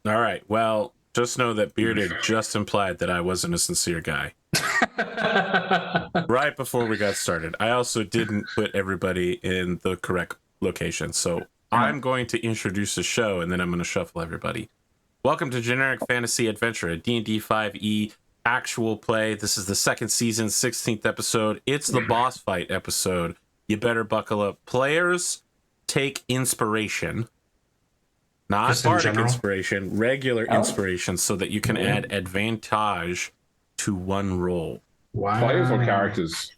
All right. Well, just know that Bearded just implied that I wasn't a sincere guy. Right before we got started. I also didn't put everybody in the correct location. So I'm going to introduce the show and then I'm going to shuffle everybody. Welcome to Generic Fantasy Adventure, a D&D 5e actual play. This is the second season, 16th episode. It's the boss fight episode. You better buckle up. Players, take inspiration. Not bardic inspiration, regular inspiration, so that you can add advantage to one roll. Wow. Players or characters?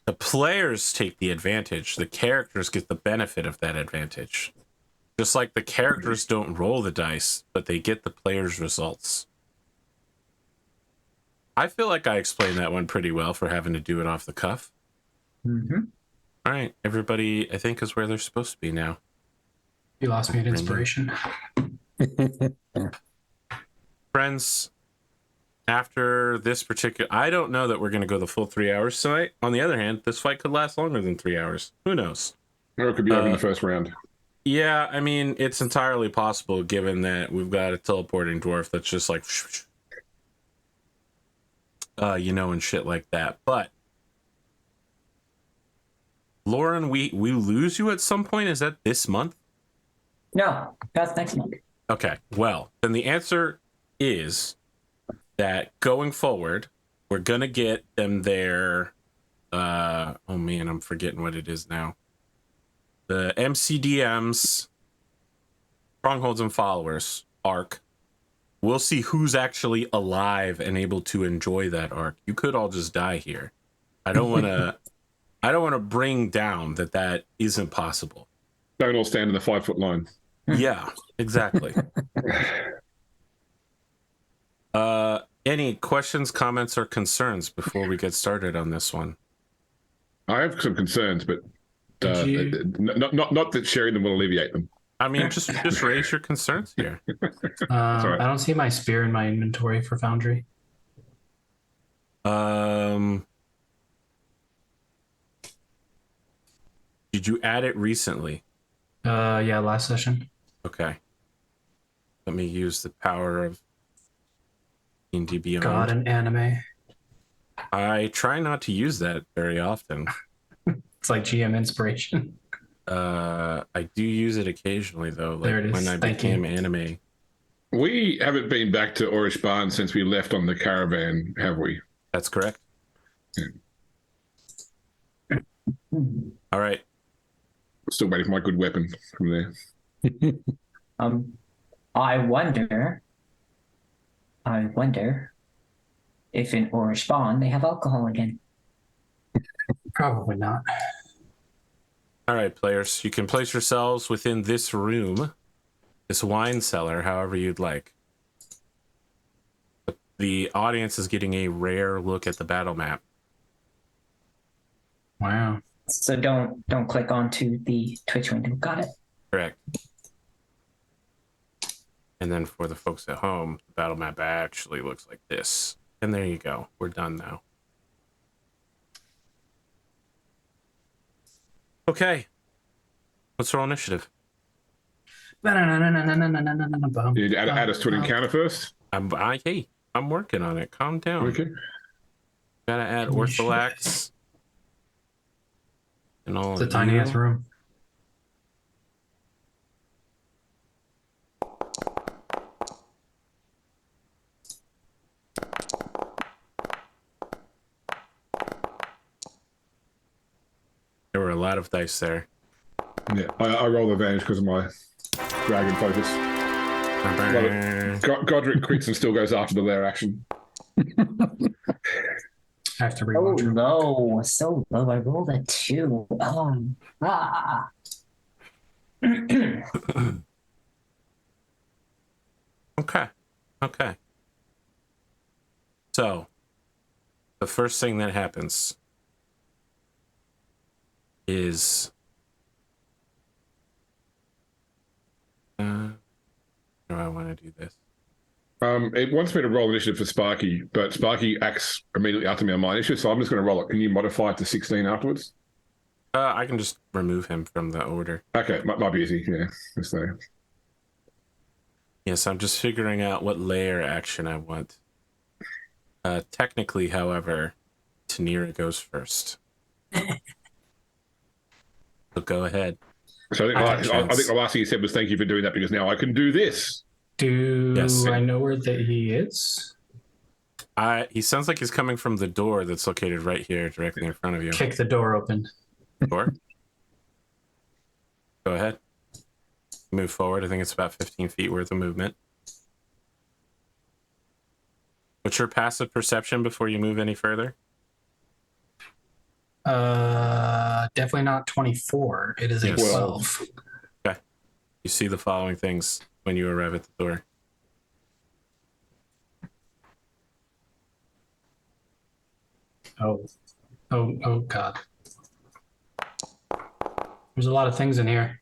The players take the advantage. The characters get the benefit of that advantage. Just like the characters don't roll the dice, but they get the players' results. I feel like I explained that one pretty well for having to do it off the cuff. Mm-hmm. All right, everybody, I think, is where they're supposed to be now. You lost me at inspiration. Friends, after this particular... I don't know that we're going to go the full 3 hours tonight. On the other hand, this fight could last longer than 3 hours. Who knows? Or it could be over in the first round. Yeah, I mean, it's entirely possible given that we've got a teleporting dwarf that's just like... and shit like that. But... Lauren, we lose you at some point? Is that this month? No, that's next month. Okay, well, then the answer is that going forward, we're going to get them their... oh man, I'm forgetting what it is now. The MCDMs, Strongholds and Followers arc. We'll see who's actually alive and able to enjoy that arc. You could all just die here. I don't want to bring down that isn't possible. Don't all stand in the 5 foot line. Yeah, exactly. Any questions, comments, or concerns before we get started on this one? I have some concerns, but not that sharing them will alleviate them. I mean, just raise your concerns here. I don't see my spear in my inventory for Foundry. Did you add it recently? Yeah, last session. Okay. Let me use the power of D&D Beyond. God, an anime. I try not to use that very often. It's like GM inspiration. I do use it occasionally, though. Like there it is. When I became anime. We haven't been back to Orish Barn since we left on the caravan, have we? That's correct. Yeah. All right. Still waiting for my good weapon from there. I wonder if in Orish Bond they have alcohol again. Probably not. All right, players. You can place yourselves within this room, this wine cellar, however you'd like. The audience is getting a rare look at the battle map. Wow. So don't click onto the Twitch window. Got it. Correct. And then for the folks at home, the battle map actually looks like this. And there you go. We're done now. Okay. Let's roll initiative. You add us to an encounter first? I'm working on it. Calm down. Okay. Gotta add Ortholax. And all It's a tiny ass room. There were a lot of dice there. Yeah, I roll advantage because of my dragon focus. Godric quits and still goes after the lair action. I have to rewatch it. No, so low. I rolled a 2. Okay. So, the first thing that happens is how do I want to do this? It wants me to roll initiative for Sparky, but Sparky acts immediately after me on my initiative, so I'm just going to roll it. Can you modify it to 16 afterwards? I can just remove him from the order. Okay, might be easy. Yeah, just there. Yes, I'm just figuring out what layer action I want. Technically, however, Tanira goes first. So go ahead. So I think the last thing he said was thank you for doing that because now I can do this. Do I know where he is? He sounds like he's coming from the door that's located right here, directly in front of you. Kick the door open. Door? Go ahead. Move forward. I think it's about 15 feet worth of movement. What's your passive perception before you move any further? Definitely not 24. It is a 12. Okay. You see the following things when you arrive at the door. Oh God. There's a lot of things in here.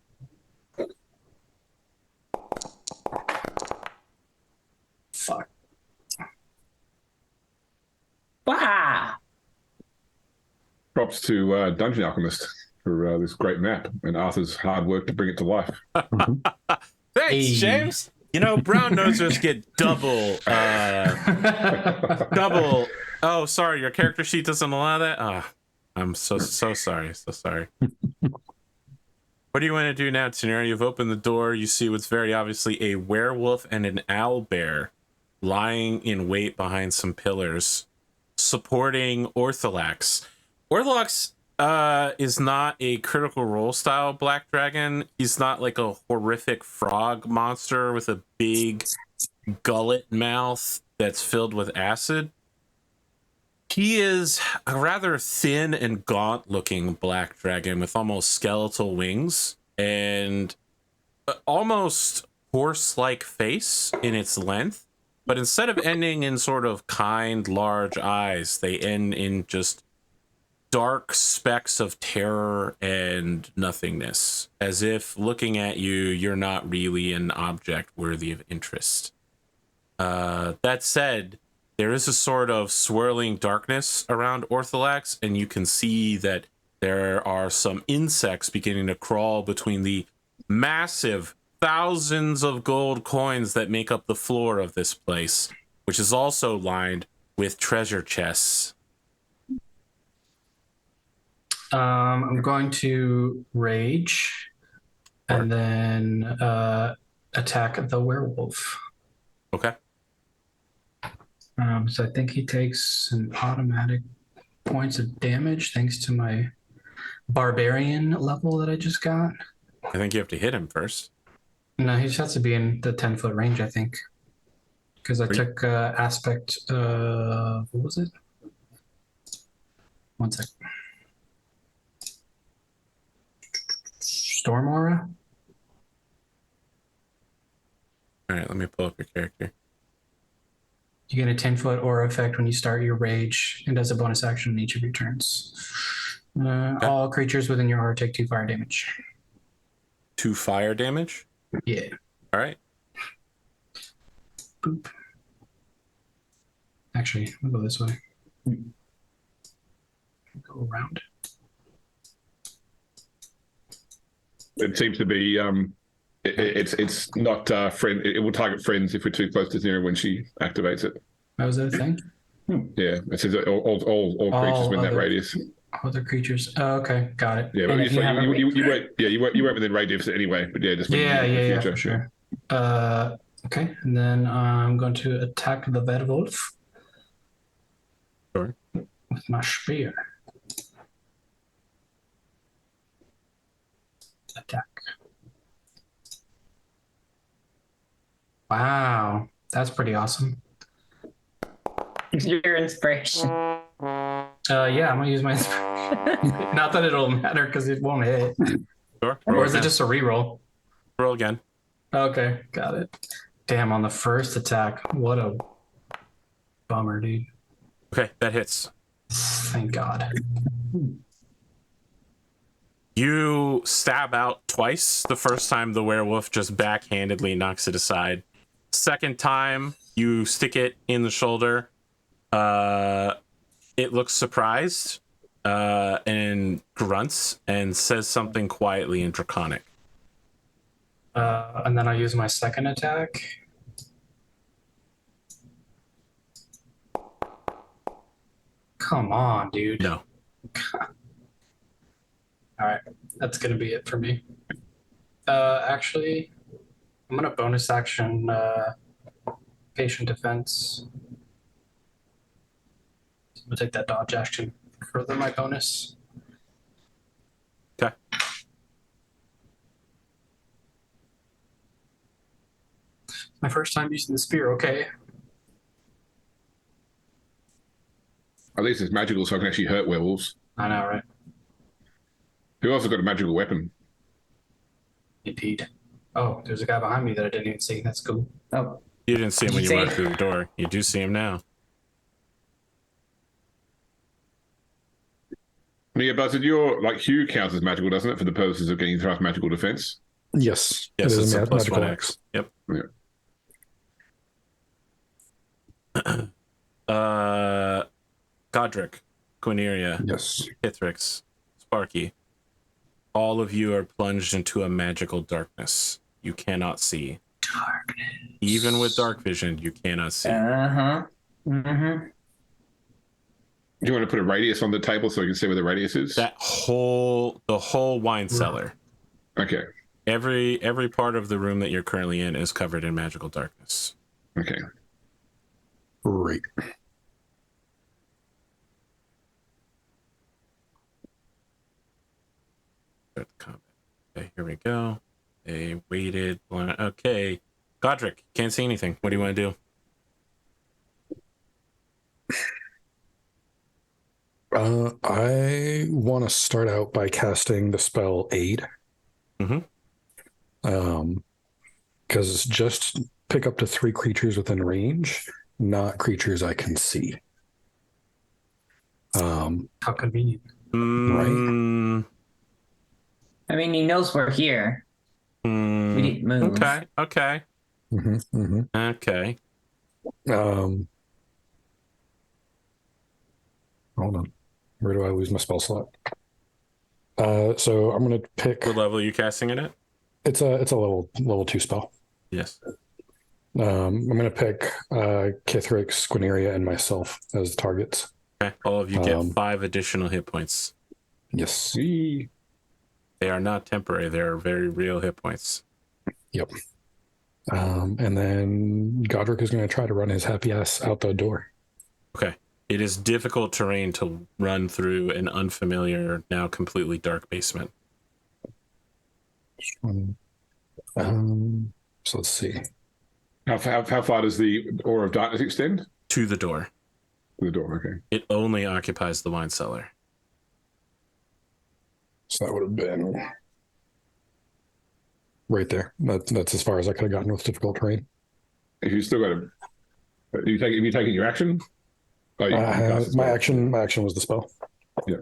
Fuck. Wow. Props to Dungeon Alchemist for this great map and Arthur's hard work to bring it to life. Thanks, James. You know, brown nosers get double. Oh, sorry, your character sheet doesn't allow that. I'm so sorry. So sorry. What do you want to do now, Tanira? You've opened the door. You see what's very obviously a werewolf and an owlbear lying in wait behind some pillars, supporting Ortholax. Ortholax is not a critical role style black dragon. He's not like a horrific frog monster with a big gullet mouth that's filled with acid. He is a rather thin and gaunt looking black dragon with almost skeletal wings and almost horse-like face in its length. But instead of ending in sort of kind, large eyes, they end in just dark specks of terror and nothingness, as if looking at you, you're not really an object worthy of interest. That said, there is a sort of swirling darkness around Ortholax, and you can see that there are some insects beginning to crawl between the massive thousands of gold coins that make up the floor of this place, which is also lined with treasure chests. I'm going to rage and then attack the werewolf. Okay. So I think he takes an automatic points of damage thanks to my barbarian level that I just got. I think you have to hit him first. No, he just has to be in the 10-foot range, I think. Because I took aspect, what was it? One sec. Storm Aura? All right, let me pull up your character. You get a 10-foot aura effect when you start your rage and as a bonus action in each of your turns. Okay. All creatures within your aura take 2 fire damage. 2 fire damage? Yeah. All right. Boop. Actually, I'll go this way. Go around. It seems to be it's not friend. It will target friends if we're too close to zero when she activates it. That was that a thing? Yeah, it says all creatures within that radius. Other creatures. Oh, okay, got it. Yeah, but you won't within radius anyway. But yeah, just yeah, for sure. Okay, and then I'm going to attack the werewolf. Sure. With my spear. Attack. Wow, that's pretty awesome. Your inspiration. Yeah, I'm gonna use my inspiration. Not that it'll matter because it won't hit. Sure. Or is it just a reroll? Roll again. Okay, got it. Damn, on the first attack, what a bummer, dude. Okay, that hits. Thank God. You stab out twice. The first time, the werewolf just backhandedly knocks it aside. Second time, you stick it in the shoulder. It looks surprised and grunts and says something quietly in Draconic. And then I'll use my second attack. Come on, dude. No. All right, that's gonna be it for me. Actually, I'm gonna bonus action patient defense. I'm gonna take that dodge action. Further my bonus. Okay. My first time using the spear. Okay. At least it's magical, so I can actually hurt werewolves. I know, right? Who else has got a magical weapon? Indeed. Oh, there's a guy behind me that I didn't even see. That's cool. Oh, You didn't see him when Did you you walked say- through the door. You do see him now. Yeah, but your Hugh counts as magical, doesn't it, for the purposes of getting thrust magical defense? Yes. Yes, it it's is a plus magical one axe. X. Yep. Yeah. Godric, Quineria, Yes. Hithrix, Sparky. All of you are plunged into a magical darkness. You cannot see. Darkness. Even with dark vision, you cannot see. uh-huh. Mm-hmm. Do you want to put a radius on the table so we can see where the radius is? The whole wine cellar. Okay. Every part of the room that you're currently in is covered in magical darkness. Okay. Great. Start the combat. Okay, here we go. They waited. Okay. Godric, can't see anything. What do you want to do? I want to start out by casting the spell Aid. Because it's just pick up to 3 creatures within range, not creatures I can see. How convenient. Right. I mean, he knows we're here. We didn't move. Okay. Okay. Hold on. Where do I lose my spell slot? So I'm gonna pick. What level are you casting it at? It's a level 2 spell. Yes. I'm gonna pick Kithrix, Quineria, and myself as targets. Okay. All of you get 5 additional hit points. Yes. See. They are not temporary. They are very real hit points. Yep. And then Godric is going to try to run his happy ass out the door. Okay. It is difficult terrain to run through an unfamiliar, now completely dark basement. So let's see. How far does the aura of darkness extend? To the door. To the door, okay. It only occupies the wine cellar. So that would have been right there. That's as far as I could have gotten with difficult terrain. If you still got to, have you taken your action? Oh, you cast the my spell. action was the spell. Yeah.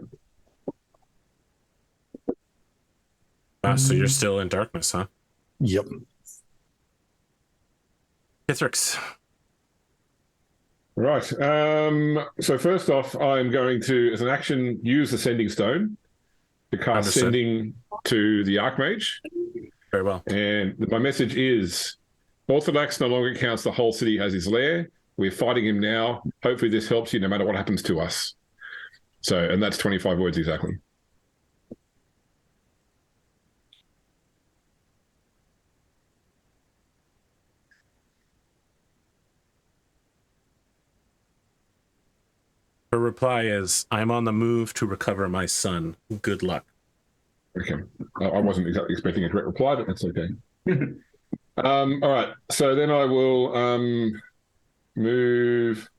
Wow, so you're still in darkness, huh? Yep. Hithrix. Right. So first off, I'm going to, as an action, use the Sending Stone to cast Understood. Sending to the Archmage. Very well. And my message is, Orthodox no longer counts the whole city as his lair. We're fighting him now. Hopefully this helps you no matter what happens to us. So, and that's 25 words exactly. Her reply is, I'm on the move to recover my son. Good luck. Okay. I wasn't exactly expecting a correct reply, but that's okay. All right. So then I will move.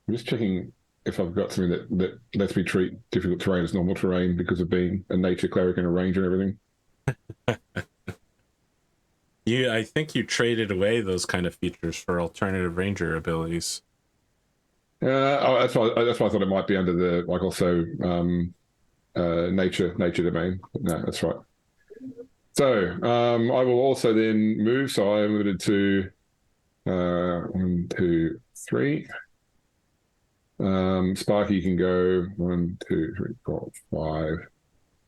I'm just checking if I've got something that lets me treat difficult terrain as normal terrain because of being a nature cleric and a ranger and everything. I think you traded away those kind of features for alternative ranger abilities. That's why I thought it might be under the also nature domain. But no, that's right. So I will also then move. So I am limited to 1, 2, 3. Sparky can go 1, 2, 3, 4, 5.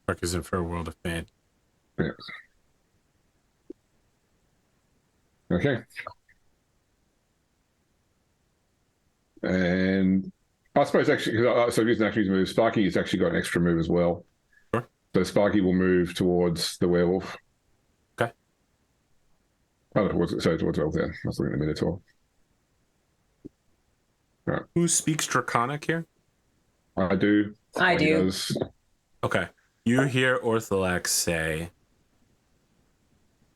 Mark is in for a world of pain. Yeah. Okay. And I suppose actually, so using actually move, Sparky has actually got an extra move as well. Sure. So Sparky will move towards the werewolf. Okay. Oh, towards werewolf. Yeah, I was looking at the Minotaur. Right. Who speaks Draconic here? I do. I He do. does. Okay. You hear Ortholax say,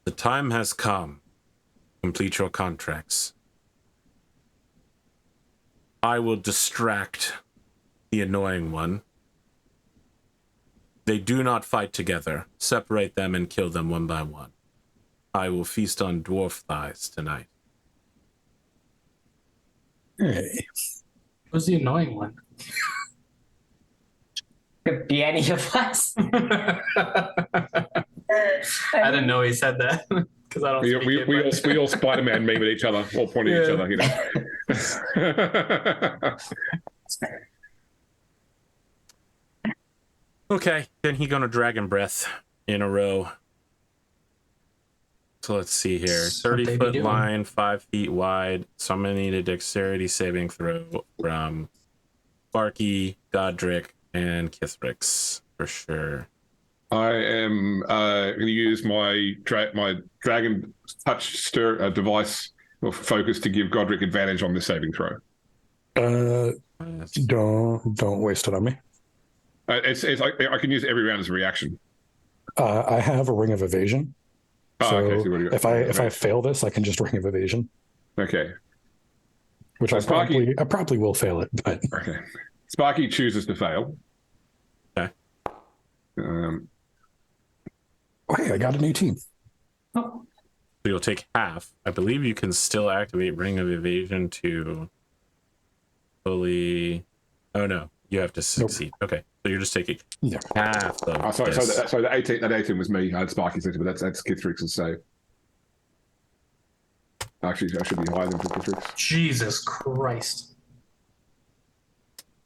"The time has come. Complete your contracts. I will distract the annoying one. They do not fight together. Separate them and kill them one by one. I will feast on dwarf thighs tonight." Hey. Who's the annoying one? Could be any of us. I didn't know he said that because I don't. We all Spider-Man meme at each other, all pointing at each other. Okay, then he gonna dragon breath in a row. So let's see here. What they be 30-foot doing? line, 5 feet wide. So I'm gonna need a dexterity saving throw from Sparky, Godric, and Kithrix for sure. I am going to use my dragon touch stir device or focus to give Godric advantage on this saving throw. Don't waste it on me. It's like I can use it every round as a reaction. I have a ring of evasion. So okay. So what do you got? if I fail this, I can just ring of evasion, Okay. which So I probably will fail it. But Okay. Sparky chooses to fail. Okay. hey, I got an 18. Oh, So you'll take half. I believe you can still activate Ring of Evasion to fully. Oh no, you have to succeed. Nope. Okay, so you're just taking half of sorry, this. so the 18. That 18 was me. I had Sparky's, but that's Kithrix's save. Actually, I should be higher than Kithrix. Jesus Christ.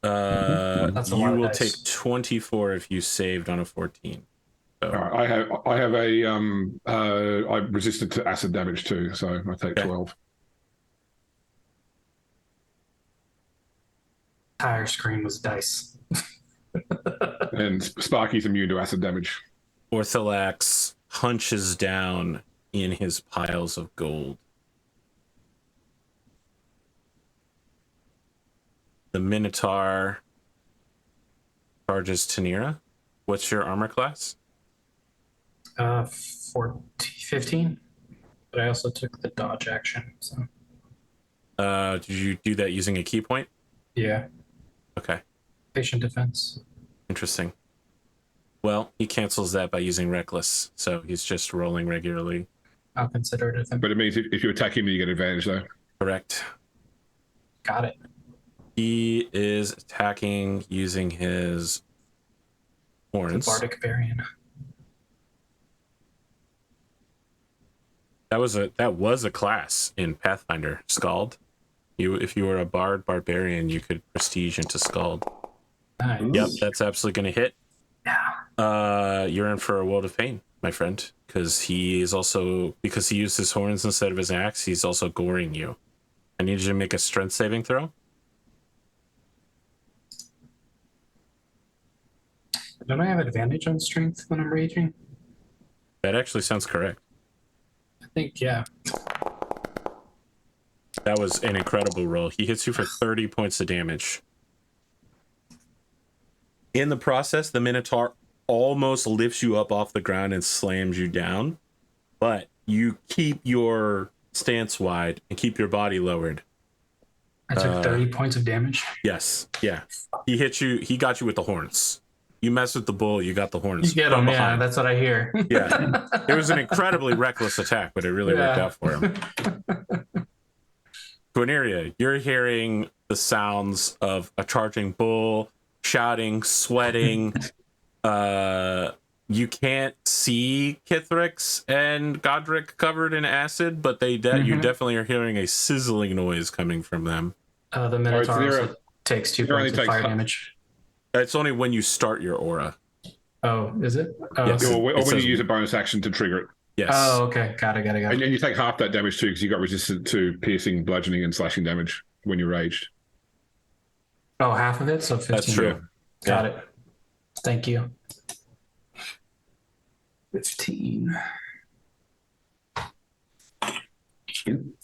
That's a you lot of will dice. take 24 if you saved on a 14. So. I have a I'm resistant to acid damage too, so I take 12. Entire screen was dice. And Sparky's immune to acid damage. Ortholax hunches down in his piles of gold. The Minotaur charges Tanira. What's your armor class? 15. But I also took the dodge action. So Did you do that using a key point? yeah, Okay. patient defense. Interesting. Well, he cancels that by using reckless, so he's just rolling regularly. I'll consider it But it means if you attack him, you get advantage though. Correct. Got it. He is attacking using his horns. Bardic Varian. That was a class in Pathfinder, Scald. If you were a bard barbarian, you could prestige into Scald. Nice. Yep, that's absolutely going to hit. Yeah. You're in for a world of pain, my friend, because he used his horns instead of his axe, he's also goring you. I need you to make a strength saving throw. Don't I have advantage on strength when I'm raging? That actually sounds correct. I think, yeah. That was an incredible roll. He hits you for 30 points of damage. In the process, the Minotaur almost lifts you up off the ground and slams you down, but you keep your stance wide and keep your body lowered. I took 30 points of damage. Yes, yeah. He hit you. He got you with the horns. You mess with the bull, you got the horns. You get from them, yeah. behind. That's what I hear. Yeah. It was an incredibly reckless attack, but it really worked out for him. Quiniria, you're hearing the sounds of a charging bull, shouting, sweating. You can't see Kithrix and Godric covered in acid, but you definitely are hearing a sizzling noise coming from them. The Minotaur Zero. also takes 2 Zero points of only fire takes- damage. It's only when you start your aura. Oh, is it? Oh, Yes. Or when says- you use a bonus action to trigger it. Yes. Oh, okay. Got it. And you take half that damage too, because you got resistant to piercing, bludgeoning, and slashing damage when you're raged. Oh, half of it, so 15. That's true. Got it. Thank you. 15. Shoot.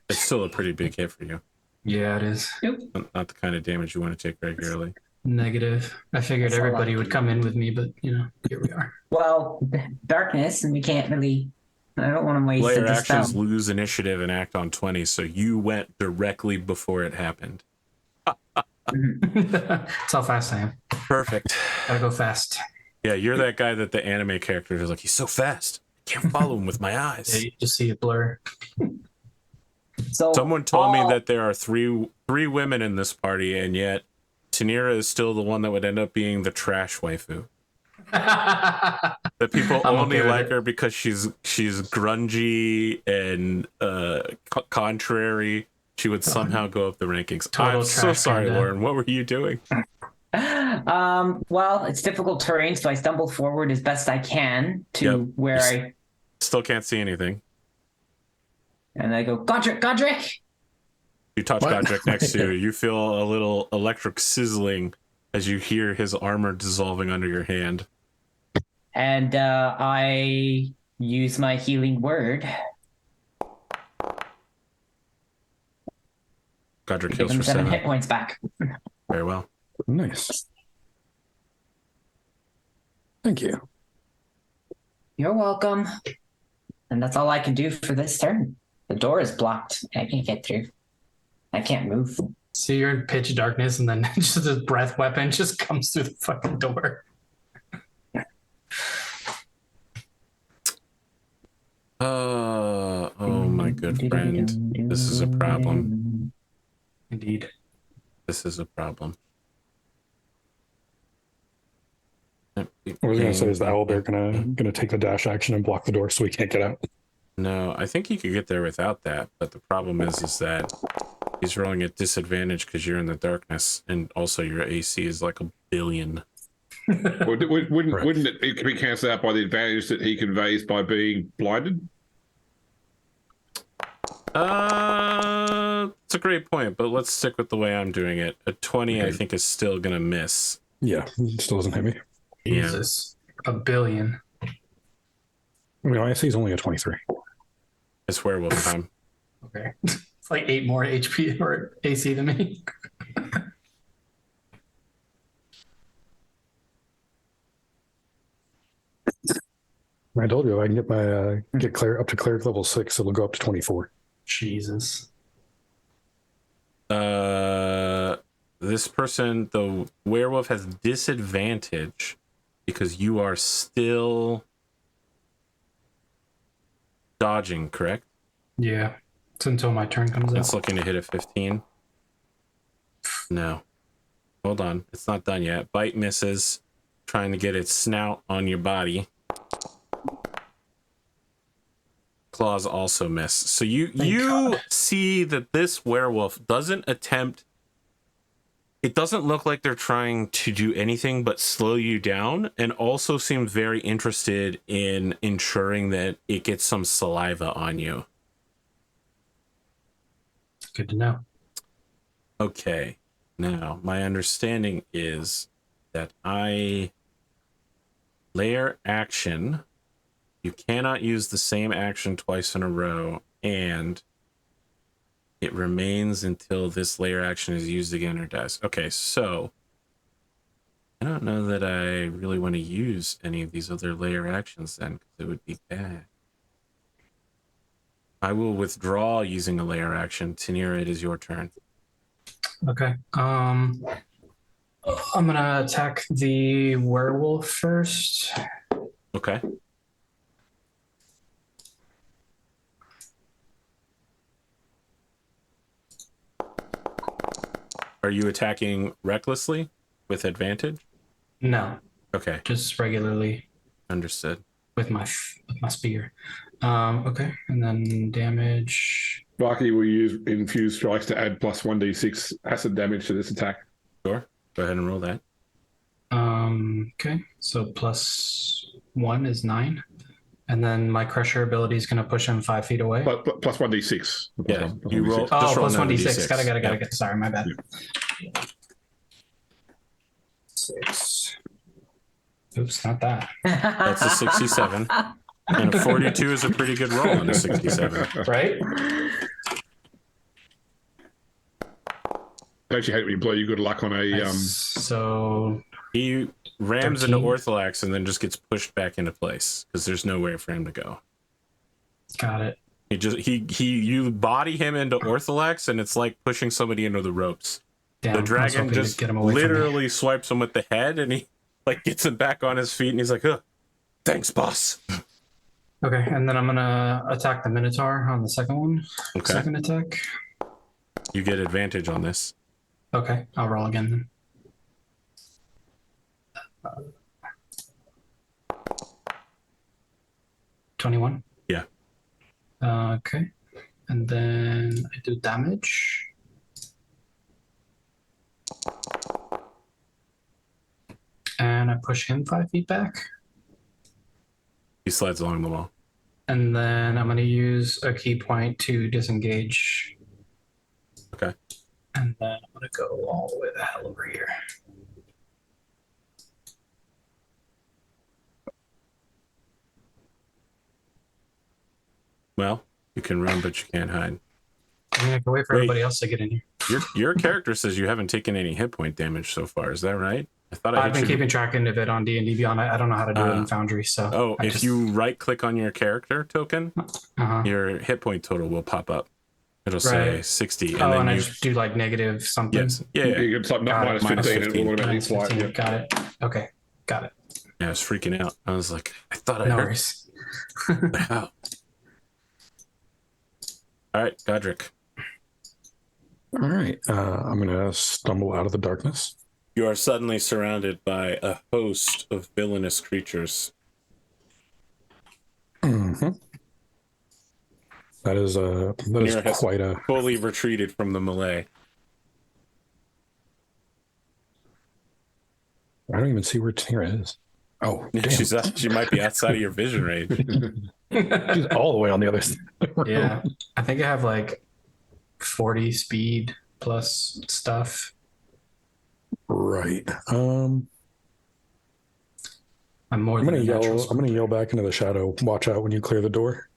It's still a pretty big hit for you. Yeah, it is. Not the kind of damage you want to take regularly. Negative. I figured That's a everybody lot. would come in with me, but here we are. Well, darkness, and we can't really. I don't want to waste Layer the actions spell. lose initiative and act on 20, so you went directly before it happened. That's how fast I am. Perfect. Gotta go fast. Yeah, you're that guy that the anime characters are like, he's so fast. I can't follow him with my Yeah, eyes. you just see it blur. So Someone told me that there are three women in this party, and yet Tanira is still the one that would end up being the trash waifu. That people I'm only okay with like it. her because she's grungy and contrary. She would somehow go up the rankings. Total I'm so trash sorry, panda. Lauren. What were you doing? Well, it's difficult terrain, so I stumble forward as best I can to Yep. where Yes. I Still can't see anything. and I go, Godric. You touch What? Godric next to you. You feel a little electric sizzling as you hear his armor dissolving under your hand. And I use my healing word. Godric Give heals him for 7 7. hit points back. Very well. Nice. Thank you. You're welcome. And that's all I can do for this turn. The door is blocked. I can't get through. I can't move. So you're in pitch darkness, and then just this breath weapon just comes through the fucking door. Oh my good friend. This is a problem. Indeed. This is a problem. I was gonna say, is the owlbear gonna take the dash action and block the door so we can't get out? No, I think you could get there without that, but the problem is that he's rolling at disadvantage because you're in the darkness, and also your AC is like 1 billion. Wouldn't it be cancelled out by the advantage that he conveys by being blinded? It's a great point, but let's stick with the way I'm doing it. A 20, I think, is still gonna miss. Yeah, it still doesn't hit me. Yeah. Jesus. 1 billion. I mean, my AC is only a 23. It's werewolf time. Okay. It's like 8 more HP or AC than me. I told you I can get my get cleric up to cleric level 6. It'll go up to 24. Jesus. This person, the werewolf, has disadvantage because you are still dodging, correct? Yeah. It's until my turn comes It's out. looking to hit a 15. No. Hold on. It's not done yet. Bite misses, trying to get its snout on your body. Claws also miss. So you God. see that this werewolf doesn't attempt. It doesn't look like they're trying to do anything but slow you down, and also seems very interested in ensuring that it gets some saliva on you. Good to know. Okay. Now, my understanding is that layer action, you cannot use the same action twice in a row, and it remains until this layer action is used again or dies. Okay, so I don't know that I really want to use any of these other layer actions then, because it would be bad. I will withdraw using a layer action. Tanira, it is your turn. Okay. I'm gonna attack the werewolf first. Okay. Are you attacking recklessly with advantage? No, Okay, just regularly understood. with my spear. Okay, and then damage. Lucky will use infused strikes to add plus 1d6 acid damage to this attack. Sure. Go ahead and roll that. Okay, so +1 is 9, and then my crusher ability is gonna push him 5 feet away. But plus 1d6. Yeah, you roll. Oh, just roll plus another 1d6. D6. Got Yeah. it. Sorry, my bad. Oops, not that. That's a 67. And a 42 is a pretty good roll on a 67. Right? Don't you hate when you blow your good luck on a Nice. So He rams 13. into Ortholax and then just gets pushed back into place because there's nowhere for him to go. got it. You body him into Ortholax and it's like pushing somebody into the ropes. Damn, The I was dragon hoping to just get him away from me. literally swipes him with the head and he like gets him back on his feet and he's like, oh, thanks, boss. Okay, and then I'm gonna attack the Minotaur on the second one. Okay. Second attack. You get advantage on this. Okay, I'll roll again then. 21. Yeah. Okay, and then I do damage. And I push him 5 feet back. He slides along the wall. And then I'm going to use a key point to disengage. Okay. And then I'm going to go all the way the hell over here. Well, you can run, but you can't hide. I'm going to wait for Wait. everybody else to get in here. Your character says you haven't taken any hit point damage so far. Is that right? I thought I I've been hit you. keeping track of it on D&D Beyond. I don't know how to do it in Foundry, so. Oh, I if just- you right click on your character token, Uh-huh. your hit point total will pop up. It'll say Right. 60. And Oh, then and I you. just do like negative something. Yes. Yeah. it's like Got it. minus 15 -15. and automatic Minus flight. 15. Yeah. Got it. Okay, got it. Yeah, I was freaking out. I was like, I thought I No heard. worries. How? All right, Godric. All right. I'm going to stumble out of the darkness. You are suddenly surrounded by a host of villainous creatures. Mm-hmm. That is Nero has quite a. fully retreated from the melee. I don't even see where Tira is. Oh, damn. She might be outside of your vision range. She's all the way on the other side. Yeah, I think I have like 40 speed plus stuff. Right. I'm more I'm than gonna a yell. natural I'm gonna yell back into the shadow. Watch out when you clear the door.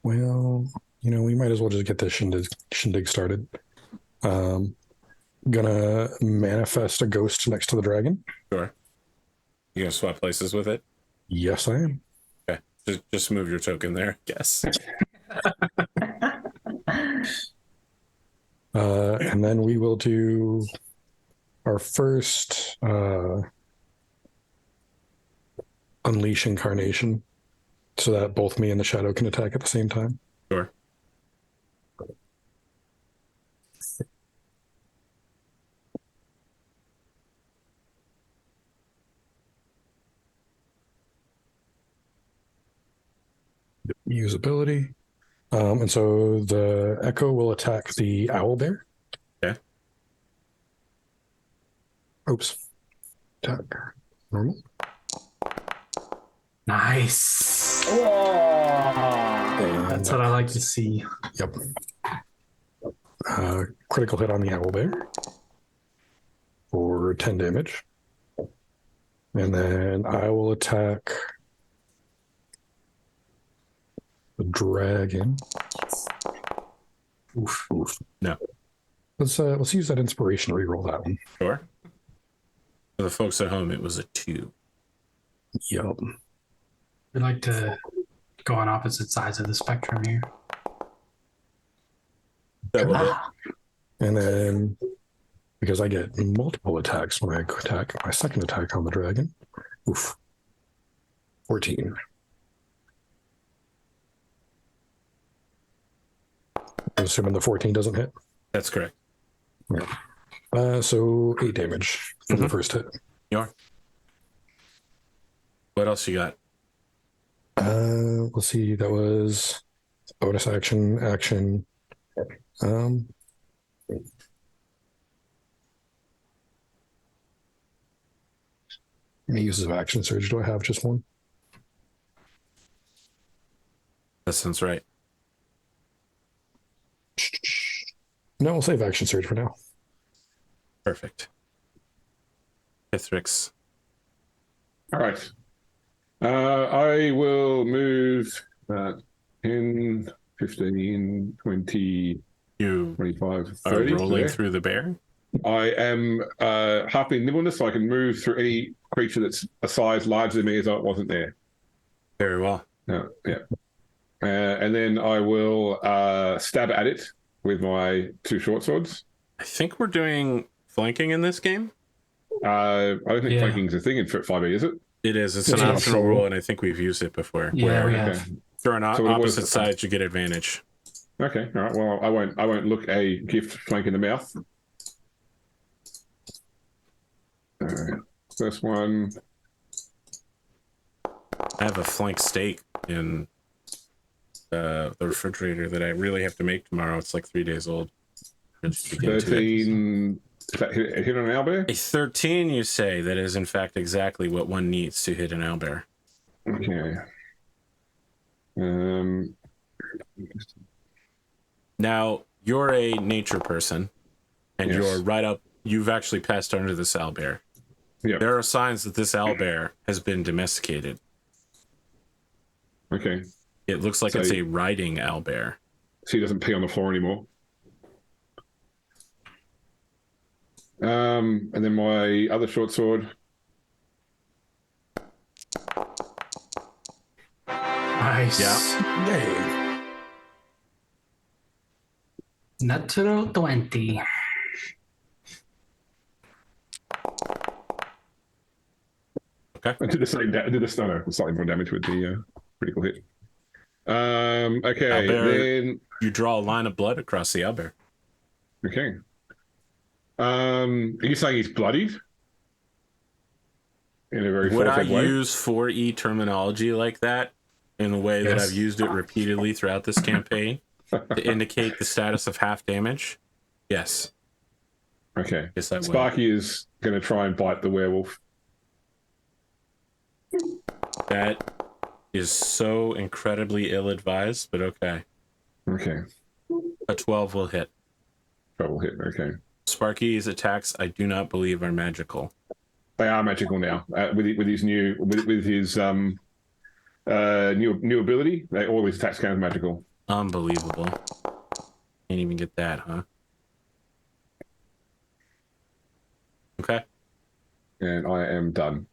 Well, we might as well just get this shindig started. Gonna manifest a ghost next to the dragon. Sure. You gonna swap places with it? Yes, I am. Okay. Just move your token there, I guess. And then we will do our first unleash incarnation, so that both me and the shadow can attack at the same time. Sure. Usability. And so the echo will attack the owl bear. Okay. Oops. Attack. Normal. Nice. And That's what I like to see. Yep. Critical hit on the owl bear for 10 damage. And then I will attack the dragon. Oof. No. Let's use that inspiration to reroll that one. Sure. For the folks at home, it was a 2. Yep. We like to go on opposite sides of the spectrum here. Double hit. And then, because I get multiple attacks when I attack, my second attack on the dragon. Oof. 14. I'm assuming the 14 doesn't hit. That's correct. So 8 damage for the first hit. What else you got? Let's see. That was bonus action. How many uses of action surge do I have? Just one? That sounds right. No, we'll save action surge for now. Perfect. Ithrix. All right. I will move 10, 15, 20, You 25, are 30. rolling there. through the bear? I am halfing nimbleness, so I can move through any creature that's a size larger than me as though it wasn't there. Very well. No, yeah. And then I will stab at it with my 2 short swords. I think we're doing flanking in this game. I don't think Yeah. flanking's a thing in 5e, is it? It is. It's It's an an optional optional rule, and I think we've used it before. Yeah, we where have. if you're on So what opposite is it? sides, you get advantage. Okay, all right. Well, I won't look a gift flank in the mouth. All right. First one. I have a flank steak in the refrigerator that I really have to make tomorrow. It's like 3 days old. Really should get to it. 13. Is that hit on an owlbear? A 13, you say? That is, in fact, exactly what one needs to hit an owlbear. Okay. Now, you're a nature person, and Yes. you're right up. You've actually passed under this owlbear. Yeah. There are signs that this owlbear has been domesticated. Okay. It looks like So it's a riding owlbear. So he doesn't pee on the floor anymore. And then my other short sword. Nice. Yeah. Yay. Natural 20. Okay. I did the same. I did the slightly more damage with the critical hit. Okay. Owlbear. Then You draw a line of blood across the owlbear. okay. Are you saying he's bloodied? In a very Would I force-fed way? use 4E terminology like that in the way that Yes. I've used it repeatedly throughout this campaign to indicate the status of half damage? Yes. Okay. Yes, I would. Sparky is going to try and bite the werewolf. That is so incredibly ill-advised, but okay. Okay. A 12 will hit. Trouble hit. Okay. Sparky's attacks, I do not believe, are magical. They are magical now. With his new new ability, all his attacks count as magical. Unbelievable. Can't even get that, huh? Okay. And I am done.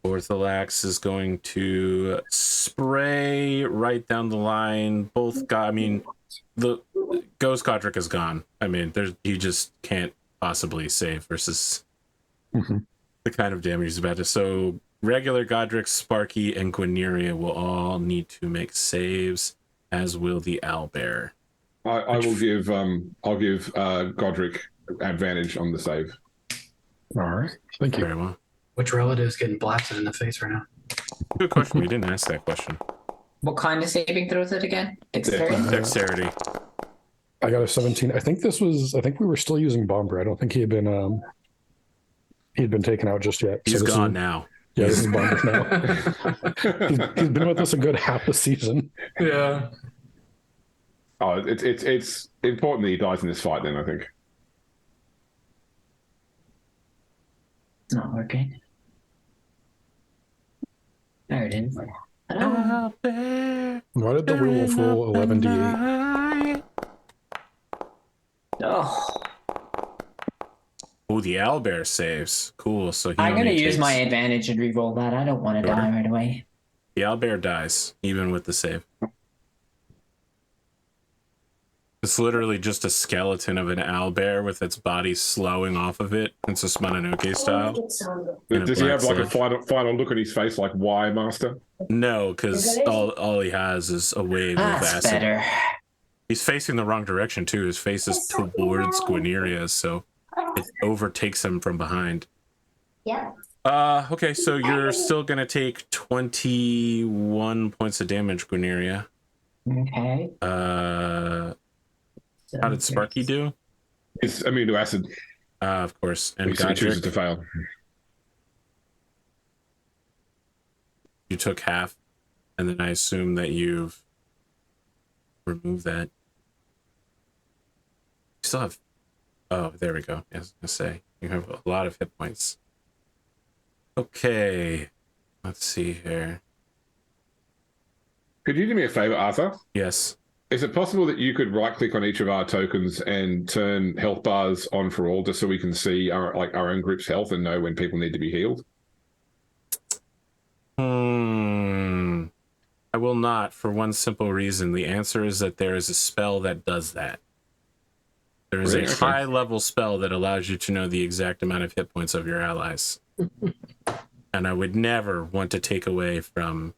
Ortholax is going to spray right down the line. The Ghost Godric is gone. I mean, you just can't possibly save versus the kind of damage he's about to. So regular Godric, Sparky, and Gwyneria will all need to make saves, as will the owlbear. I'll give Godric advantage on the save. All right. Thank you. Very well. Which relative is getting blasted in the face right now? Good question. We didn't ask that question. What kind of saving throws it again? Dexterity? Dexterity. I got a 17. I think we were still using Bomber. I don't think he had been taken out just yet. He's this gone is, now. Yeah, this is Bomber now. he's been with us a good half the season. Yeah. Oh, it's important that he dies in this fight. Then I think. It's not working. There it is. Owlbear. Why did the werewolf roll 11d8? Oh, Oh, the owlbear saves. Cool. So I'm going to only use takes- my advantage and re-roll that. I don't want to Sure. die right away. The owlbear dies, even with the save. It's literally just a skeleton of an owlbear with its body slowing off of it. It's a Mononoke style. And a Does he black have like a sludge. final look on his face, like "Why, Master"? No, because all he has is a wave of That's acid. better. He's facing the wrong direction too. His face is towards Gwyneria, so it overtakes him from behind. Yeah. Okay, so you're still gonna take 21 points of damage, Gwyneria. Okay. How did Sparky do? It's immune to acid. Of course. And He chooses to Godric, fail. you took half, and then I assume that you've removed that. You still have... Oh, there we go. I was going to say, you have a lot of hit points. Okay. Let's see here. Could you do me a favor, Arthur? Yes. Is it possible that you could right-click on each of our tokens and turn health bars on for all, just so we can see our own group's health and know when people need to be healed? I will not, for one simple reason. The answer is that there is a spell that does that. There is Really? a Okay. high-level spell that allows you to know the exact amount of hit points of your allies. And I would never want to take away from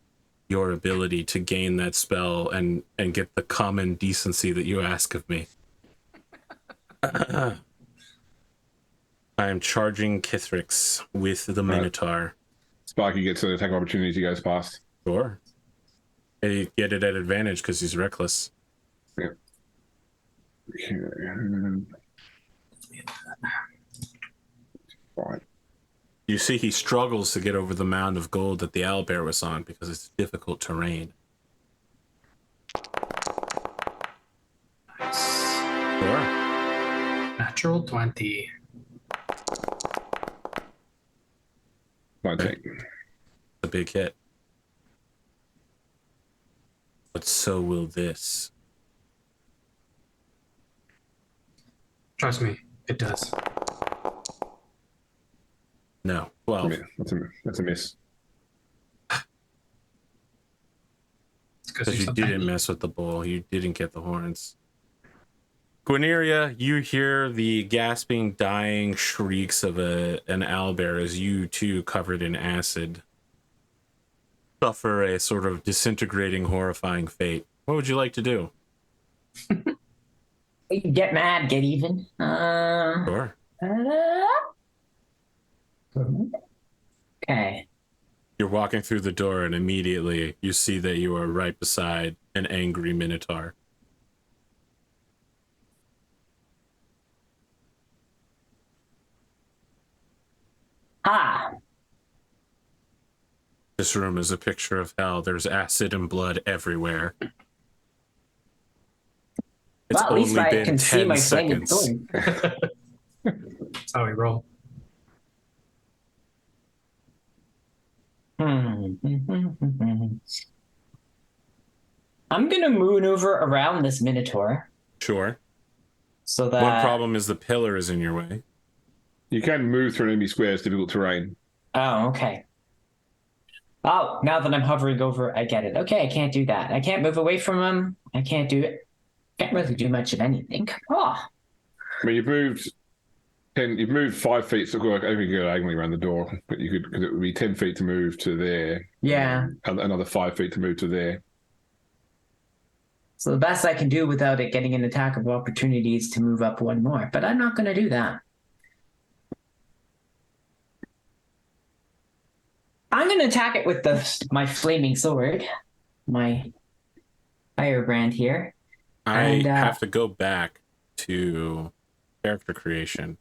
your ability to gain that spell and get the common decency that you ask of me. I am charging Kithrix with the Minotaur. Sparky gets an attack opportunity as he goes past. Sure. You get it at advantage because he's reckless. Yeah. Right. You see he struggles to get over the mound of gold that the owlbear was on because it's difficult terrain. Sure. Natural 20. 19. A big hit. But so will this. Trust me, it does. No. 12. That's a miss. It's Because you didn't mess with the bull. You didn't get the horns. Gwyneria, you hear the gasping, dying shrieks of an owlbear as you, too, covered in acid, suffer a sort of disintegrating, horrifying fate. What would you like to do? Get mad, get even. Sure. Okay. You're walking through the door and immediately you see that you are right beside an angry minotaur. Ah. This room is a picture of hell. There's acid and blood everywhere. It's Well, at least only I been can see 10 my flaming seconds. sword. That's how we roll. I'm gonna maneuver around this minotaur Sure. so that One problem is the pillar is in your way. You can move through enemy squares, difficult terrain. Oh, okay. Oh, now that I'm hovering over, I get it. Okay, I can't do that. I can't move away from him. I can't do it. Can't really do much of anything. Oh. I mean, you've moved 5 feet, so I don't think you go diagonally around the door, but you could, because it would be 10 feet to move to there. Yeah. And another 5 feet to move to there. So the best I can do without it getting an attack of opportunity is to move up one more, but I'm not going to do that. I'm going to attack it with my flaming sword, my firebrand here. I have to go back to character creation,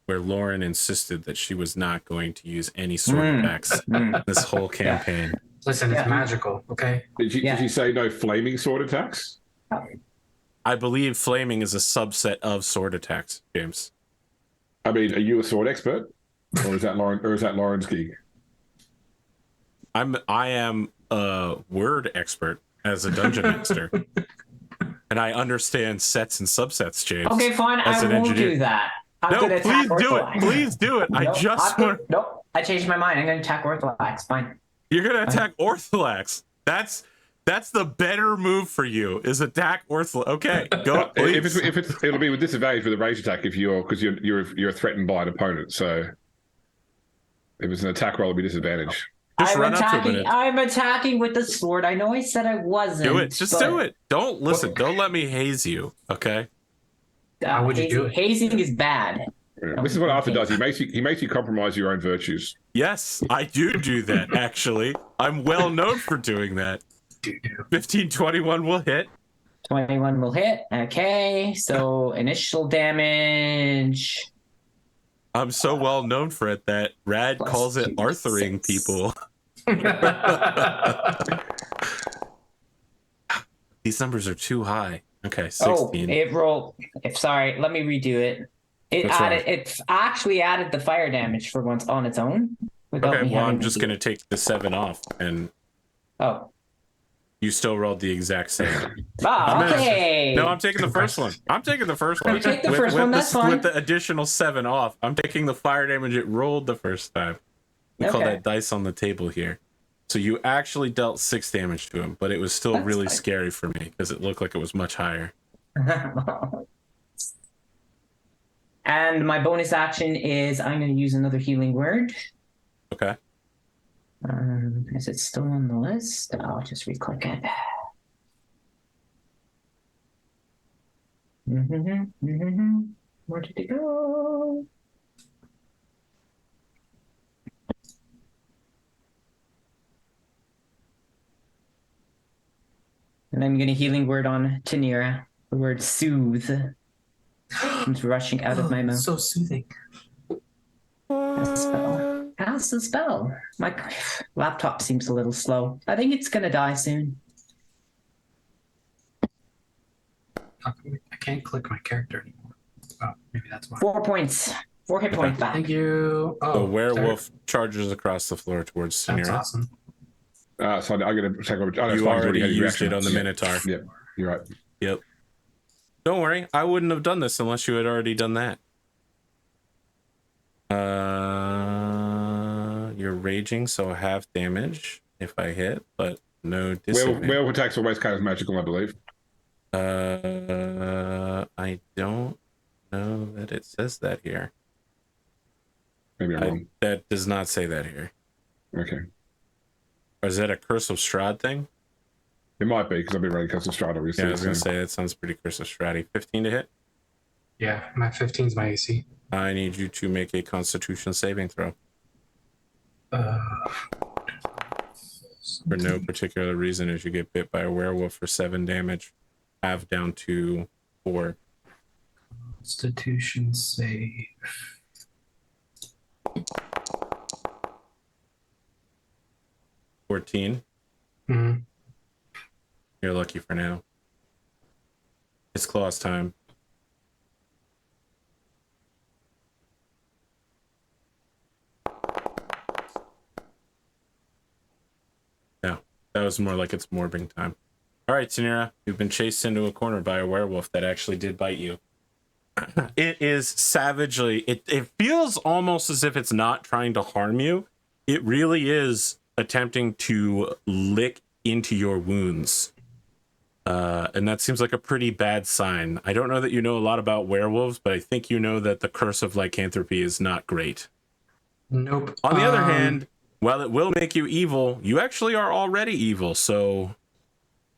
where Lauren insisted that she was not going to use any sword attacks this whole campaign. Listen, it's magical, okay? Did you say no flaming sword attacks? I believe flaming is a subset of sword attacks, James. I mean, are you a sword expert, or is that Lauren's gig? I am a word expert as a dungeon master, and I understand sets and subsets, James. Okay, fine. I won't do that. I'm No, gonna please attack do it. Orthodox. Please do it. Nope, nope. I changed my mind. I'm going to attack Orthodox. Fine. You're gonna attack Orthodox. That's the better move for you. Is attack Orthodox. Okay, go. Please. It'll be with disadvantage with a range attack because you're threatened by an opponent. So if it's an attack roll, it'll be disadvantage. Just run up to a minute. I'm attacking with the sword. I know I said I wasn't. Do it. Just do it. Don't listen. Don't let me haze you. Okay. How would you do it? Hazing is bad. Yeah. This is what Arthur does. He makes you compromise your own virtues. Yes, I do that. Actually, I'm well known for doing that. 1521 will hit. 21 will hit. Okay, so initial damage I'm so well known for it that Rad Plus calls it 2, Arthering 6. people. These numbers are too high. Okay, 16. Oh, it rolled. Sorry, let me redo it. What's wrong? It's actually added the fire damage for once on its own without Okay, me well, having I'm just going to take the 7 off, and Oh. you still rolled the exact same. Ah, okay. No, I'm taking the first one. I'm taking the first one. You take the first one, that's fine. With the additional 7 off, I'm taking the fire damage it rolled the first time. We call that dice on the table here. So you actually dealt 6 damage to him, but it was still really scary for me because it looked like it was much higher. And my bonus action is I'm going to use another healing word. Okay. Is it still on the list? I'll just re-click it. Where did it go? And I'm going to healing word on Tanira. The word soothe. It's rushing out of my mouth. So soothing. Cast a spell. Cast a spell. My laptop seems a little slow. I think it's going to die soon. I can't click my character anymore. Oh, maybe that's why. 4 points. 4 hit points back. Thank you. Oh, The werewolf charges across the floor towards Sinira. That's awesome. So I'm going to take over. Oh, You already used it on the Minotaur. Yeah, you're right. Yep. Don't worry, I wouldn't have done this unless you had already done that. You're raging, so half damage if I hit, but no disadvantage. Werewolf attacks always count as magical, I believe. I don't know that it says that here. Maybe I'm wrong. That does not say that here. Okay. Or is that a Curse of Strahd thing? It might be because I've been running Curse of Strahd, obviously. Yeah, I was going to say that sounds pretty Curse of Strahd. 15 to hit? Yeah, my 15 is my AC. I need you to make a Constitution saving throw. For no particular reason, as you get bit by a werewolf for 7 damage, half down to 4. Constitution save. 14. Mm-hmm. You're lucky for now. It's claws time. No, that was more like it's morbing time. All right, Tanira, you've been chased into a corner by a werewolf that actually did bite you. It is savagely, it feels almost as if it's not trying to harm you. It really is attempting to lick into your wounds. And that seems like a pretty bad sign. I don't know that you know a lot about werewolves, but I think you know that the curse of lycanthropy is not great. Nope. On the other hand, while it will make you evil, you actually are already evil, so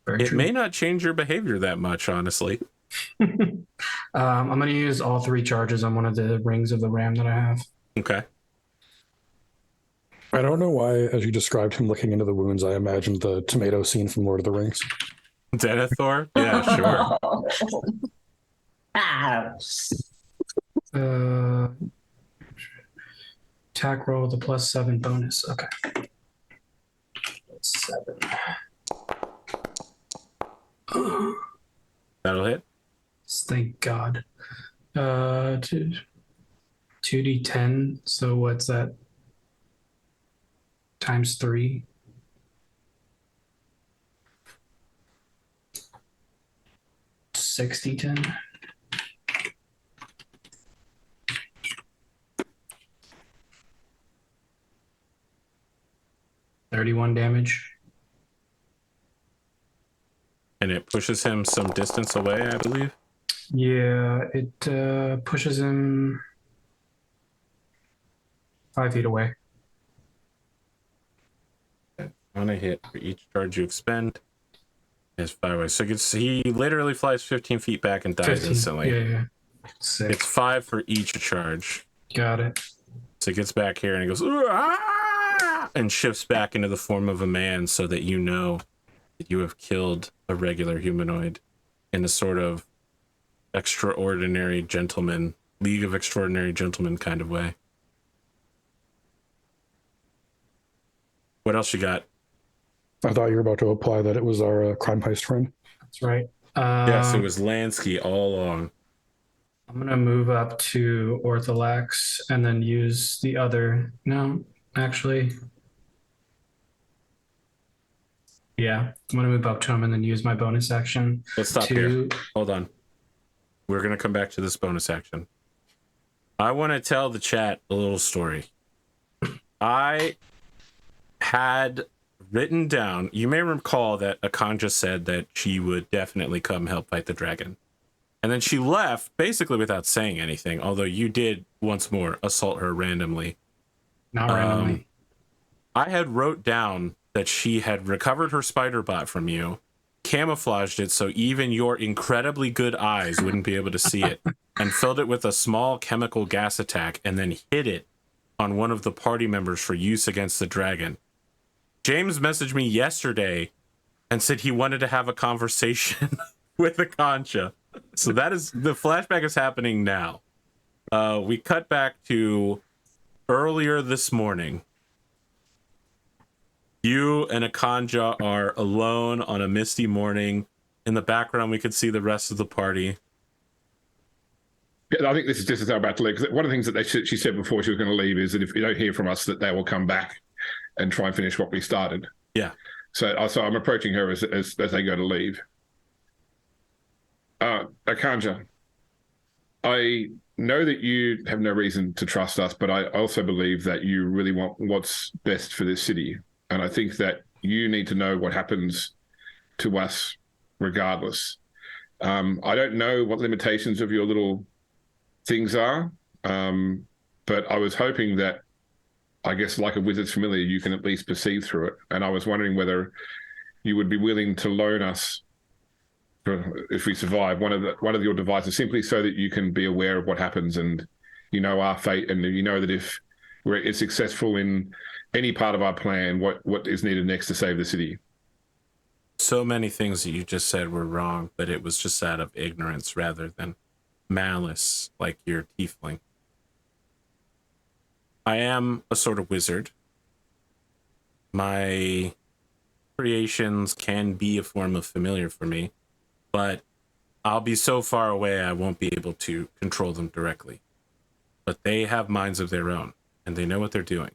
it may not change your behavior that much, honestly. I'm going to use all 3 charges on one of the rings of the ram that I have. Okay. I don't know why, as you described him looking into the wounds, I imagined the tomato scene from Lord of the Rings. Denethor? Yeah, sure. Attack roll with a +7 bonus. Okay. 7. That'll hit. Thank God. 2d10. So what's that? Times 3. $60-10. 31 damage. And it pushes him some distance away, I believe. Yeah, it pushes him 5 feet away. On a hit for each charge you expend is 5 away. So he literally flies 15 feet back and dies 15. instantly. Yeah. Sick. It's 5 for each charge. Got it. So he gets back here and he goes, "Ah!" and shifts back into the form of a man so that you know that you have killed a regular humanoid in a sort of extraordinary gentleman League of Extraordinary Gentlemen kind of way. What else you got? I thought you were about to apply that it was our crime heist friend. That's right. Yes, it was Lansky all along. I'm gonna move up to Ortholax and then use the other. No, actually. Yeah, I'm gonna move up to him and then use my bonus action. Let's stop here. Hold on. We're gonna come back to this bonus action. I want to tell the chat a little story. I had written down, you may recall that Akanja said that she would definitely come help fight the dragon. And then she left basically without saying anything, although you did once more assault her randomly. Not randomly. I had wrote down that she had recovered her spider bot from you, camouflaged it so even your incredibly good eyes wouldn't be able to see it, and filled it with a small chemical gas attack, and then hid it on one of the party members for use against the dragon. James messaged me yesterday and said he wanted to have a conversation with Akanja. So that is, the flashback is happening now. We cut back to earlier this morning. You and Akanja are alone on a misty morning. In the background, we could see the rest of the party. Yeah, I think this is just as I'm about to leave. Because one of the things that she said before she was going to leave is that if you don't hear from us, that they will come back and try and finish what we started. Yeah. So I'm approaching her as they go to leave. Akanja, I know that you have no reason to trust us, but I also believe that you really want what's best for this city. And I think that you need to know what happens to us regardless. I don't know what limitations of your little things are, but I was hoping that, I guess, like a wizard's familiar, you can at least perceive through it. And I was wondering whether you would be willing to loan us, if we survive, one of your devices, simply so that you can be aware of what happens and you know our fate, and you know that if we're successful in any part of our plan, what is needed next to save the city. So many things that you just said were wrong, but it was just out of ignorance rather than malice, like your tiefling. I am a sort of wizard. My creations can be a form of familiar for me, but I'll be so far away I won't be able to control them directly. But they have minds of their own, and they know what they're doing.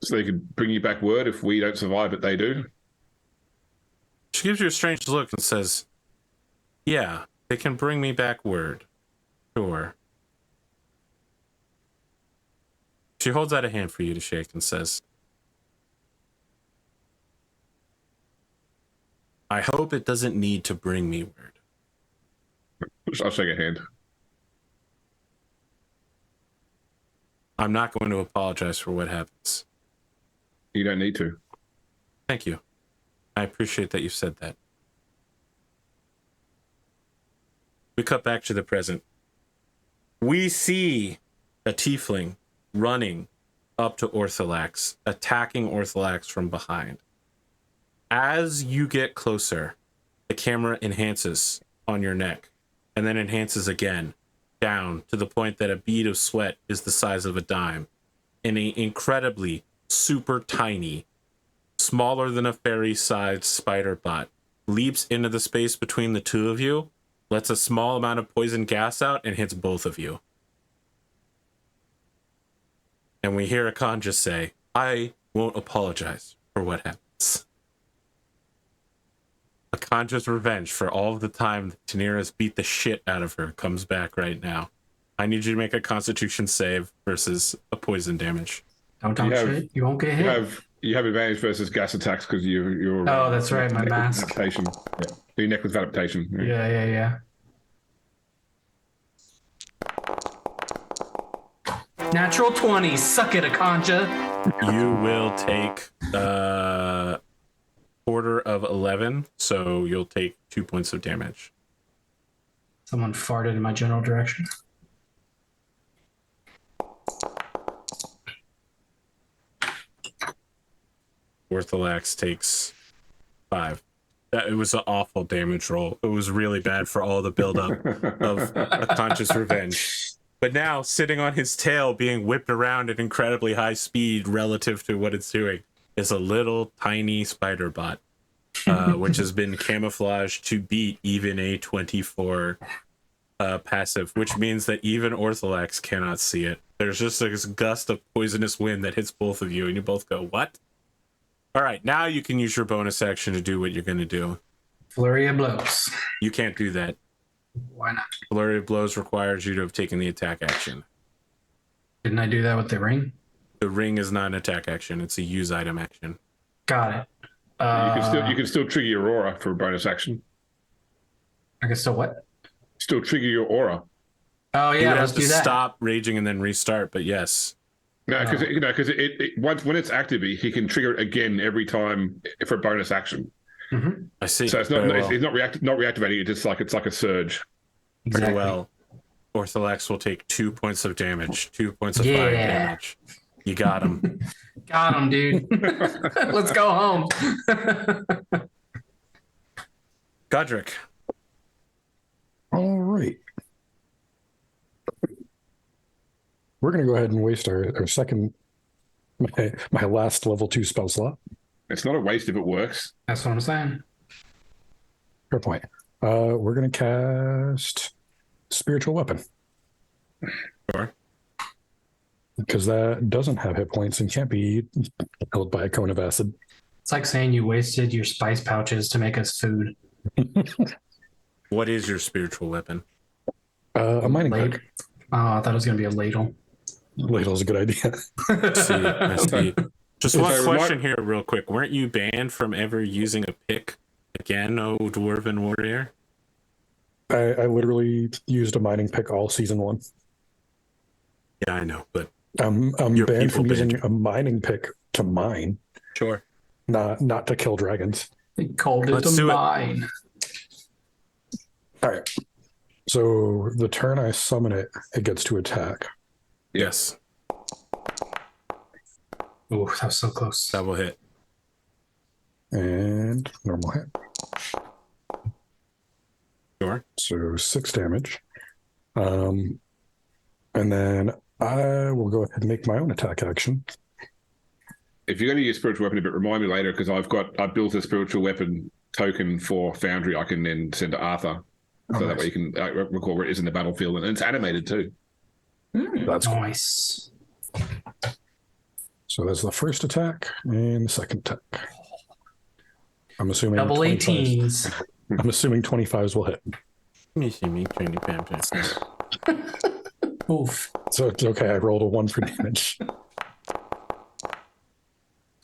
So they could bring you back word if we don't survive, but they do? She gives you a strange look and says, yeah, they can bring me back word. Sure. She holds out a hand for you to shake and says, I hope it doesn't need to bring me word. I'll shake a hand. I'm not going to apologize for what happens. You don't need to. Thank you. I appreciate that you said that. We cut back to the present. We see a tiefling running up to Ortholax, attacking Ortholax from behind. As you get closer, the camera enhances on your neck and then enhances again, down to the point that a bead of sweat is the size of a dime, and an incredibly super tiny, smaller than a fairy-sized spider bot leaps into the space between the two of you, lets a small amount of poison gas out, and hits both of you. And we hear Akanja say, I won't apologize for what happens. Akanja's revenge for all of the time that Tanira's beat the shit out of her comes back right now. I need you to make a Constitution save versus a poison damage. Don't talk shit. You won't get hit. You have advantage versus gas attacks because you're. Oh, that's right. My mask. Adaptation. Yeah. Your neck with adaptation. Yeah. Natural 20. Suck it, Akanja. You will take quarter of 11, so you'll take 2 points of damage. Someone farted in my general direction. Ortholax takes 5. It was an awful damage roll. It was really bad for all the buildup of a conscious revenge. But now, sitting on his tail, being whipped around at incredibly high speed relative to what it's doing, is a little tiny spider bot, which has been camouflaged to beat even a 24 passive, which means that even Ortholex cannot see it. There's just this gust of poisonous wind that hits both of you, and you both go, what? All right, now you can use your bonus action to do what you're going to do. Flurry of blows. You can't do that. Why not? Flurry of blows requires you to have taken the attack action. Didn't I do that with the ring? The ring is not an attack action. It's a use item action. Got it. You can still trigger your aura for a bonus action. I guess so. What? Still trigger your aura. Oh You yeah, would let's have to do that. stop raging and then restart, but yes. No, because it once when it's active, he can trigger it again every time for a bonus action. Mm-hmm. I see. So it's not Very well. it's not reactivating. It's like a surge. Very well. Ortholex will take 2 points of damage, 2 points of fire damage. You got him. Got him, dude. Let's go home. Godric. All right. We're going to go ahead and waste our second, my last level 2 spell slot. It's not a waste if it works. That's what I'm saying. Fair point. We're going to cast Spiritual Weapon. Sure. Because that doesn't have hit points and can't be held by a cone of acid. It's like saying you wasted your spice pouches to make us food. What is your spiritual weapon? A mining Ladle. pick. Oh, I thought it was going to be a ladle. Ladle's a good idea. I see. Just one Okay, question here, real quick. Weren't you banned from ever using a pick again, oh dwarven warrior? I literally used a mining pick all season 1. Yeah, I know, but I'm Your banned people from using banned. a mining pick to mine, sure. not to kill dragons. They called it Let's a do it. mine. All right. So the turn I summon it, it gets to attack. Yes, Ooh, that was so close. that will hit. And normal hit. Sure. So 6 damage. And then I will go ahead and make my own attack action. If you're going to use spiritual weapon, but remind me later because I built a spiritual weapon token for Foundry. I can then send to Arthur, so that way you can recall where it is in the battlefield, and it's animated too. That's cool. Nice. So that's the first attack and the second attack. I'm assuming Double 25s 18s. I'm assuming 25s will hit. You see me trying to pam Oof. So it's okay. I rolled a 1 for damage.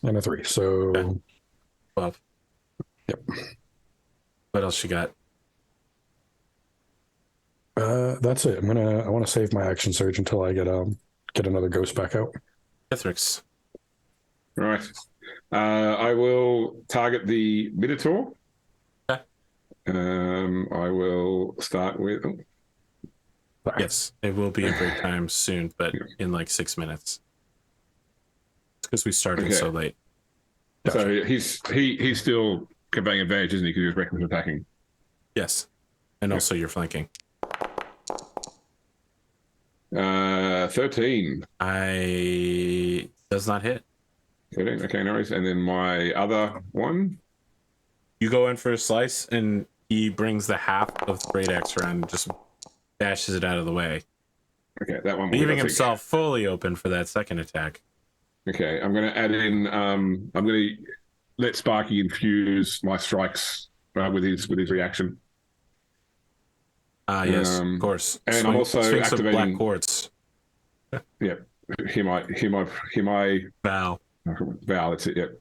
And a 3. So 12. Yep. What else you got? That's it. I want to save my action surge until I get another ghost back out. Ethrix. Right. I will target the Minotaur. Okay. I will start with. Yes, it will be a break time soon, but in like 6 minutes. It's because we started Okay. so late. So he's still conveying advantage, isn't he? Because he was reckless attacking. Yes, and also you're flanking. 13. Does not hit. 13. Okay, no worries. And then my other one. You go in for a slice, and he brings the half of the great axe around and just dashes it out of the way, Okay, that one. leaving himself fully open for that second attack. Okay, I'm going to add in. I'm going to let Sparky infuse my strikes with his reaction. Yes, of course. and I'm also Sphinx of activating- black quartz. Yeah, hear my Val. Val. That's it. Yep.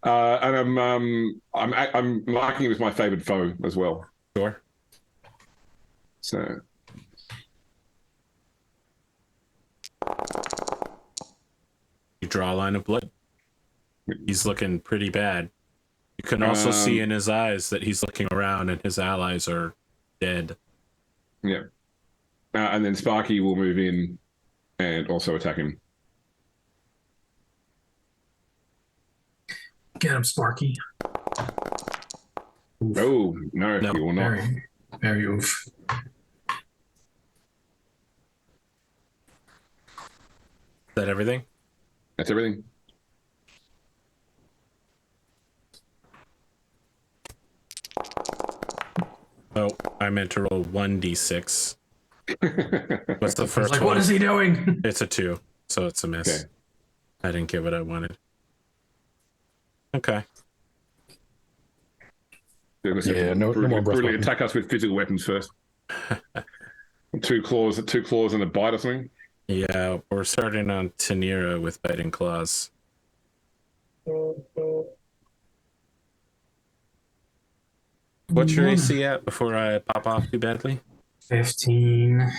And I'm marking him as my favored foe as well. Sure. So You draw a line of blood. He's looking pretty bad. You can also see in his eyes that he's looking around and his allies are dead. yeah, and then Sparky will move in and also attack him. Get him, Sparky. Oh, no, No. you will not. Very, very oof. Is that everything? That's everything. Oh, I meant to roll 1d6. What's the I was first like, one? what is he doing? It's a 2, so it's a miss. Okay. I didn't get what I wanted. Okay. Yeah, no more breath brutally weapon. attack us with physical weapons first. two claws and a bite or something. Yeah, we're starting on Tanira with biting claws. What's your AC at before I pop off too badly? 15.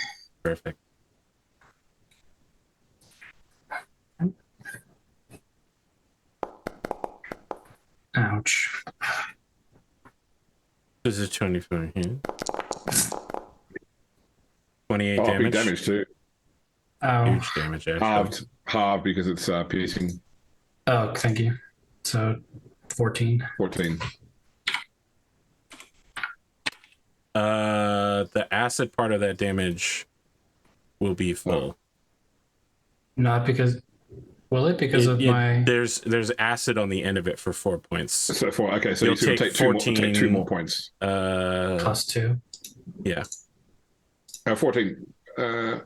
Perfect. Ouch. This is 24 here. 28 Oh, big damage. damage too. Oh. Huge damage, actually. Halved because it's piercing. Oh, thank you. So 14. 14. The acid part of that damage will be full. Not because... Will it? Because of my... There's acid on the end of it for 4 points. So so You'll you take take 14, 2 more 14, points. plus 2. Yeah. 14.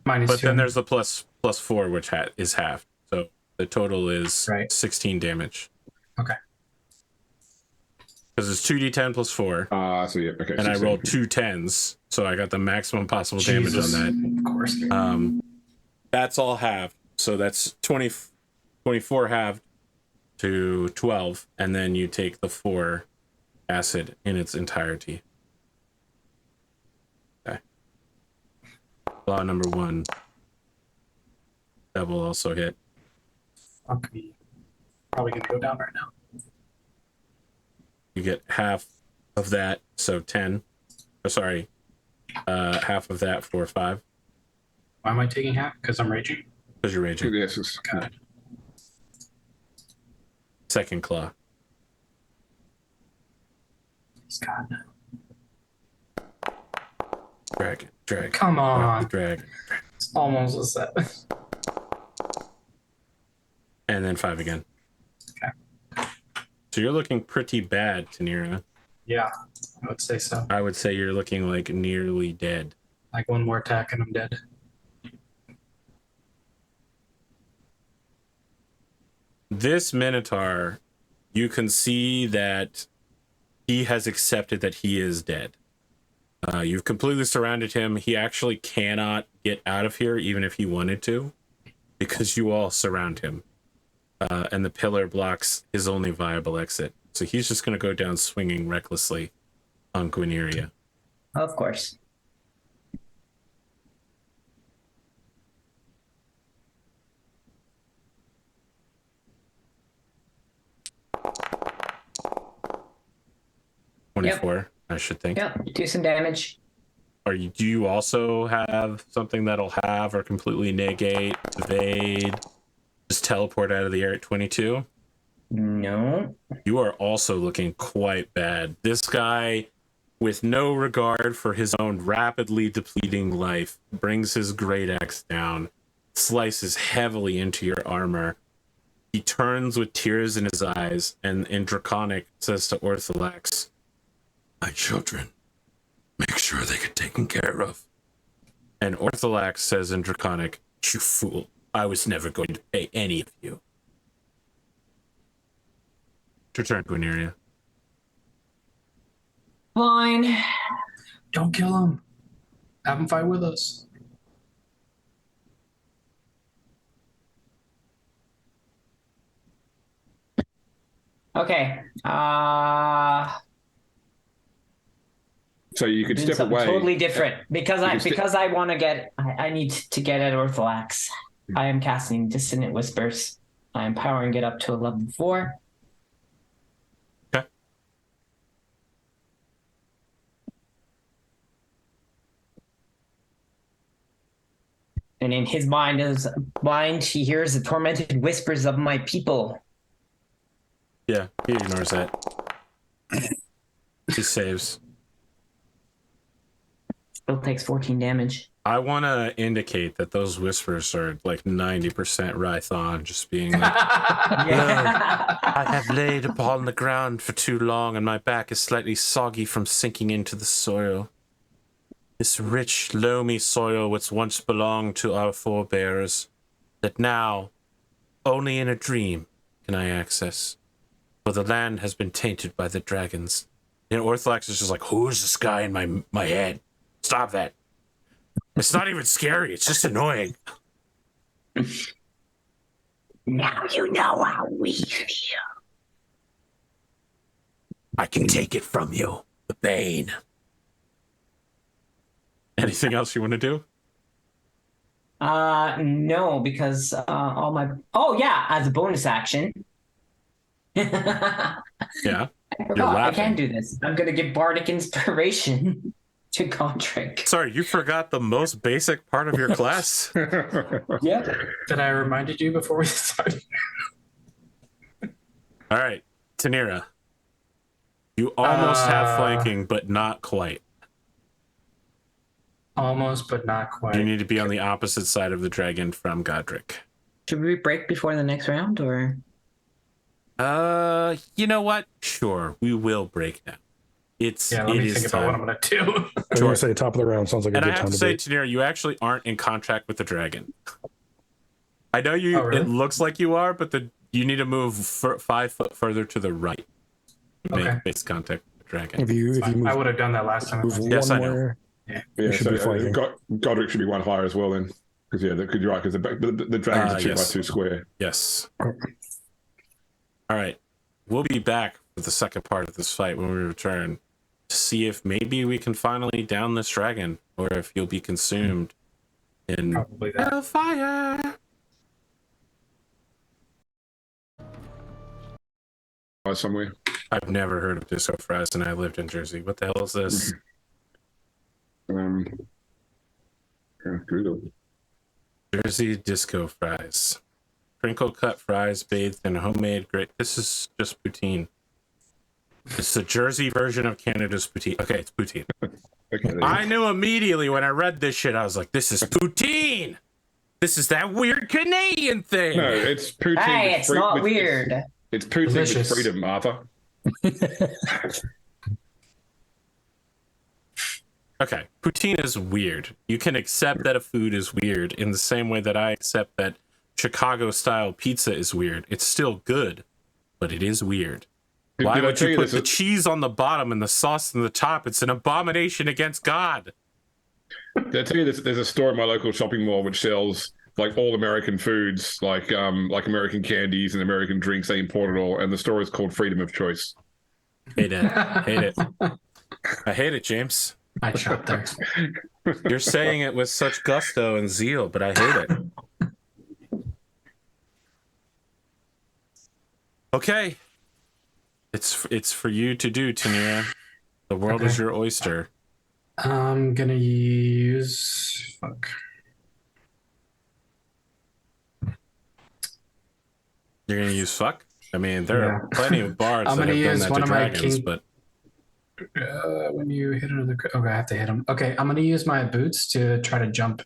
Minus But 2. then there's the plus 4, which is half. So the total is Right. 16 damage. Okay. Because it's 2d10 plus 4. So yeah, okay. And 16. I rolled 2 10s, so I got the maximum possible damage on that. Of course. That's all halved. So that's 24 halved to 12, and then you take the 4 acid in its entirety. Okay. Law number 1. That will also hit. Fuck me. Probably going to go down right now. You get half of that, so 10. Oh, sorry. Half of that for 5. Why am I taking half? Because I'm raging? Because you're raging. Yes, it's, God. Second claw. He's gone. Drag. Come on. Drag. It's almost a set. And then 5 again. Okay. So you're looking pretty bad, Tanira. Yeah, I would say so. I would say you're looking like nearly dead. Like one more attack and I'm dead. This Minotaur, you can see that he has accepted that he is dead. You've completely surrounded him. He actually cannot get out of here, even if he wanted to, because you all surround him. And the pillar blocks his only viable exit. So he's just going to go down swinging recklessly on Guineria. Of course. Yep. 24, I should think. Yeah, do some damage. Do you also have something that'll have or completely negate, evade, just teleport out of the air at 22? No. You are also looking quite bad. This guy, with no regard for his own rapidly depleting life, brings his great axe down, slices heavily into your armor. He turns with tears in his eyes, and in Draconic says to Ortholex, "My children, make sure they get taken care of." And Ortholex says in Draconic, "You fool, I was never going to pay any of you." It's your turn, Guineria. Fine. Don't kill him. Have him fight with us. Okay. so you could step away. Totally different because I want to get. I need to get at Ortholex. I am casting Dissonant Whispers. I am powering it up to a level 4. Okay. And in his mind, he hears the tormented whispers of my people. Yeah, he ignores that. He saves. Still takes 14 damage. I want to indicate that those whispers are like 90% Rython, just being like, Yeah. I have laid upon the ground for too long, and my back is slightly soggy from sinking into the soil. This rich, loamy soil which once belonged to our forebears, that now, only in a dream, can I access. For the land has been tainted by the dragons. And Orthodox is just like, who is this guy in my head? Stop that. It's not even scary, it's just annoying. Now you know how we feel. I can take it from you, the Bane. Anything else you want to do? No, because all my. Oh yeah, as a bonus action. Yeah. I forgot. I can laughing. do this. I'm gonna give bardic inspiration to Godric. Sorry, you forgot the most basic part of your class? Yeah. That I reminded you before we started. All right, Tanira. You almost have flanking, but not quite. Almost, but not quite. You need to be on the opposite side of the dragon from Godric. Should we break before the next round, or? You know what? Sure, we will break now. Let me think about what I'm gonna do. I was going to say top of the round sounds like a And I good have time to to say, break. Tanira, you actually aren't in contract with the dragon. I know you. Oh, really? It looks like you are, but you need to move 5 foot further to the right. To Okay. make base contact with the dragon. If you move, I would have done that last time. move Yes, I one know. more, Yeah, You should so be flanking. Godric should be one higher as well then. Because you're right, because the dragon's a 2x2 square. Yes. All right. We'll be back with the second part of this fight when we return to see if maybe we can finally down this dragon, or if you'll be consumed in Probably that. hellfire. Somewhere. I've never heard of disco fries, and I lived in Jersey. What the hell is this? Google. Jersey disco fries. Crinkle cut fries bathed in homemade grit. This is just poutine. It's the Jersey version of Canada's poutine. Okay, it's poutine. Okay, I knew immediately when I read this shit, I was like, this is poutine! This is that weird Canadian thing! no, it's poutine. Hey, with it's free- not with- weird. It's poutine Delicious. with freedom, Arthur. Okay, poutine is weird. You can accept that a food is weird in the same way that I accept that Chicago-style pizza is weird. It's still good, but it is weird. Why Did I would tell you put this the is- cheese on the bottom and the sauce on the top? It's an abomination against God. Did I tell you there's a store in my local shopping mall which sells like all American foods, like American candies and American drinks. They import it all, and the store is called Freedom of Choice. Hate it. Hate it. I hate it, James. I shot there. You're saying it with such gusto and zeal, but I hate it. Okay. It's for you to do, Tanira. The world is your oyster. I'm gonna use fuck. You're gonna use fuck? I mean, there are Yeah. plenty of bards I'm that gonna have done use that one to of my dragons, king- but When you hit another, okay, I have to hit him. Okay, I'm gonna use my boots to try to jump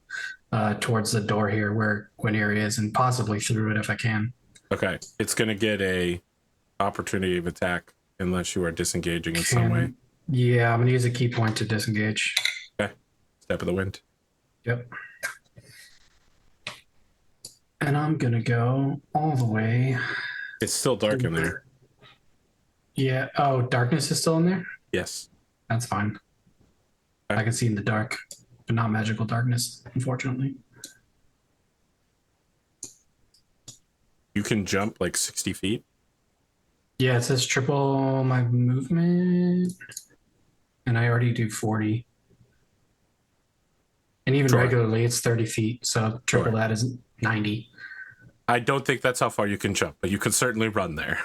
towards the door here where Guinevere is, and possibly through it if I can. okay. It's gonna get a opportunity of attack unless you are disengaging in some way. Yeah, I'm gonna use a key point to disengage. Step of the wind. Yep. And I'm gonna go all the way. It's still dark in there. Yeah. Oh, darkness is still in there? Yes. That's fine. I can see in the dark, but not magical darkness, unfortunately. You can jump like 60 feet. Yeah, it says triple my movement. And I already do 40. And even Sure. regularly, it's 30 feet. So triple Sure. that is 90. I don't think that's how far you can jump, but you can certainly run there.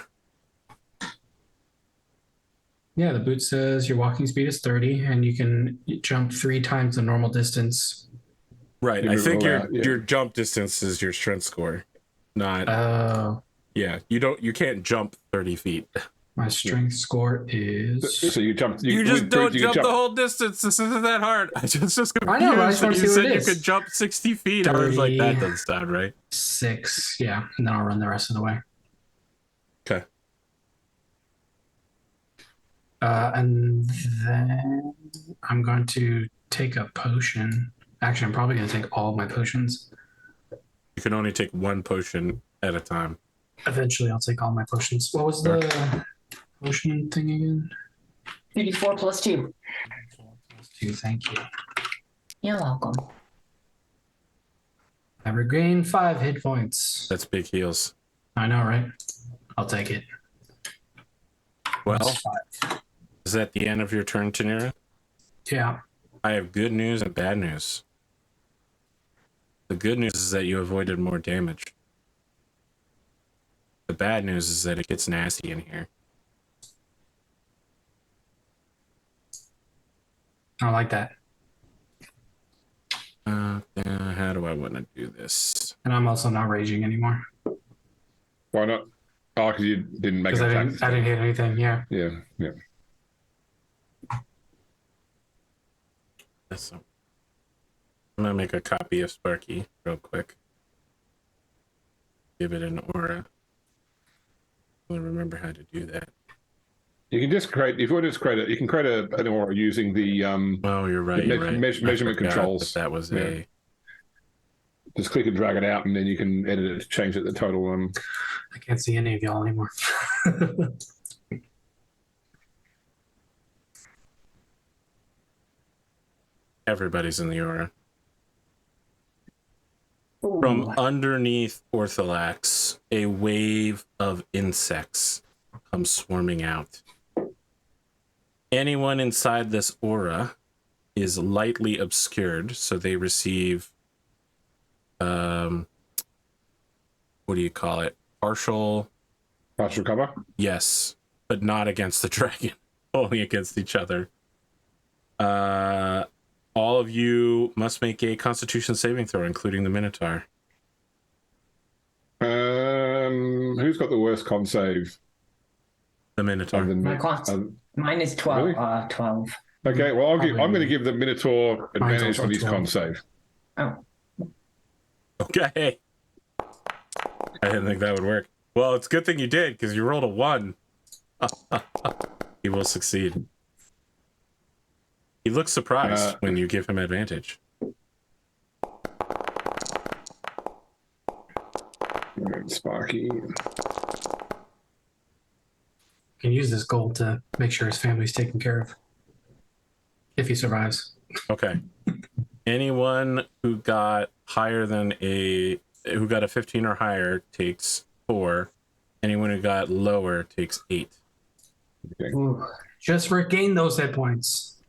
Yeah, the boot says your walking speed is 30 and you can jump 3 times the normal distance. Right. You I move think all your out, yeah. your jump distance is your strength score. Not Oh, yeah. You can't jump 30 feet. My strength score is. So you jump. You just with don't boots, you can jump the whole distance. This isn't that hard. I just confused. I know, but I just want to You see what said it you is. could jump 60 feet. I was like, that doesn't sound right. 6, yeah, and then I'll run the rest of the way. Okay. And then I'm going to take a potion. Actually, I'm probably going to take all of my potions. You can only take one potion at a time. Eventually, I'll take all my potions. What was the potion thing again? 34 plus 2. 2, thank you. You're welcome. I regain 5 hit points. That's big heals. I know, right? I'll take it. Well, Plus 5. is that the end of your turn, Tanira? Yeah. I have good news and bad news. The good news is that you avoided more damage. The bad news is that it gets nasty in here. I don't like that. How do I want to do this? And I'm also not raging anymore. Why not? Oh, because you didn't make Because an I attack. didn't hit anything, yeah. Yeah, yeah. I'm gonna make a copy of Sparky real quick. Give it an aura. I remember how to do that. You can just create. If you want to just create it, you can create an aura using the Oh, you're right. You're right. measurement I forgot controls. That was Yeah. a. Just click and drag it out, and then you can edit it to change it the total. I can't see any of y'all anymore. Everybody's in the aura. Ooh. From underneath Ortholax, a wave of insects comes swarming out. Anyone inside this aura is lightly obscured, so they receive, what do you call it? Partial cover. Yes, but not against the dragon, only against each other. All of you must make a Constitution saving throw, including the Minotaur. Who's got the worst con save? The Minotaur. Mine is 12. Really? 12. Okay, well, I'm going to give the Minotaur advantage on his 12. con save. Oh. Okay. I didn't think that would work. Well, it's a good thing you did, because you rolled a 1. He will succeed. He looks surprised when you give him advantage. Sparky. Can use this gold to make sure his family's taken care of. If he survives. Okay. Anyone who got a 15 or higher takes 4. Anyone who got lower takes 8. Okay. Ooh. Just regain those hit points.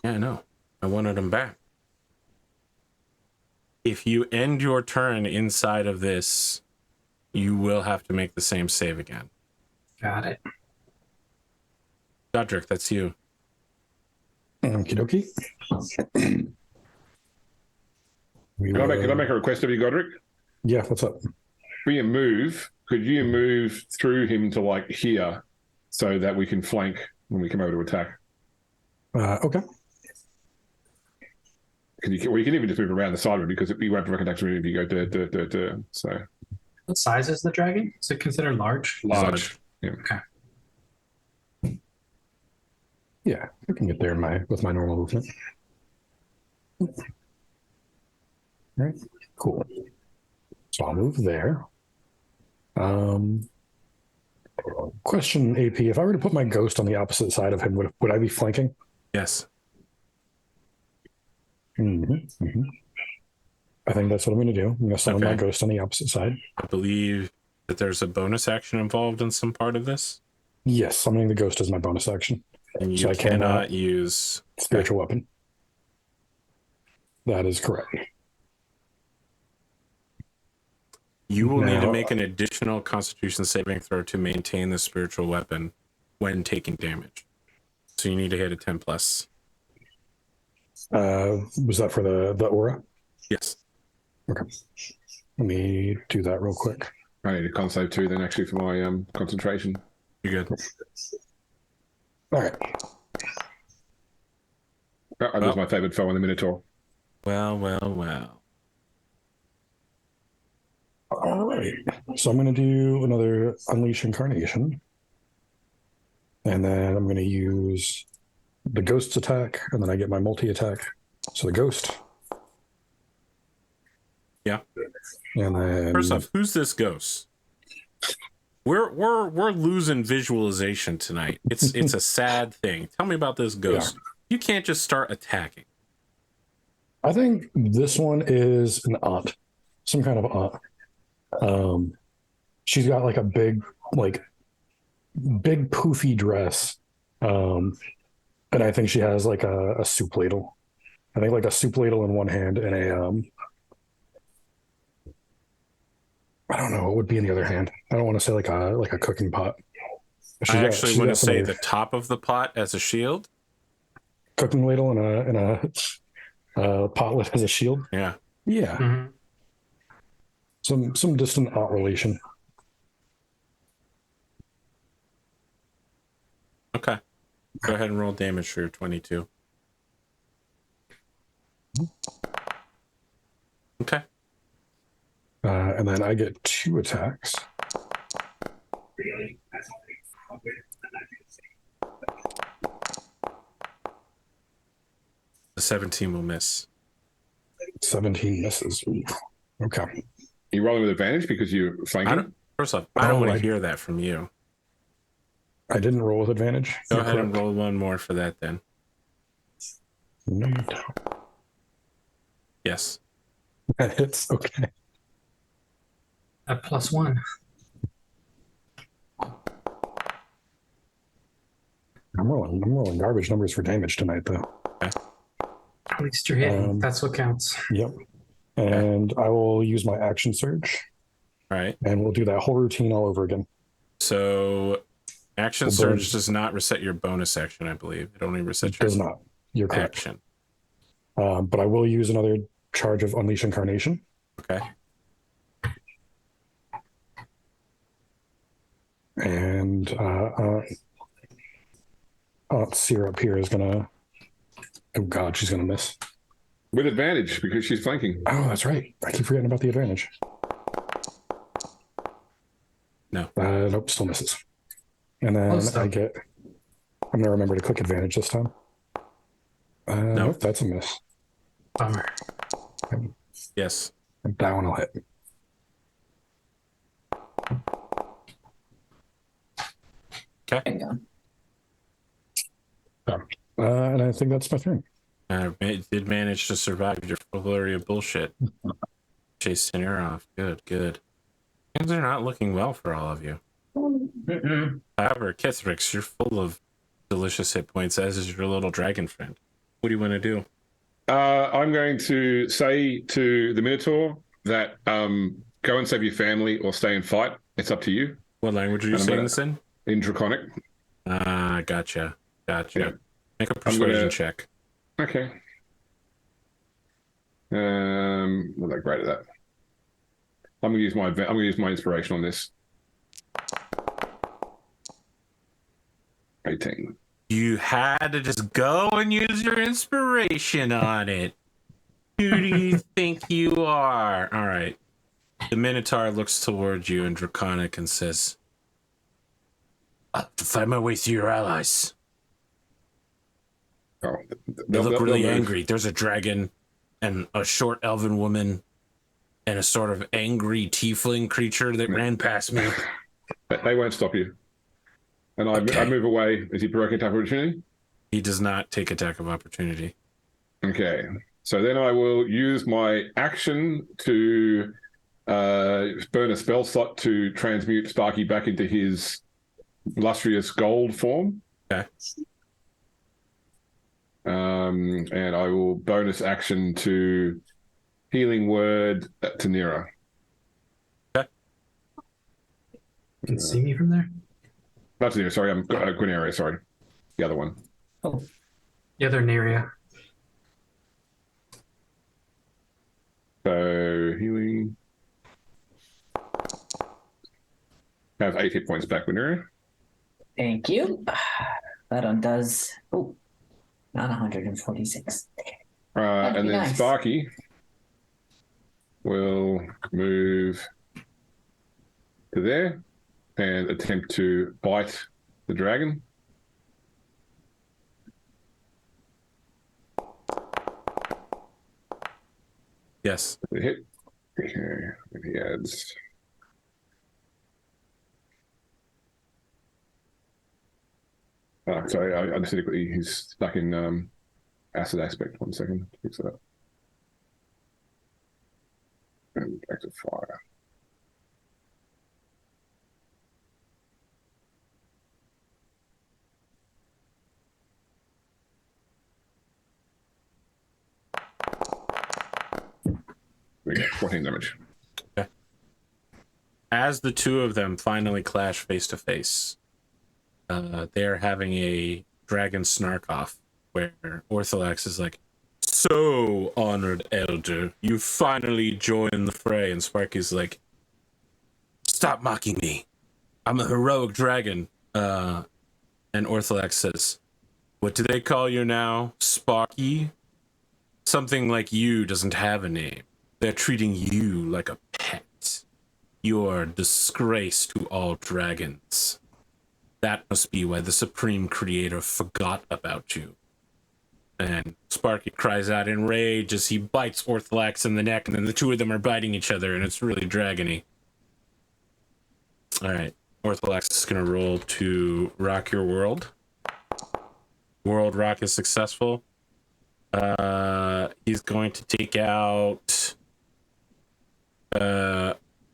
Yeah, I know. I wanted them back. If you end your turn inside of this, you will have to make the same save again. Got it. Godric, that's you. Okie dokie. Can I make a request of you, Godric? Yeah, what's up? For your move, could you move through him to like here so that we can flank when we come over to attack? Okay. You can even just move around the side of it because you won't have contact if you go so What size is the dragon? Is it considered large? large. Yeah. Okay. Yeah, I can get there with my normal movement. All right, cool. So I'll move there. Question, AP, if I were to put my ghost on the opposite side of him, would I be flanking? Yes. I think that's what I'm going to do. I'm going to summon my Okay. ghost on the opposite side. I believe that there's a bonus action involved in some part of this. Yes, summoning the ghost is my bonus action. And you So I cannot use... Spiritual weapon. That is correct. You will need to Now- make an additional Constitution saving throw to maintain the spiritual weapon when taking damage. So you need to hit a 10 plus. Was that for the aura? Yes. Okay. Let me do that real quick. I need a con save too then actually for my concentration. You're good. All right. I lose my favorite foe on the Minotaur. Well. All right. So I'm going to do another Unleash Incarnation. And then I'm going to use the Ghost's attack, and then I get my multi-attack. So the Ghost. Yeah. And then... First off, who's this ghost? We're losing visualization tonight. It's a sad thing. Tell me about this ghost. Yeah. You can't just start attacking. I think this one is an aunt. Some kind of aunt. She's got like a big poofy dress, and I think she has like a soup ladle. I think like a soup ladle in one hand and a I don't know what would be in the other hand. I don't want to say like a cooking pot. I actually want to say the top of the pot as a shield. Cooking ladle and a potlet as a shield. Yeah. Yeah. Mm-hmm. Some distant aunt relation. Okay. Go ahead and roll damage for your 22. Okay. And then I get 2 attacks. The 17 will miss. 17 misses. Okay. You rolling with advantage because you're flanking? First off, I don't want to hear that from you. I didn't roll with advantage. Go ahead and roll one more for that then. No. Yes. That hits. Okay. At +1. I'm rolling garbage numbers for damage tonight, though. Okay. At least you're hitting. That's what counts. Yep. And I will use my action surge. All right. And we'll do that whole routine all over again. So, action surge does not reset your bonus action, I believe. It only resets your does not. You're correct. Action. But I will use another charge of Unleash Incarnation. Okay. And Syrup here is gonna. Oh God, she's gonna miss. With advantage because she's flanking. Oh, that's right. I keep forgetting about the advantage. No. Nope, still misses. And then I get. I'm gonna remember to click advantage this time. No, nope, that's a miss. Bummer. Yes. That one will hit. Okay. And I think that's my turn. Did manage to survive your flurry of bullshit. Chase Tenir off. Good. Things are not looking well for all of you. However, Kithrix, you're full of delicious hit points, as is your little dragon friend. What do you want to do? I'm going to say to the Minotaur that go and save your family or stay and fight. It's up to you. What language are you saying this in? In Draconic. Gotcha. Yeah. Make a persuasion check. Okay. I'm not great at that. I'm gonna use my inspiration on this. 18. You had to just go and use your inspiration on it. Who do you think you are? All right. The Minotaur looks towards you in Draconic and says, to find my way through your allies. Oh, They look really angry. There's a dragon and a short elven woman and a sort of angry tiefling creature that ran past me. They won't stop you. And I move away. Is he provoking attack of opportunity? He does not take attack of opportunity. Okay. So then I will use my action to burn a spell slot to transmute Sparky back into his lustrous gold form. Okay. And I will bonus action to healing word to Nira. Okay. You can see me from there? Not to Nira, sorry. I'm Guineria, sorry. The other one. Oh. The other Neria. So healing. I have 8 hit points back, Guineria. Thank you. That undoes. Oh, not 146. That'd And be then nice. Sparky will move to there and attempt to bite the dragon. Yes. The hit. Okay, and he adds. Sorry, I just said he's stuck in acid aspect. 1 second. Fix that. And back to fire. We get 14 damage. Okay. As the two of them finally clash face to face, they're having a dragon snark off where Ortholex is like, "So, honored elder, you finally joined the fray." And Sparky's like, "Stop mocking me. I'm a heroic dragon." And Ortholex says, "What do they call you now, Sparky? Something like you doesn't have a name. They're treating you like a pet. You're a disgrace to all dragons. That must be why the Supreme Creator forgot about you." And Sparky cries out in rage as he bites Ortholex in the neck, and then the two of them are biting each other, and it's really dragony. All right, Ortholex is going to roll to rock your world. World rock is successful. He's going to take out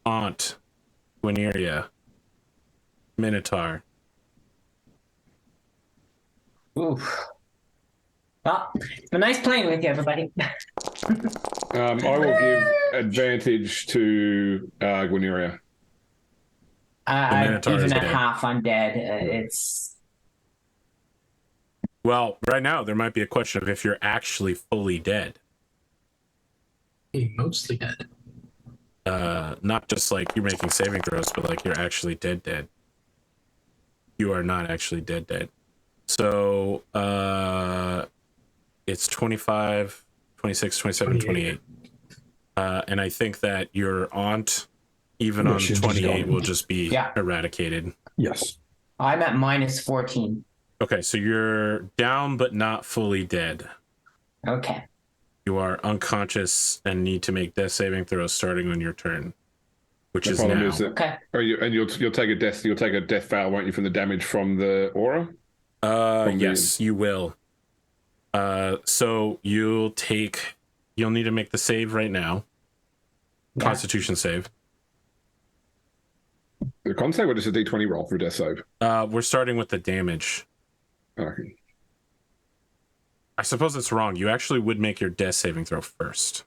Aunt Gwyneria, Minotaur. Oof. Well, it's been nice playing with you, everybody. I will give advantage to Gwyneria. Minotaur is Even at dead. half undead, it's... Well, right now there might be a question of if you're actually fully dead. Mostly dead. Not just like you're making saving throws, but like you're actually dead. You are not actually dead. So it's 25, 26, 27, 28. And I think that your aunt, even on she's 28, gone. will just be eradicated. Yes. I'm at minus 14. Okay, so you're down but not fully dead. Okay. You are unconscious and need to make death saving throws starting on your turn, which is problem now. is that, Okay. you'll take a death fail, won't you, from the damage from the aura? Yes, you will. So you'll need to make the save right now. Yeah. Constitution save. The con save or just a d20 roll for a death save? We're starting with the damage. Okay. I suppose it's wrong. You actually would make your death saving throw first.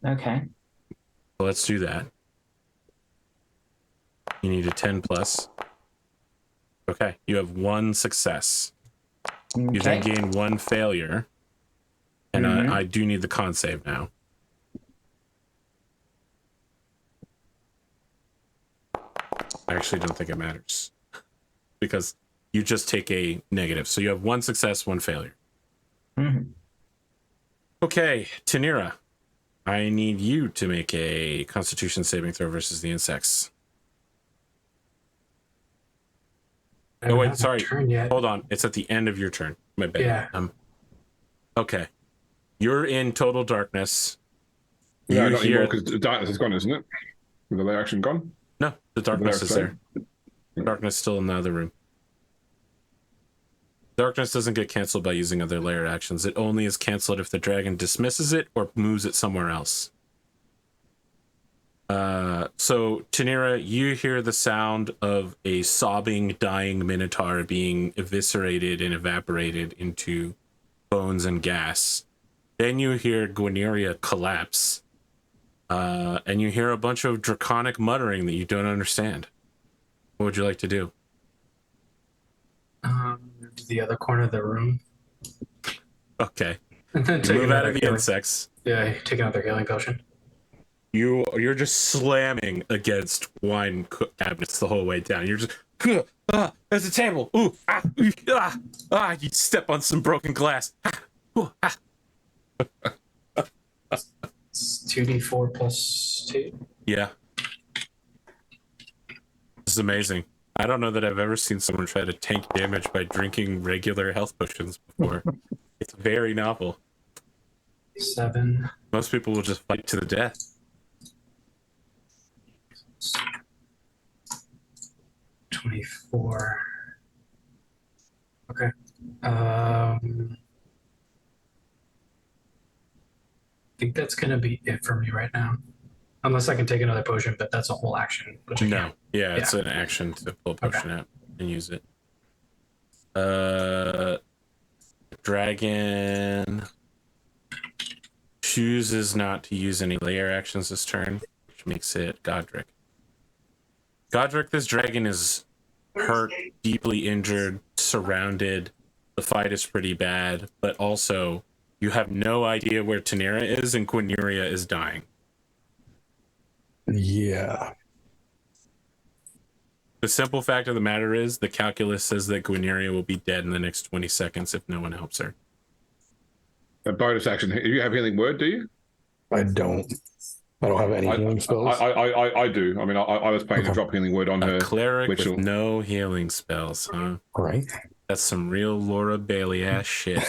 Okay. So let's do that. You need a 10 plus. Okay, you have 1 success. You then gain 1 failure. And I do need the con save now. I actually don't think it matters. Because you just take a negative. So you have 1 success, 1 failure. Mm-hmm. Okay, Tanira. I need you to make a Constitution saving throw versus the insects. Oh, wait, sorry. Hold on. It's at the end of your turn. My bad. Yeah. Okay. You're in total darkness. No, not anymore, because the darkness is gone, isn't it? With the layer action gone? No, the darkness is there. Darkness still in the other room. Darkness doesn't get canceled by using other layer actions. It only is canceled if the dragon dismisses it or moves it somewhere else. So, Tanira, you hear the sound of a sobbing, dying Minotaur being eviscerated and evaporated into bones and gas. Then you hear Gwyneria collapse. And you hear a bunch of draconic muttering that you don't understand. What would you like to do? Move to the other corner of the room. Okay. And then You move out of the insects. Yeah, take another healing potion. You're just slamming against wine cabinets the whole way down. You're just There's a table. Ooh, you step on some broken glass. It's 2d4 plus 2. Yeah. This is amazing. I don't know that I've ever seen someone try to tank damage by drinking regular health potions before. It's very novel. 7. Most people will just fight to the death. 24. Okay. I think that's gonna be it for me right now. Unless I can take another potion, but that's a whole action. Which I No. can't. Yeah, it's an action to pull a potion out and use it. Dragon chooses not to use any layer actions this turn, which makes it Godric. Godric, this dragon is hurt, deeply injured, surrounded. The fight is pretty bad, but also you have no idea where Tanira is, and Quineria is dying. Yeah. The simple fact of the matter is, the calculus says that Quineria will be dead in the next 20 seconds if no one helps her. A bonus action. You have healing word, do you? I don't have any healing spells. I do. I mean, I was planning to drop healing word on her. A cleric which with will... no healing spells, huh? Right. That's some real Laura Bailey ass shit.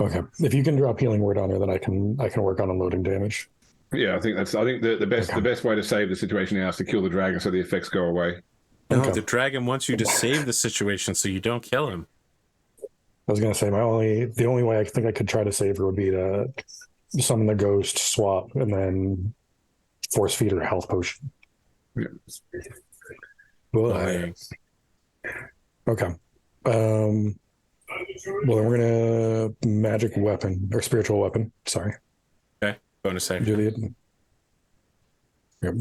Okay. If you can drop healing word on her, then I can work on unloading damage. Yeah, I think the best way to save the situation now is to kill the dragon so the effects go away. No, the dragon wants you to save the situation so you don't kill him. I was gonna say the only way I think I could try to save her would be to summon the ghost, swap, and then force feed her a health potion. Yeah. Okay. Well, then we're gonna magic weapon or spiritual weapon. Sorry. Okay. Bonus action. Do the. Yep.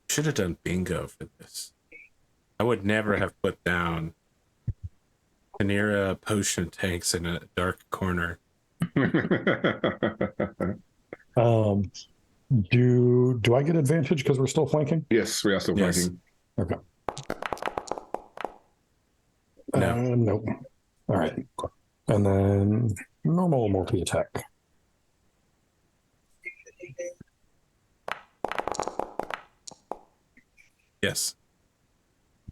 Should have done bingo for this. I would never have put down Tanira potion tanks in a dark corner. Do I get advantage because we're still flanking? Yes, we are still flanking. Okay. No. Nope. All right. And then normal multi-attack. Yes.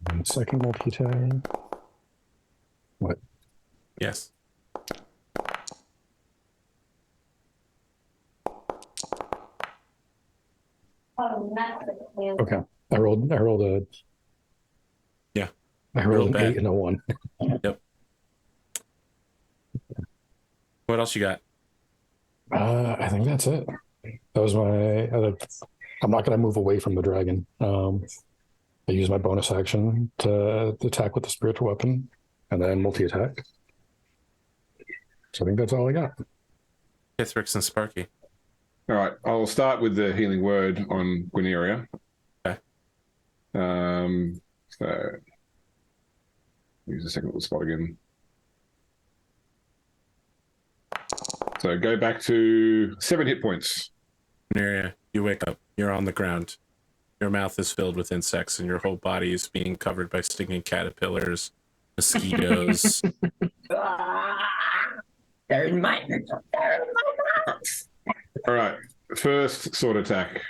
And second multi-attack. What? Yes. Okay. I rolled a. Yeah. I rolled an bad. 8 and a 1. Yep. What else you got? I think that's it. That was my. I'm not going to move away from the dragon. I use my bonus action to attack with the spiritual weapon, and then multi-attack. So I think that's all I got. Hithrix and Sparky. All right, I'll start with the healing word on Quineria. Okay. So use the second little spot again. So go back to 7 hit points. Quineria, you wake up. You're on the ground. Your mouth is filled with insects, and your whole body is being covered by stinging caterpillars, mosquitoes. They're in my All right, first sword attack.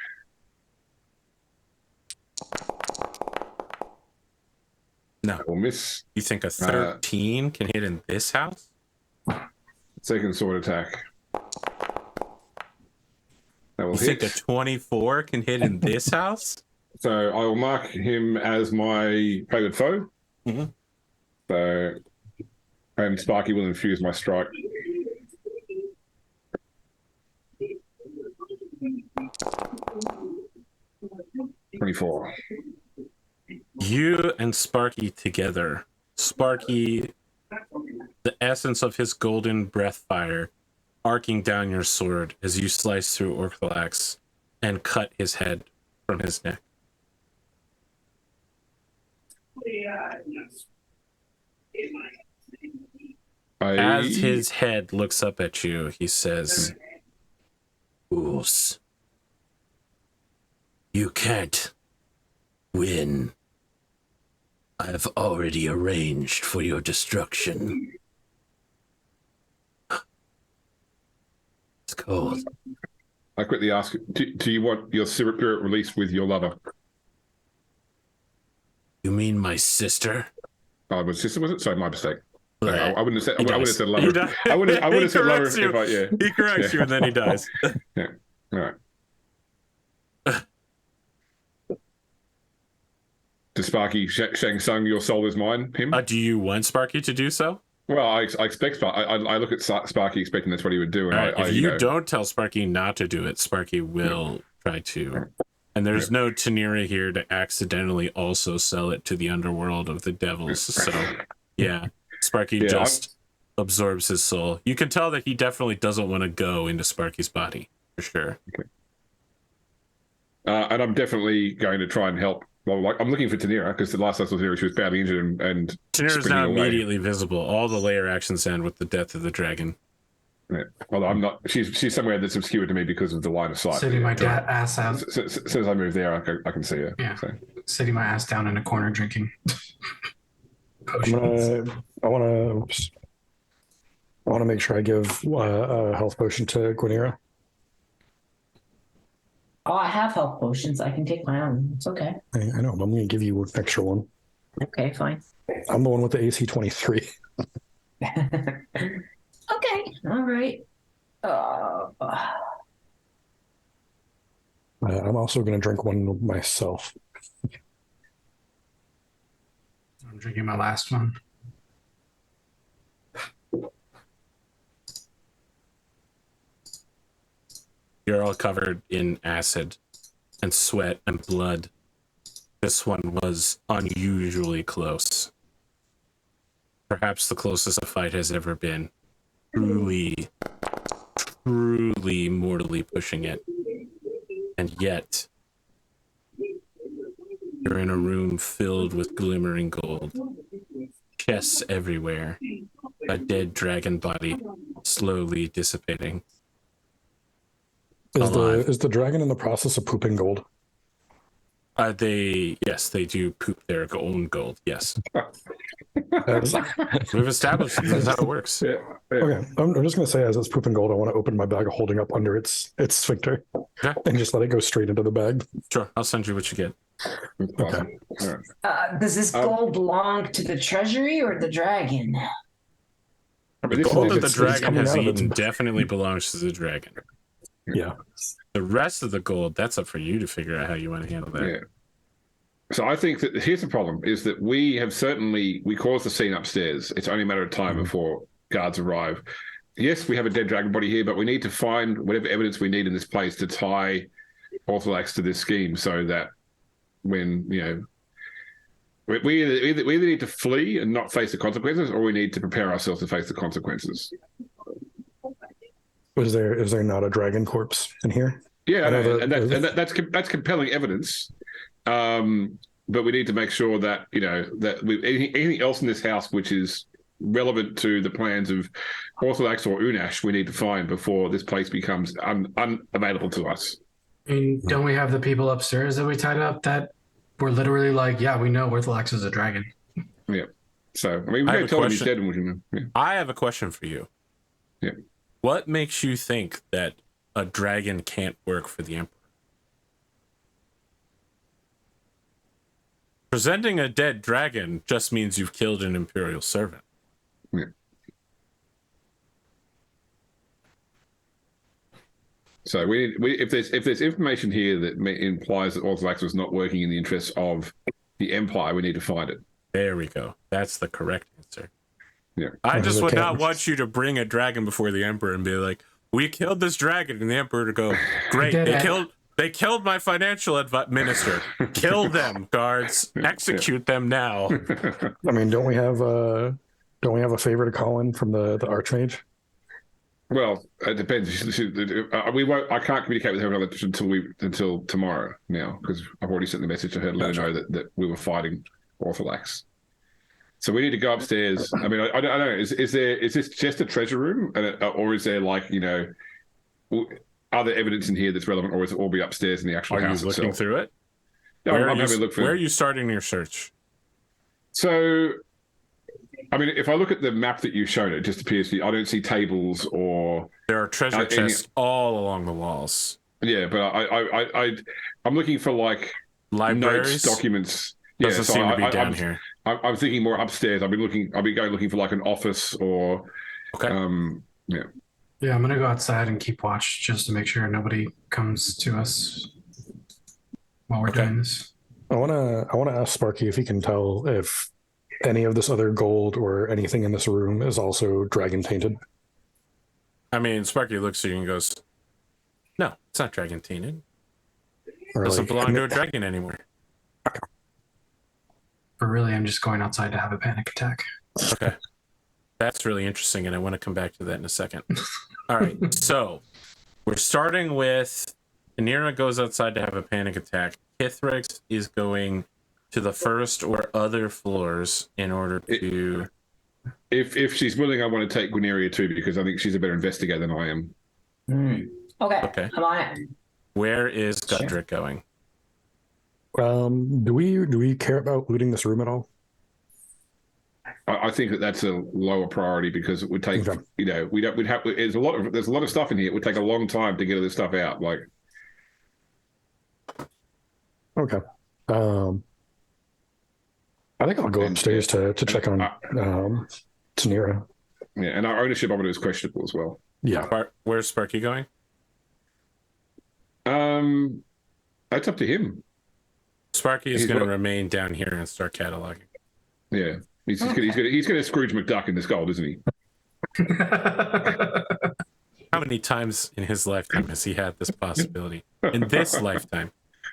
No. Will miss. You think a 13 can hit in this house? Second sword attack. That will You hit. think a 24 can hit in this house? So I will mark him as my favored foe. Mm-hmm. So, and Sparky will infuse my strike. $24. You and Sparky together. Sparky, the essence of his golden breath fire, arcing down your sword as you slice through Orthlax and cut his head from his neck. As his head looks up at you, he says, "Fools, you can't win. I've already arranged for your destruction." It's cold. I quickly ask, do you want your spirit released with your lover? You mean my sister? Oh, my sister, was it? Sorry, my mistake. He I wouldn't have said. I would have dies. said He lover. dies. I would have He said lover corrects you. if I. Yeah. He corrects you, and then he dies. Yeah. All right. To Sparky Shang Tsung, your soul is mine. Him. Do you want Sparky to do so? Well, I expect Sparky. I look at Sparky expecting that's what he would do. And Right. If you you know, don't tell Sparky not to do it, Sparky will try to. And there's no Tenira here to accidentally also sell it to the underworld of the devils. So, yeah, Sparky just absorbs his soul. You can tell that he definitely doesn't want to go into Sparky's body, for sure. Okay. And I'm definitely going to try and help. Well, like, I'm looking for Tenira because the last time I saw Tenira, she was badly injured and Tenira's now away. immediately visible. All the layer actions end with the death of the dragon. Yeah. Well, I'm not. She's somewhere that's obscured to me because of the line of sight. Sitting my ass out. As soon as I move there, I can see her. Yeah. So. Sitting my ass down in a corner drinking I want to make sure I give a health potion to Gwenera. Oh, I have health potions. I can take my own. It's okay. I know, but I'm going to give you an extra one. Okay, fine. I'm the one with the AC 23. Okay, all right. I'm also going to drink one myself. I'm drinking my last one. You're all covered in acid and sweat and blood. This one was unusually close. Perhaps the closest a fight has ever been. Truly mortally pushing it. And yet, you're in a room filled with glimmering gold. Chests everywhere. A dead dragon body slowly dissipating. Is the dragon in the process of pooping gold? They do poop their own gold. Yes, As, we've established this is how it works. Yeah. okay, I'm just going to say as it's pooping gold, I want to open my bag holding up under its sphincter and just let it go straight into the bag. Sure, I'll send you what you get. Okay. All right. Does this gold belong to the treasury or the dragon? The gold that the it's dragon coming has out of eaten it. definitely belongs to the dragon. Yeah. The rest of the gold, that's up for you to figure out how you want to handle that. Yeah. So I think that here's the problem: is that we caused the scene upstairs. It's only a matter of time before guards arrive. Yes, we have a dead dragon body here, but we need to find whatever evidence we need in this place to tie Orthodox to this scheme, so that when we either need to flee and not face the consequences, or we need to prepare ourselves to face the consequences. Is there not a dragon corpse in here? Yeah, I know that's compelling evidence. But we need to make sure that anything else in this house which is relevant to the plans of Orthodox or Unash, we need to find before this place becomes unavailable to us. I mean, don't we have the people upstairs that we tied up that were literally like, yeah, we know Orthodox is a dragon? Yeah. So I mean, we I have don't a tell him he's question. dead, and we can. Yeah. I have a question for you. Yeah. What makes you think that a dragon can't work for the Emperor? Presenting a dead dragon just means you've killed an Imperial servant. Yeah. So if there's information here that implies that Orthodox was not working in the interests of the Empire, we need to find it. There we go. That's the correct answer. Yeah. I just would Okay. not want you to bring a dragon before the Emperor and be like, "We killed this dragon," and the Emperor to go, "Great, they killed my financial minister. Kill them, guards. Execute them now." I mean, don't we have a favor to call in from the Archmage? Well, it depends. We won't. I can't communicate with her until tomorrow now, because I've already sent the message to her to let her know that we were fighting Orthodox. So we need to go upstairs. I mean, I don't know. Is this just a treasure room, or is there like other evidence in here that's relevant, or is it all be upstairs in the actual Are you house looking itself? through it? No, I'm having a look for. Where are you starting your search? So, I mean, if I look at the map that you've shown, it just appears to be, I don't see tables or. There are treasure chests all along the walls. Yeah, but I'm looking for like libraries, notes, documents. Doesn't seem to be down here. I'm thinking more upstairs. I'll be going looking for like an office or. Okay. Yeah. Yeah, I'm gonna go outside and keep watch just to make sure nobody comes to us while we're doing this. I wanna ask Sparky if he can tell if any of this other gold or anything in this room is also dragon tainted. I mean, Sparky looks at you and goes, "No, it's not dragon tainted. Or Doesn't like, belong to a dragon anymore." But really, I'm just going outside to have a panic attack. Okay. That's really interesting, and I want to come back to that in a second. All right, so we're starting with Anira goes outside to have a panic attack. Hithrix is going to the first or other floors in order to... If she's willing, I want to take Guineria too, because I think she's a better investigator than I am. Okay. I'm on it. Where is Gudrick going? Do we care about looting this room at all? I think that's a lower priority because it would take, Okay. there's a lot of stuff in here. It would take a long time to get all this stuff out. Like, okay. I think I'll go upstairs to check on Tanira. yeah, and our ownership of it is questionable as well. Yeah. Where's Sparky going? That's up to him. Sparky is going to remain down here and start cataloging. Yeah, he's going to Scrooge McDuck in this gold, isn't he? How many times in his lifetime has he had this possibility? In this lifetime.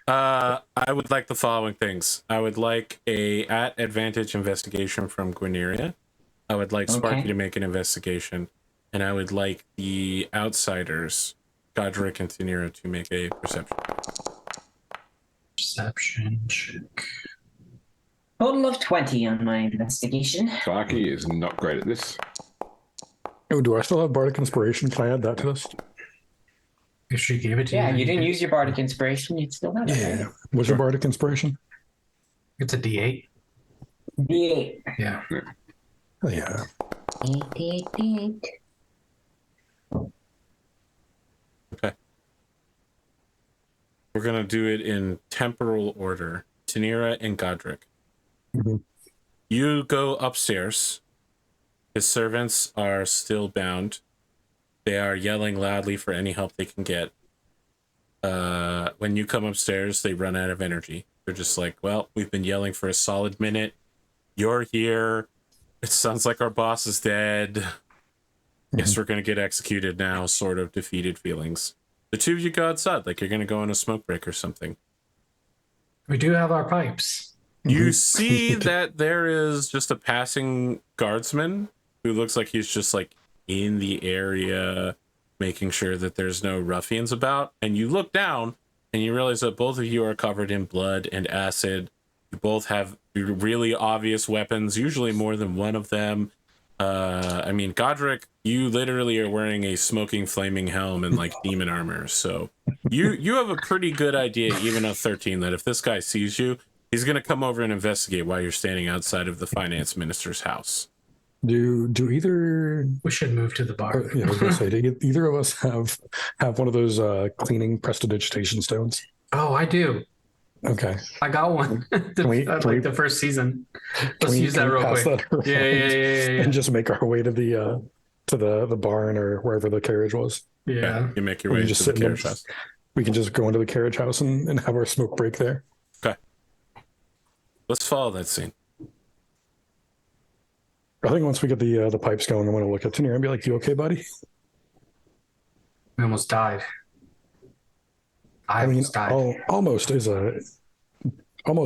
I would like the following things. I would like a at advantage investigation from Guineria. I would like Sparky to make an investigation. And I would like the outsiders, Godric and Tanira, to make a perception. Perception check. Total of 20 on my investigation. Sparky is not great at this. Oh, do I still have Bardic Inspiration? Can I add that to this? If she gave it to you. Yeah, you didn't use your Bardic Inspiration. You'd still have it. Yeah. What's your Bardic Inspiration? It's a D8. D8. Yeah. Oh, yeah. 8. Okay. We're going to do it in temporal order. Tanira and Godric. Mhm. You go upstairs. His servants are still bound. They are yelling loudly for any help they can get. When you come upstairs, they run out of energy. They're just like, well, we've been yelling for a solid minute. You're here. It sounds like our boss is dead. Guess we're going to get executed now, sort of defeated feelings. The two of you go outside, like you're going to go on a smoke break or something. We do have our pipes. You see that there is just a passing guardsman who looks like he's just like in the area, making sure that there's no ruffians about. And you look down and you realize that both of you are covered in blood and acid. You both have really obvious weapons, usually more than one of them. I mean, Godric, you literally are wearing a smoking flaming helm and like demon armor. So you have a pretty good idea, even at 13, that if this guy sees you, he's going to come over and investigate while you're standing outside of the finance minister's house. Do either... We should move to the bar. Yeah, I was going to say, do either of us have one of those cleaning prestidigitation stones? Oh, I do. Okay. I got one. The first season. Let's use that real quick. Yeah. And just make our way to the barn or wherever the carriage was. Yeah. You make your way to the carriage house. We can just go into the carriage house and have our smoke break there. Okay. Let's follow that scene. I think once we get the pipes going, I'm going to look at Tanir and be like, "You okay, buddy?" We almost died. I mean, almost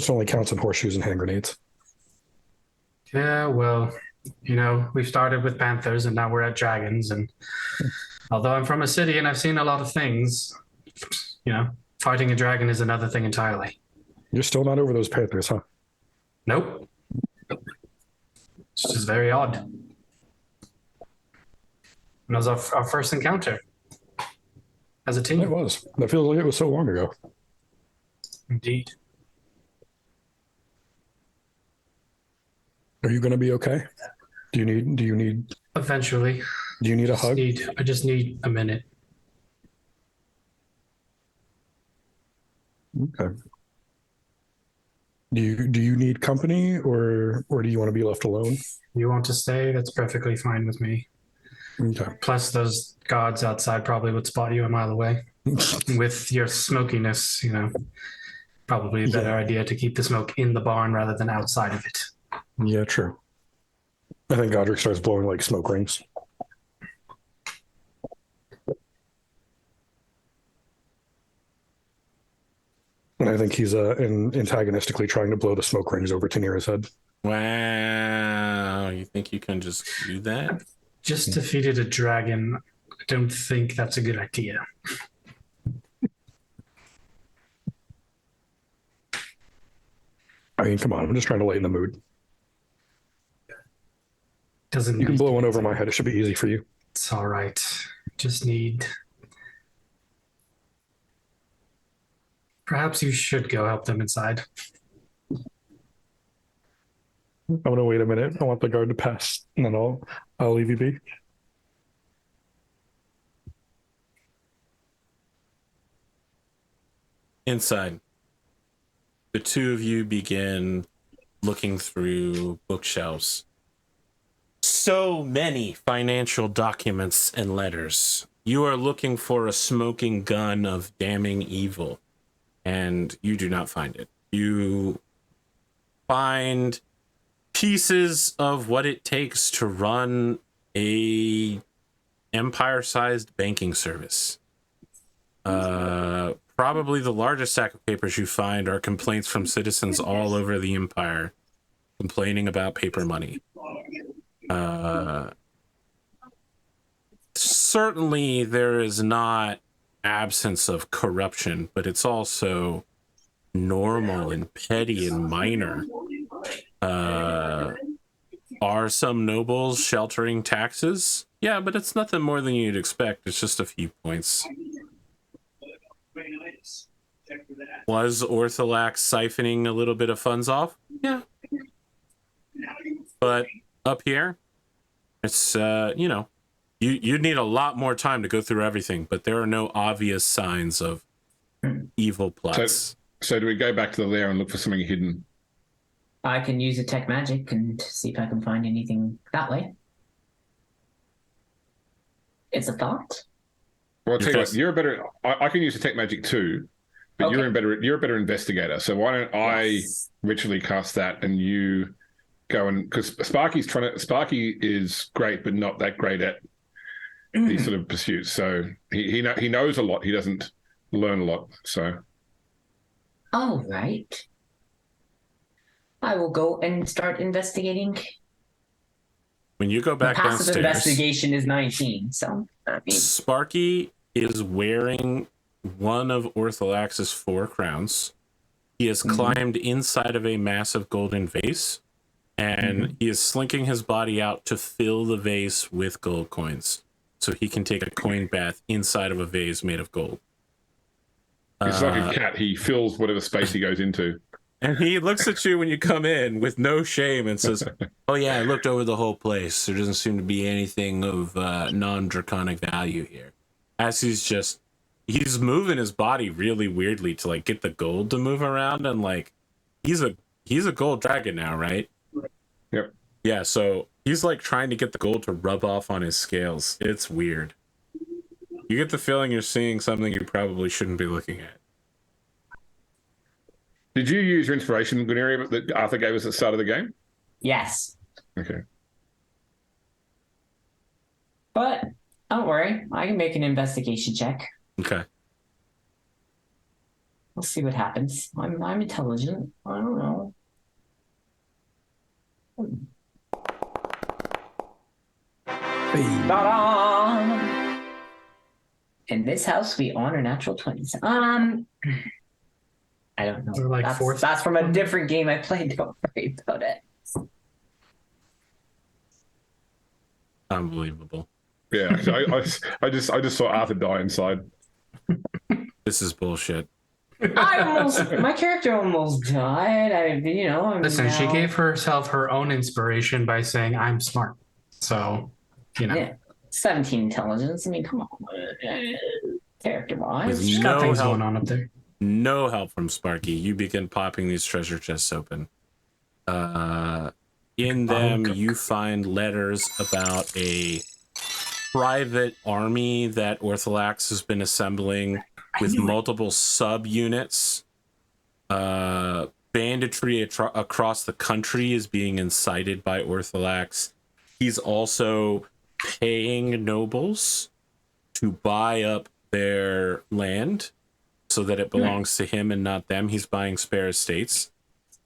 only counts in horseshoes and hand grenades. Yeah, well, we started with panthers and now we're at dragons. And although I'm from a city and I've seen a lot of things, fighting a dragon is another thing entirely. You're still not over those panthers, huh? Nope. It's just very odd. And it was our first encounter as a team. It was. That feels like it was so long ago. Indeed. Are you going to be okay? Do you need Eventually. a hug? I just need a minute. Okay. Do you need company, or do you want to be left alone? You want to stay? That's perfectly fine with me. Okay. Plus, those guards outside probably would spot you a mile away. With your smokiness, probably a better idea to keep the smoke in the barn rather than outside of it. Yeah, true. I think Godric starts blowing like smoke rings. And I think he's antagonistically trying to blow the smoke rings over Tanira's head. Wow. You think you can just do that? Just defeated a dragon. I don't think that's a good idea. I mean, come on. I'm just trying to lighten the mood. Doesn't You can need blow one over my head. It should be easy for you. It's all right. Just need. Perhaps you should go help them inside. I'm going to wait a minute. I want the guard to pass, and then I'll leave you be. Inside, the two of you begin looking through bookshelves. So many financial documents and letters. You are looking for a smoking gun of damning evil, and you do not find it. You find pieces of what it takes to run a empire-sized banking service. Probably the largest stack of papers you find are complaints from citizens all over the empire complaining about paper money. Certainly there is not absence of corruption, but it's also normal and petty and minor. Are some nobles sheltering taxes? Yeah, but it's nothing more than you'd expect. It's just a few points. Was Ortholax siphoning a little bit of funds off? Yeah. But up here, it's, you need a lot more time to go through everything, but there are no obvious signs of evil plots. So do we go back to the lair and look for something hidden? I can use a tech magic and see if I can find anything that way. It's a thought. Well, I'll tell you what, you're a better. I can use the tech magic too, but Okay. you're a better investigator. So why don't I ritually cast that and you go and because Sparky is great, but not that great at these sort of pursuits. So he knows a lot. He doesn't learn a lot. So. All right. I will go and start investigating. When you go back Passive downstairs, investigation is 19, so I mean, Sparky is wearing one of Ortholax's 4 crowns. He has climbed inside of a massive golden vase, and he is slinking his body out to fill the vase with gold coins, so he can take a coin bath inside of a vase made of gold. It's like a cat. He fills whatever space he goes into. And he looks at you when you come in with no shame and says, "Oh yeah, I looked over the whole place. There doesn't seem to be anything of non-draconic value here." As he's moving his body really weirdly to like get the gold to move around, and like he's a gold dragon now, right? Yep. Yeah, so he's like trying to get the gold to rub off on his scales. It's weird. You get the feeling you're seeing something you probably shouldn't be looking at. Did you use your inspiration, Guneria, that Arthur gave us at the start of the game? yes. Okay. But don't worry, I can make an investigation check. Okay. We'll see what happens. I'm intelligent. I don't know. Hey. Ta-da! In this house, we honor natural 20s. I don't know. Or like that's, fourth. that's from a different game I played. Don't worry about it. Unbelievable. Yeah, I just saw Arthur die inside. This is bullshit. My character almost died. Listen, she now... gave herself her own inspiration by saying, "I'm smart." So, Yeah, 17 intelligence. I mean, come on. Character-wise. She's got things going on up there. No help from Sparky. You begin popping these treasure chests open. In them, you find letters about a private army that Ortholax has been assembling with multiple subunits. Banditry across the country is being incited by Ortholax. He's also paying nobles to buy up their land so that it belongs to him and not them. He's buying spare estates.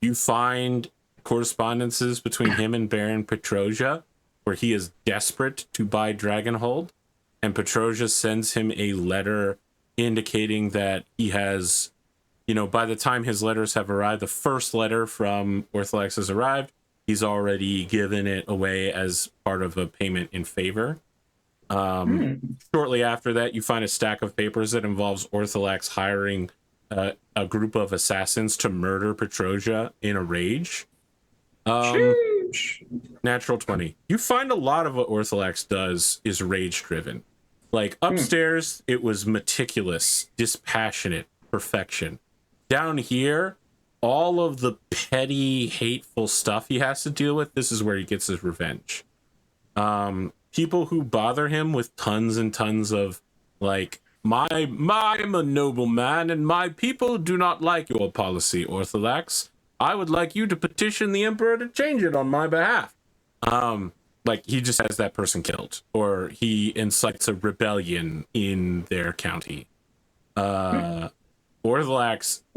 You find correspondences between him and Baron Petrosia, where he is desperate to buy Dragonhold, and Petrosia sends him a letter indicating that he has, by the time his letters have arrived, the first letter from Ortholax has arrived, he's already given it away as part of a payment in favor. Shortly after that, you find a stack of papers that involves Ortholax hiring a group of assassins to murder Petrosia in a rage. Natural 20. You find a lot of what Ortholax does is rage driven. Like upstairs, it was meticulous, dispassionate perfection. Down here, all of the petty, hateful stuff he has to deal with, this is where he gets his revenge. People who bother him with tons and tons of, like, I'm a nobleman and my people do not like your policy, Ortholax. I would like you to petition the Emperor to change it on my behalf. Like, he just has that person killed, or he incites a rebellion in their county. Ortholax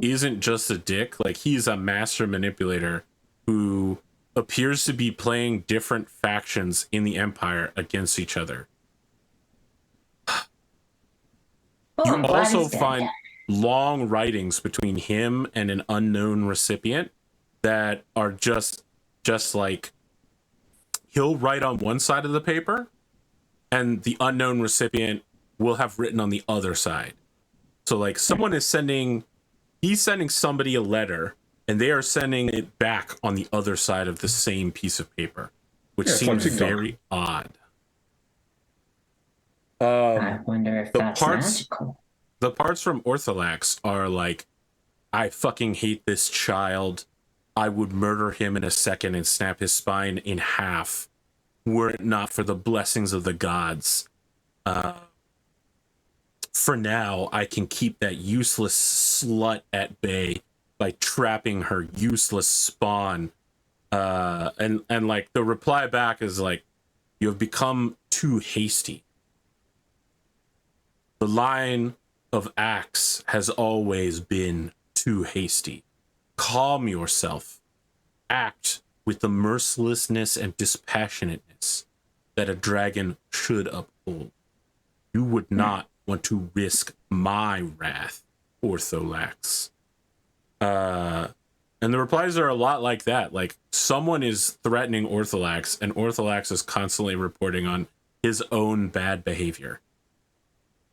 isn't just a dick, like, he's a master manipulator who appears to be playing different factions in the Empire against each other. You also find long writings between him and an unknown recipient that are just like, he'll write on one side of the paper and the unknown recipient will have written on the other side. So like someone is he's sending somebody a letter and they are sending it back on the other side of the same piece of paper, which seems very odd. I wonder if that's magical. The parts from Ortholax are like, I fucking hate this child. I would murder him in a second and snap his spine in half were it not for the blessings of the gods. For now, I can keep that useless slut at bay by trapping her useless spawn. And like the reply back is like, you have become too hasty. The line of Axe has always been too hasty. Calm yourself. Act with the mercilessness and dispassionateness that a dragon should uphold. You would not want to risk my wrath, Ortholax. And the replies are a lot like that. Like, someone is threatening Ortholax, and Ortholax is constantly reporting on his own bad behavior.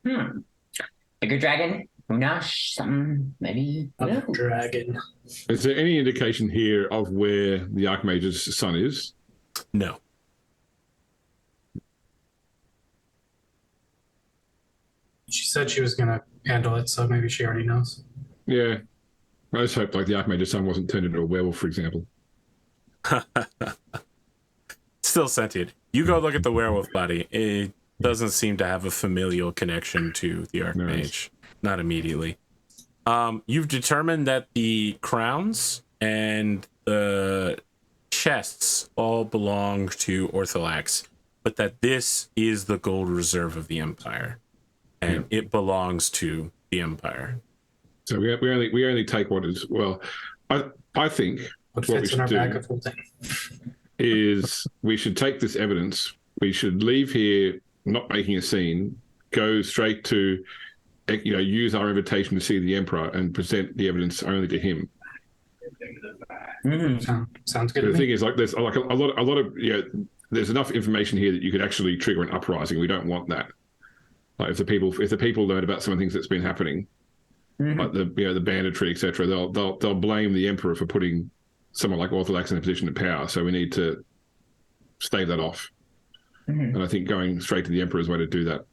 Bigger dragon? Unash? Something? Maybe? A dragon. Is there any indication here of where the Archmage's son is? No. She said she was going to handle it, so maybe she already knows. Yeah. I just hope like the Archmage's son wasn't turned into a werewolf, for example. Still sentient. You go look at the werewolf body. It doesn't seem to have a familial connection to the Archmage. Nice. Not immediately. You've determined that the crowns and the chests all belong to Ortholax, but that this is the gold reserve of the Empire, and it belongs to the Empire. So we only take what is, well, I think what we should do is we should take this evidence. We should leave here not making a scene, go straight to, use our invitation to see the Emperor and present the evidence only to him. Sounds good. The thing is, like, there's like a lot of there's enough information here that you could actually trigger an uprising. We don't want that. Like if the people learn about some of the things that's been happening, like the banditry, etc., they'll blame the emperor for putting someone like Orthodox in a position of power. So we need to stave that off. And I think going straight to the emperor is the way to do that.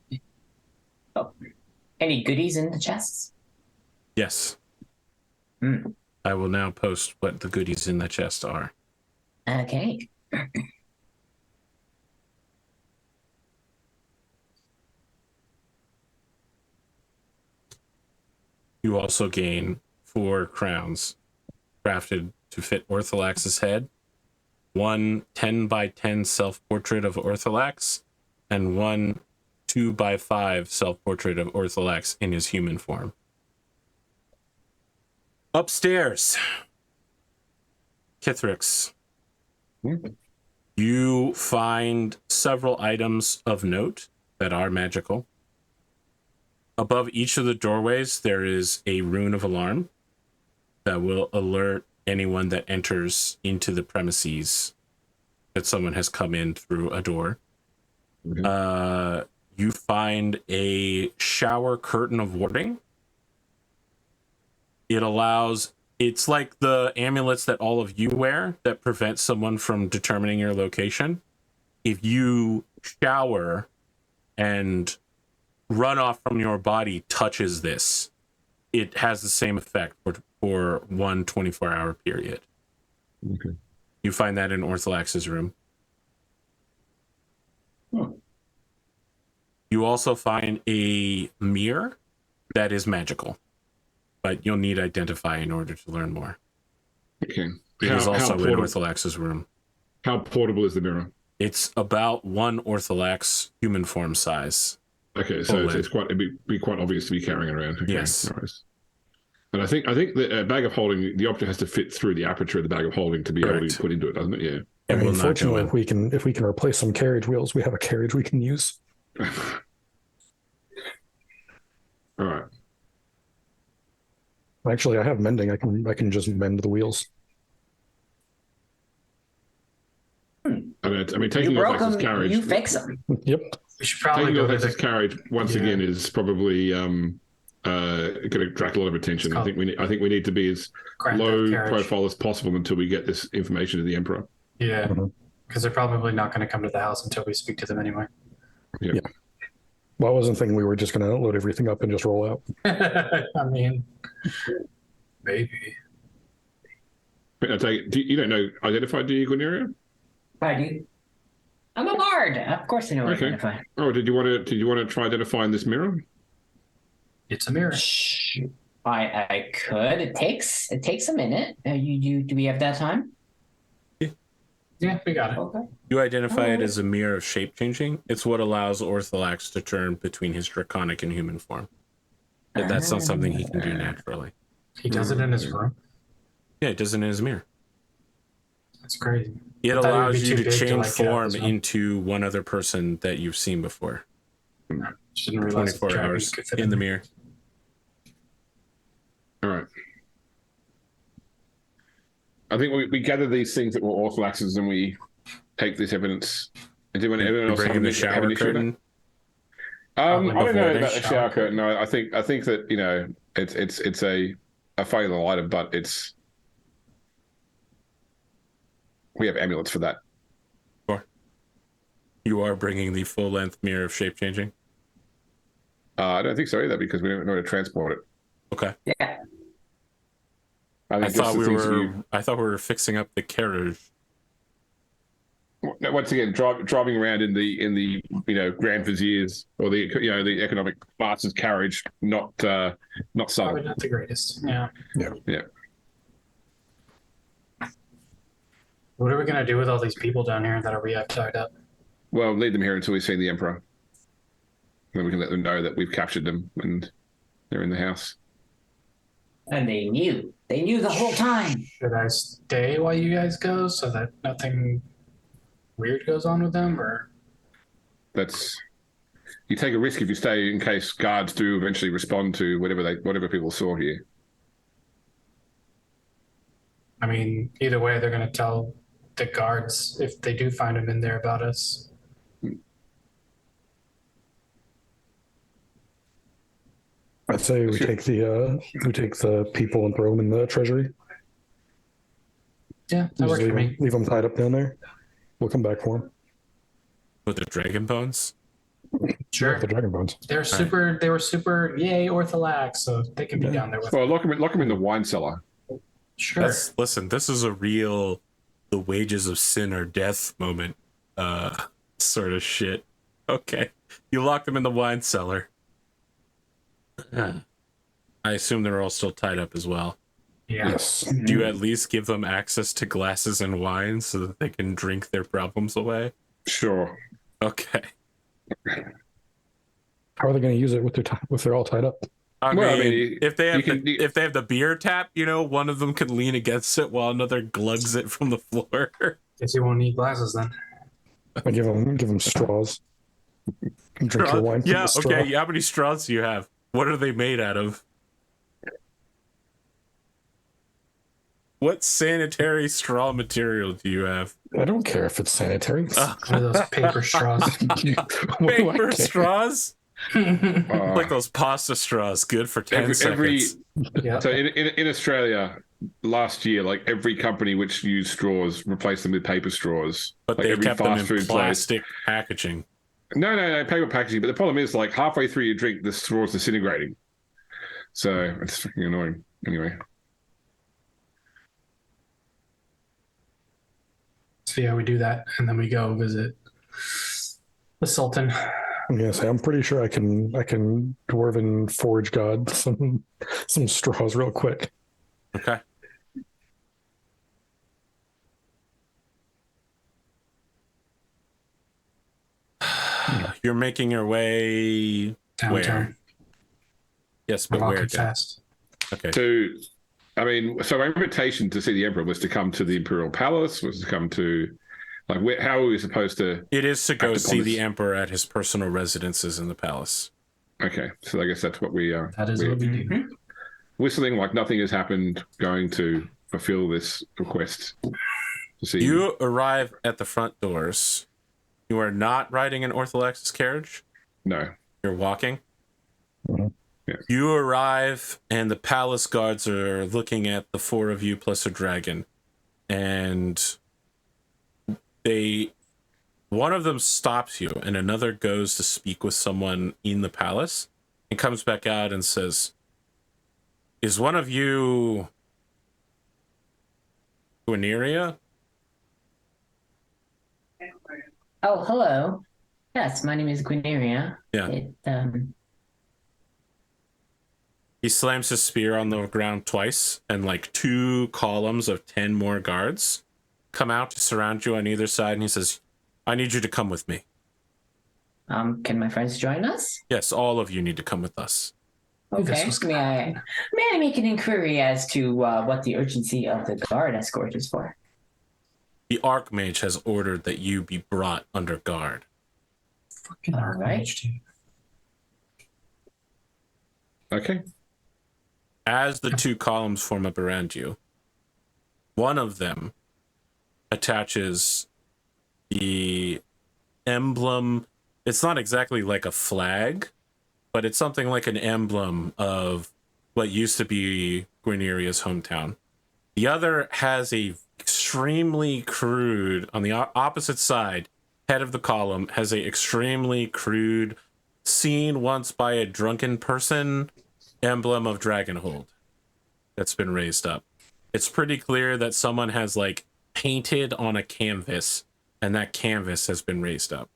Oh. Any goodies in the chests? Yes. I will now post what the goodies in the chest are. Okay. You also gain 4 crowns crafted to fit Ortholax's head, 1 10x10 self-portrait of Ortholax, and 1 2x5 self-portrait of Ortholax in his human form. Upstairs, Kithrix, you find several items of note that are magical. Above each of the doorways, there is a rune of alarm that will alert anyone that enters into the premises that someone has come in through a door. You find a shower curtain of warding. It's like the amulets that all of you wear that prevent someone from determining your location. If you shower and runoff from your body touches this, it has the same effect for 1 24-hour period. Okay. You find that in Ortholax's room. You also find a mirror that is magical, but you'll need Identify in order to learn more. Okay. It is also in Ortholax's room. How portable is the mirror? It's about 1 Ortholax human form size. Okay, so it'd be quite obvious to be carrying around. Okay, yes. Nice. And I think the bag of holding, the object has to fit through the aperture of the bag of holding to be able to be put into it, doesn't it? Yeah. I mean, fortunately, if we can replace some carriage wheels, we have a carriage we can use. All right. Actually, I have mending. I can just mend the wheels. I mean, taking Ortholax's carriage. You fix them. Yep. We should probably taking go to Ortholax's carriage once again is probably going to attract a lot of attention. I think we need to be as low profile as possible until we get this information to the Emperor. Yeah, because they're probably not going to come to the house until we speak to them anyway. Yeah. Well, I wasn't thinking we were just going to load everything up and just roll out. I mean, maybe. I take it, you don't know Identify, do you, Guneria? I do. I'm a bard. Of course I know Identify. Oh, did you want to try identifying this mirror? It's a mirror. I could. It takes a minute. Do we have that time? Yeah, we got it. Okay. You identify it as a mirror of shape changing. It's what allows Ortholax to turn between his draconic and human form. But that's not something he can do naturally. He does it in his room. Yeah, it does it in his mirror. That's crazy. It allows you to change form into one other person that you've seen before. 24 hours in the mirror. All right. I think we gather these things that were Ortholax's and we take this evidence. And do anyone else have the shower curtain? I don't know about the shower curtain. No, I think that it's a failure item, but we have amulets for that. Sure. You are bringing the full length mirror of shape changing. I don't think so either because we don't know how to transport it. Okay. Yeah. I thought we were fixing up the carriage. Once again, driving around in the Grand Vizier's or the economic class's carriage, not subtle. Probably not the greatest. Yeah. What are we gonna do with all these people down here that we have tied up? Well, leave them here until we see the Emperor. Then we can let them know that we've captured them and they're in the house. And they knew the whole time. Should I stay while you guys go so that nothing weird goes on with them, or? You take a risk if you stay in case guards do eventually respond to whatever people saw here. I mean, either way, they're going to tell the guards if they do find him in there about us. I'd say we take the people and throw them in the treasury. Yeah, that Just works for me. leave them tied up down there. We'll come back for them. With the dragon bones? Sure. The dragon bones. They were super yay orthollax, so they can be down there with Well, lock them in the wine cellar. Sure. Listen, this is a real the wages of sin or death moment sort of shit. Okay. You lock them in the wine cellar. I assume they're all still tied up as well. Yeah. Yes. Do you at least give them access to glasses and wine so that they can drink their problems away? Sure. Okay. How are they going to use it if they're all tied up? I Well, mean, if they have can- if they have the beer tap, you know, one of them could lean against it while another glugs it from the floor. Guess you won't need glasses then. I give them straws. Drink your wine from Yeah, the straw. okay. How many straws do you have? What are they made out of? What sanitary straw material do you have? I don't care if it's sanitary. One of those paper straws. What do I Paper care? straws? Uh, Like those pasta straws, good for 10 every seconds. Yeah. so in Australia last year, like every company which used straws replaced them with paper straws. But like they every kept them in fast food place. plastic packaging. No, paper packaging. But the problem is, like halfway through your drink, the straw's disintegrating. So it's fucking annoying. Anyway, So yeah, we do that, and then we go visit the Sultan. I'm gonna say I'm pretty sure I can dwarven forge god some straws real quick. Okay. You're making your way Downtown. where? Yes, We're but where? walking Dan? fast. so Okay. I mean, so our invitation to see the emperor was to come to the imperial palace, was to come to like how are we supposed to? It is to go act upon see this? the emperor at his personal residences in the palace. Okay, so I guess that's what we are. That is what we do. Whistling like nothing has happened, going to fulfill this request to see. You arrive at the front doors. You are not riding an Orthodox carriage. No. You're walking. Mhm. Yeah. You arrive, and the palace guards are looking at the four of you plus a dragon, and one of them stops you, and another goes to speak with someone in the palace, and comes back out and says, "Is one of you Guineria?" Oh, hello. Yes, my name is Guineria. Yeah. He slams his spear on the ground twice, and like 2 columns of 10 more guards come out to surround you on either side, and he says, "I need you to come with me." Can my friends join us? Yes, all of you need to come with us. Okay. was- May I make an inquiry as to what the urgency of the guard escort is for? The Archmage has ordered that you be brought under guard. Fucking All right. Archmage, dude. Okay. As the 2 columns form up around you, one of them attaches the emblem. It's not exactly like a flag, but it's something like an emblem of what used to be Guineria's hometown. The other has a extremely crude, on the opposite side, head of the column, has a extremely crude, seen once by a drunken person emblem of Dragonhold that's been raised up. It's pretty clear that someone has like painted on a canvas, and that canvas has been raised up.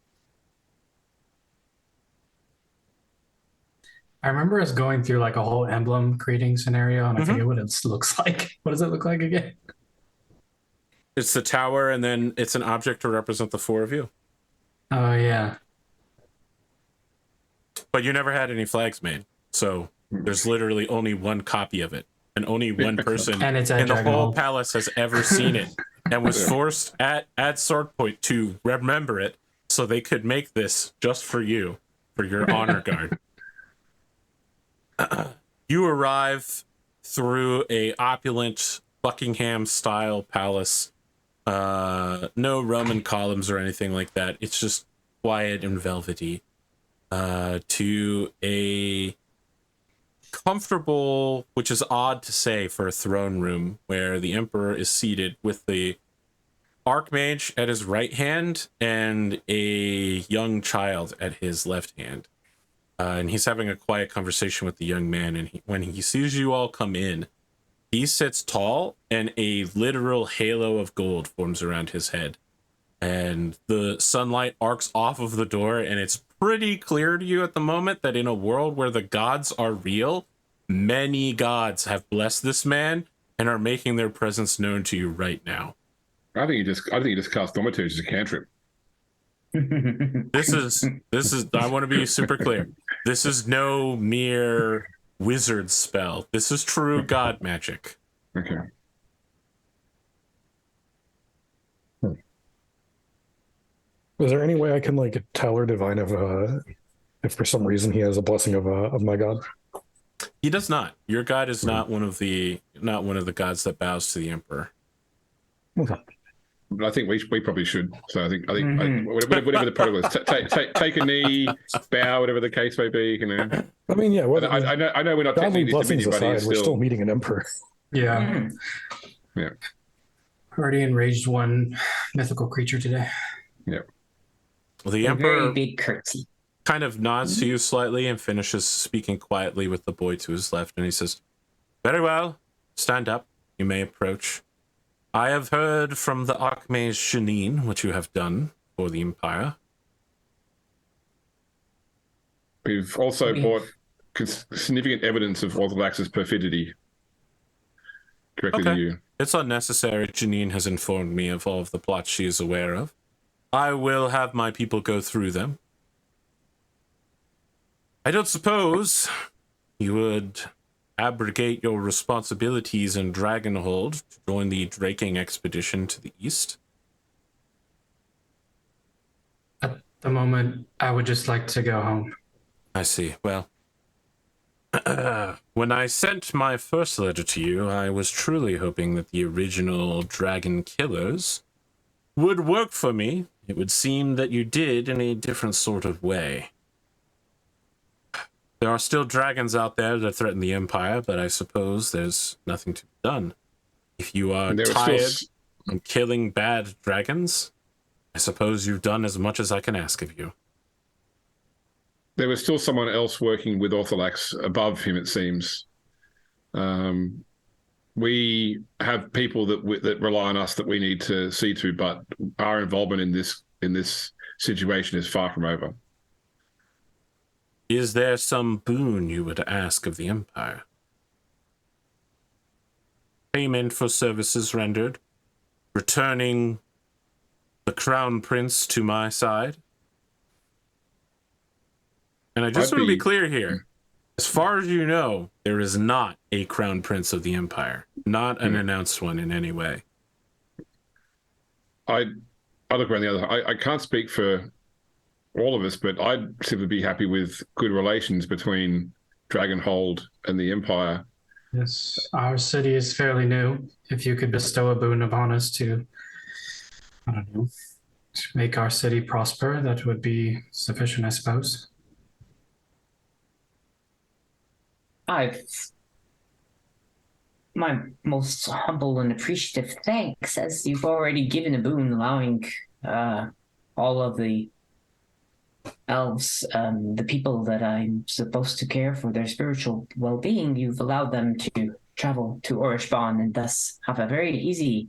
I remember us going through like a whole emblem creating scenario, and I Mhm. forget what it looks like. What does it look like again? It's the tower, and then it's an object to represent the 4 of you. Oh yeah. But you never had any flags made, so there's literally only 1 copy of it, and only one person And it's in at the whole Dragonhold. palace has ever seen it, and was Yeah. forced at sword point to remember it, so they could make this just for you, for your honor guard. You arrive through a opulent Buckingham-style palace No Roman columns or anything like that. It's just quiet and velvety. To a comfortable, which is odd to say for a throne room, where the emperor is seated with the archmage at his right hand and a young child at his left hand. And he's having a quiet conversation with the young man, and when he sees you all come in, he sits tall, and a literal halo of gold forms around his head. And the sunlight arcs off of the door, and it's pretty clear to you at the moment that in a world where the gods are real, many gods have blessed this man and are making their presence known to you right now. I think you just cast Thaumaturge as a cantrip. This is I want to be super clear. This is no mere wizard spell. This is true god magic. Okay. Is there any way I can like tell or divine if for some reason he has a blessing of my god? He does not. Your god is not one of the gods that bows to the emperor. Okay. But I think we probably should. So I think whatever the protocol is, take a knee, bow, whatever the case may be. You know. I mean, yeah. Well, I know we're not godly technically blessings aside, still... we're still meeting an emperor. Yeah. Yeah. Already enraged one mythical creature today. Yeah. Well, the A emperor very big curtsy. kind of nods to you slightly and finishes speaking quietly with the boy to his left, and he says, "Very well. Stand up. You may approach. I have heard from the Archmage Janine what you have done for the Empire. We've also brought significant evidence of Orthodox's perfidy directly to you. It's unnecessary. Janine has informed me of all of the plots she is aware of. I will have my people go through them. I don't suppose you would abrogate your responsibilities in Dragonhold to join the draking expedition to the east?" At the moment, I would just like to go home. I see. Well, when I sent my first letter to you, I was truly hoping that the original dragon killers would work for me. It would seem that you did in a different sort of way. There are still dragons out there that threaten the Empire, but I suppose there's nothing to be done. If you are tired of killing bad dragons, I suppose you've done as much as I can ask of you. There was still someone else working with Orthodox above him, it seems. We have people that rely on us that we need to see to, but our involvement in this situation is far from over. Is there some boon you would ask of the Empire? Payment for services rendered? Returning the Crown Prince to my side? And I just want to be clear here. As far as you know, there is not a Crown Prince of the Empire. Not an announced one in any way. I look around the other. I can't speak for all of us, but I'd simply be happy with good relations between Dragonhold and the Empire. Yes, our city is fairly new. If you could bestow a boon upon us to, I don't know, to make our city prosper, that would be sufficient, I suppose. My most humble and appreciative thanks, as you've already given a boon allowing all of the elves, the people that I'm supposed to care for their spiritual well-being, you've allowed them to travel to Orishban and thus have a very easy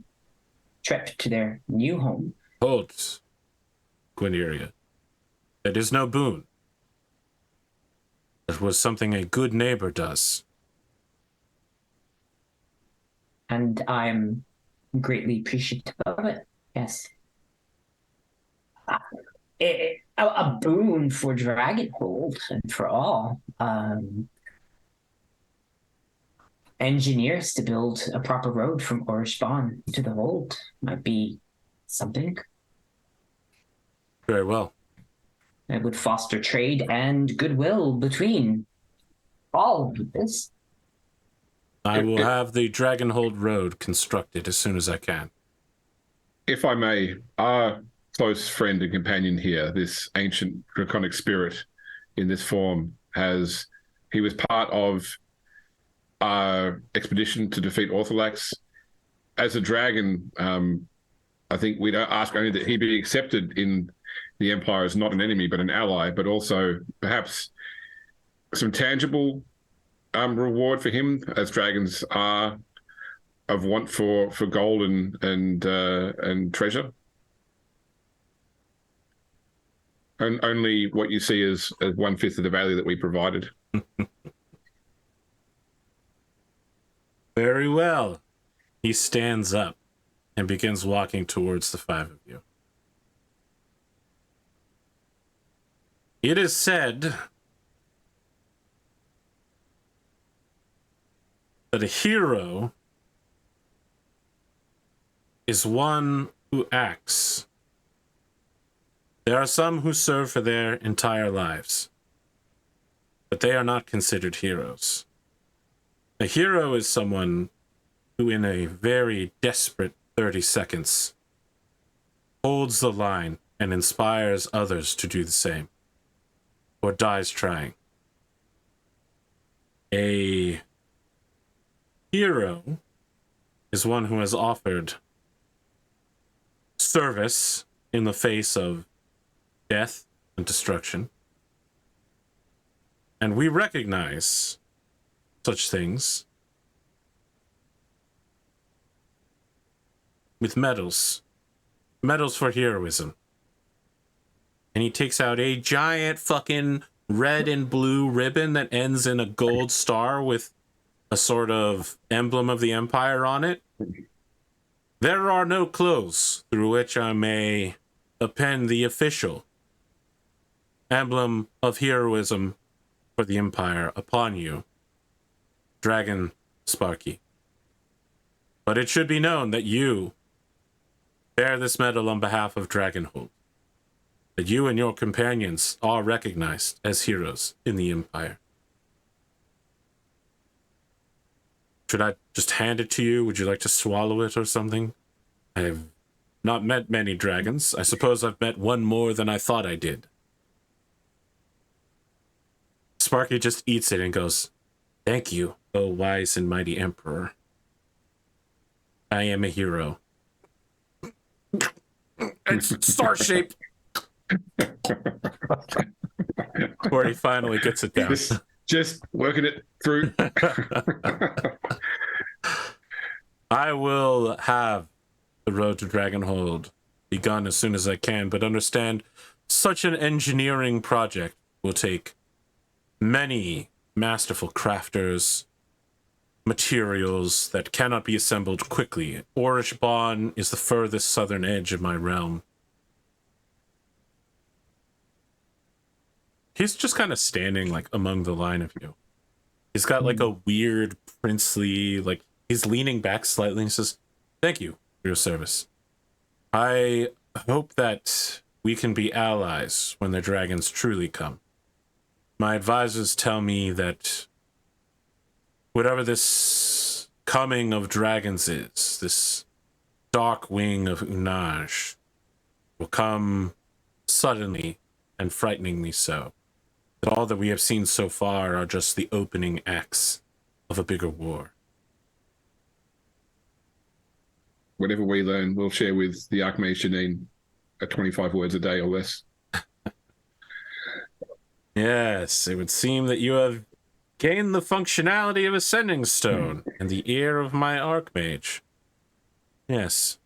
trip to their new home. Halt, Gwyneria. That is no boon. That was something a good neighbor does. And I'm greatly appreciative of it, yes. A boon for Dragonhold and for all. Engineers to build a proper road from Orishban to the Hold might be something. Very well. It would foster trade and goodwill between all of this. I will have the Dragonhold Road constructed as soon as I can. if I may, our close friend and companion here, this ancient draconic spirit in this form, he was part of our expedition to defeat Ortholax. As a dragon, I think we'd ask only that he be accepted in the Empire as not an enemy, but an ally, but also perhaps some tangible reward for him, as dragons are of want for gold and treasure. And only what you see as 1/5 of the value that we provided. Very well. He stands up and begins walking towards the 5 of you. It is said that a hero is one who acts. There are some who serve for their entire lives, but they are not considered heroes. A hero is someone who, in a very desperate 30 seconds, holds the line and inspires others to do the same, or dies trying. A hero is one who has offered service in the face of death and destruction. And we recognize such things with medals for heroism. And he takes out a giant fucking red and blue ribbon that ends in a gold star with a sort of emblem of the Empire on it. There are no clothes through which I may append the official emblem of heroism for the Empire upon you, Dragon Sparky. But it should be known that you bear this medal on behalf of Dragonhold. That you and your companions are recognized as heroes in the Empire. Should I just hand it to you? Would you like to swallow it or something? I have not met many dragons. I suppose I've met one more than I thought I did. Sparky just eats it and goes, "Thank you, O wise and mighty Emperor. I am a hero." It's star-shaped. Where he finally gets it down. Just working it through. I will have the road to Dragonhold begun as soon as I can, but understand such an engineering project will take many masterful crafters, materials that cannot be assembled quickly. Orishban is the furthest southern edge of my realm. He's just kind of standing like among the line of you. He's got like a weird princely, like he's leaning back slightly and says, "Thank you for your service. I hope that we can be allies when the dragons truly come. My advisors tell me that whatever this coming of dragons is, this dark wing of Unaj, will come suddenly and frighteningly so. That all that we have seen so far are just the opening acts of a bigger war." Whatever we learn, we'll share with the Archmage Janine at 25 words a day or less. Yes, it would seem that you have gained the functionality of a sending stone and the ear of my Archmage. Yes.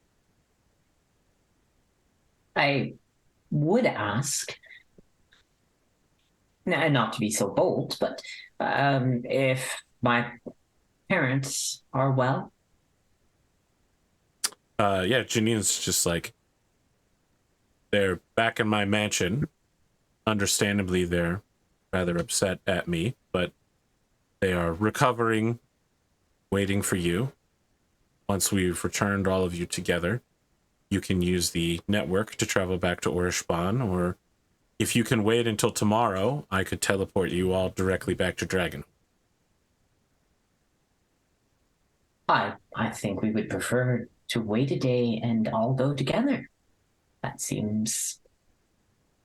I would ask, not to be so bold, but if my parents are well. Yeah, Janine's just like, they're back in my mansion. Understandably, they're rather upset at me, but they are recovering, waiting for you. Once we've returned all of you together, you can use the network to travel back to Orishban, or if you can wait until tomorrow, I could teleport you all directly back to Dragon. I think we would prefer wait a day and all go together. That seems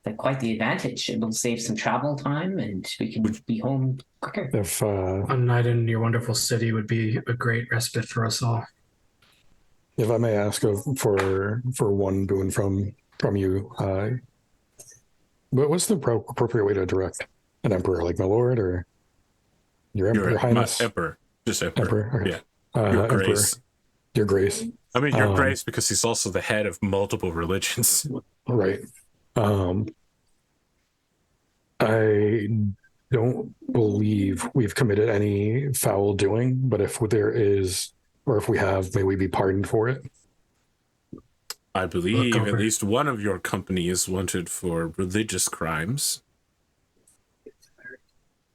like quite the advantage. It will save some travel time, and we can be home quicker. If A night in your wonderful city would be a great respite for us all. I may ask for one boon from you, what's the appropriate way to direct an emperor, like my lord or your highness? Emperor, just emperor. Okay. Yeah, your emperor. grace. Your grace. I mean, your grace, because he's also the head of multiple religions. Right. I don't believe we've committed any foul doing, but if there is, or if we have, may we be pardoned for it? I believe at least one of your company is wanted for religious crimes.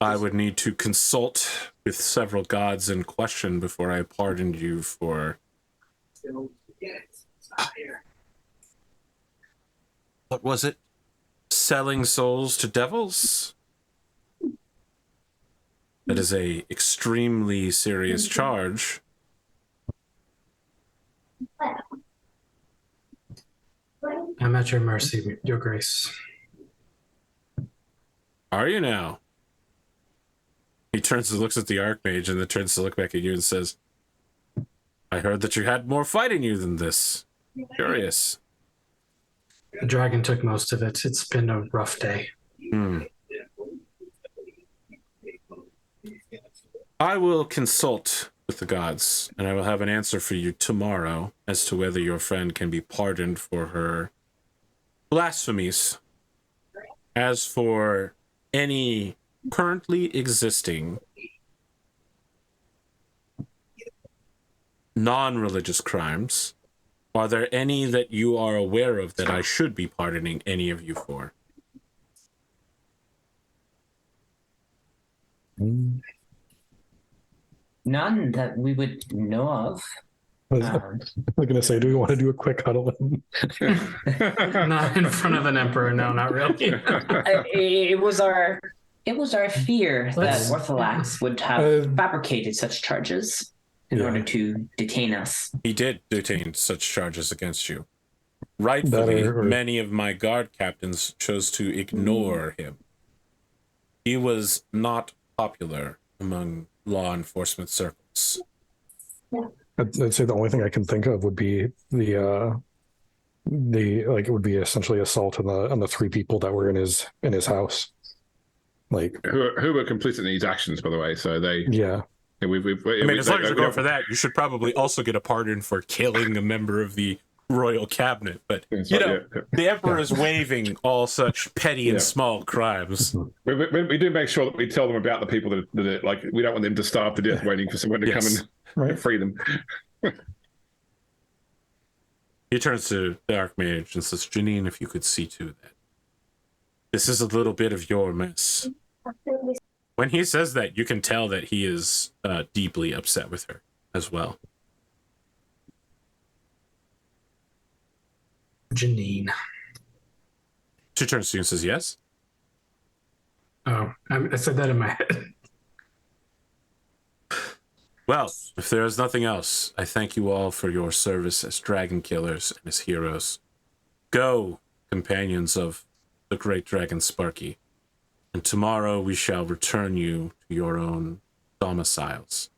I would need to consult with several gods in question before I pardoned you for... What was it? Selling souls to devils? That is a extremely serious charge. I'm at your mercy, your grace. Are you now? He turns and looks at the Archmage and then turns to look back at you and says, I heard that you had more fight in you than this. Curious. The dragon took most of it. It's been a rough day. I will consult with the gods, and I will have an answer for you tomorrow as to whether your friend can be pardoned for her blasphemies. As for any currently existing non-religious crimes, are there any that you are aware of that I should be pardoning any of you for? None that we would know of. I was going to say, do we want to do a quick huddle? Not in front of an emperor. No, not really. It was our fear that Ortholax would have fabricated such charges in order to detain us. He did detain such charges against you. Rightfully, many of my guard captains chose to ignore him. He was not popular among law enforcement circles. I'd say the only thing I can think of would be it would be essentially assault on the three people that were in his house, like who were complicit in these actions, by the way. So they I mean, as long as you're going for that, you should probably also get a pardon for killing a member of the royal cabinet. But the emperor is waiving all such petty and small crimes. We do make sure that we tell them about the people that like we don't want them to starve to death waiting for someone to come and free them. He turns to the Archmage and says, Janine, if you could see to that. This is a little bit of your mess. When he says that, you can tell that he is deeply upset with her as well. Janine. She turns to you and says, yes? Oh, I said that in my head. Well, if there is nothing else, I thank you all for your service as dragon killers and as heroes. Go, companions of the great dragon Sparky, and tomorrow we shall return you to your own domiciles.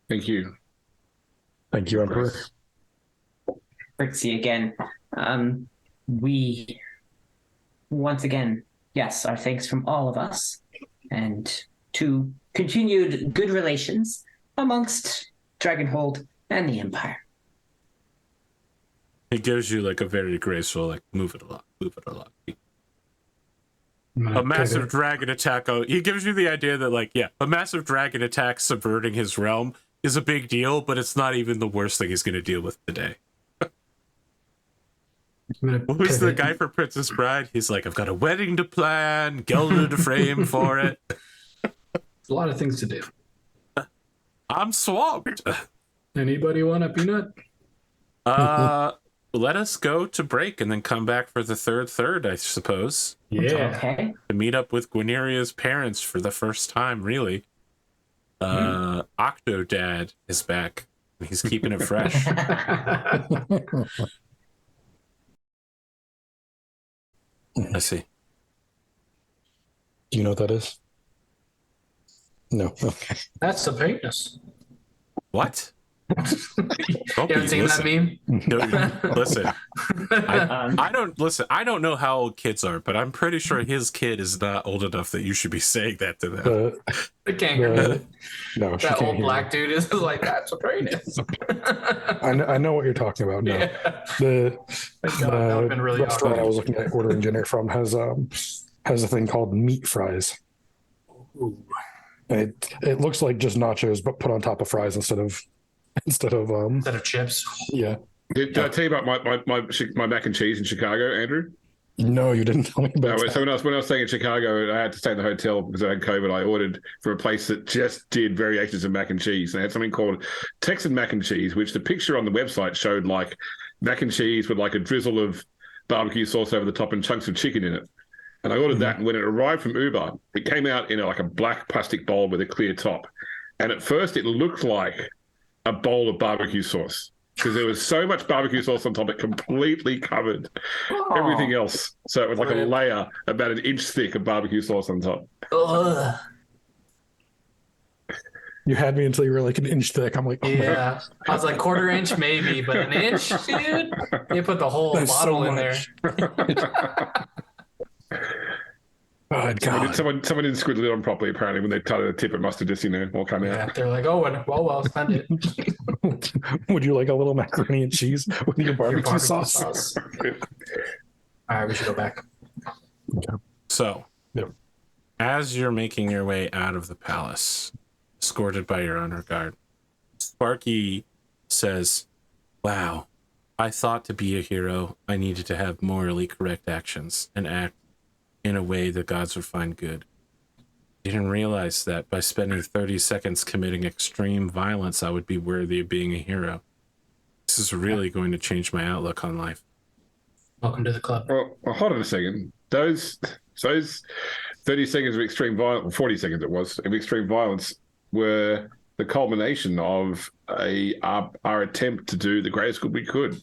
Thank you. Thank you, Emperor. Trixie again. We, once again, yes, our thanks from all of us, and to continued good relations amongst Dragonhold and the Empire. He gives you like a very graceful, like, move it along. A massive dragon attack. He gives you the idea that, like, a massive dragon attack subverting his realm is a big deal, but it's not even the worst thing he's going to deal with today. Who's the guy for Princess Bride? He's like, I've got a wedding to plan, gilded frame for it. A lot of things to do. I'm swamped. Anybody want a peanut? Let us go to break and then come back for the third, I suppose. Yeah. Okay. To meet up with Guineria's parents for the first time, really. Octodad is back. He's keeping it fresh. I see. Do you know what that is? No. Okay. That's the penis. What? You haven't seen that meme? No, listen. Um, I don't listen. I don't know how old kids are, but I'm pretty sure his kid is not old enough that you should be saying that to them. I can't hear me. No, she That can't old hear black dude is like, that's a penis. I know what you're talking about. No, Yeah. the God, that would've been really restaurant awkward. I was looking at ordering dinner from has a thing called meat fries. And it looks like just nachos, but put on top of fries instead of Instead of chips. yeah. Did I tell you about my mac and cheese in Chicago, Andrew? No, you didn't tell me about No, that. so when I was staying in Chicago, I had to stay in the hotel because I had COVID. I ordered for a place that just did variations of mac and cheese. They had something called Texan mac and cheese, which the picture on the website showed like mac and cheese with like a drizzle of barbecue sauce over the top and chunks of chicken in it. And I ordered that, and when it arrived from Uber, it came out in like a black plastic bowl with a clear top. And at first, it looked like a bowl of barbecue sauce because there was so much barbecue sauce on top, it completely covered everything else. So it was like a layer about an inch thick of barbecue sauce on top. Ugh. You had me until you were like an inch thick. I'm like, oh my Yeah. I was like, quarter inch maybe, but an inch, dude? You put the whole That's bottle so in there. God. Someone didn't screw the lid on properly, apparently. When they tied the tip, it must have just, all come Yeah, out. they're like, oh, well, send it. Would you like a little macaroni and cheese with your barbecue, sauce? All right, we should go back. So, Yep. as you're making your way out of the palace, escorted by your honor guard, Sparky says, "Wow, I thought to be a hero, I needed to have morally correct actions and act in a way the gods would find good. Didn't realize that by spending 30 seconds committing extreme violence, I would be worthy of being a hero. This is really going to change my outlook on life." Welcome to the club. Well, hold on a second. Those 30 seconds of extreme violence, 40 seconds it was, of extreme violence were the culmination of our attempt to do the greatest good we could.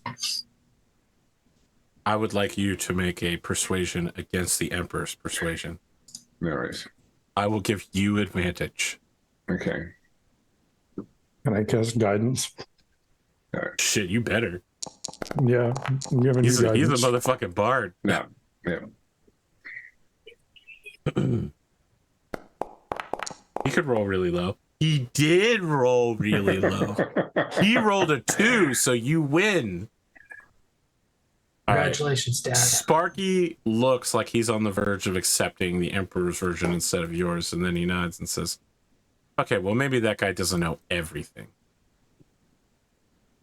I would like you to make a persuasion against the Emperor's persuasion. No worries. I will give you advantage. Okay. Can I cast guidance? Shit, you better. Yeah. You have He's a guidance. motherfucking bard. No. Yeah. He could roll really low. He did roll really low. He rolled a 2, so you win. All right. Congratulations, Dad. Sparky looks like he's on the verge of accepting the Emperor's version instead of yours, and then he nods and says, "Okay, well, maybe that guy doesn't know everything.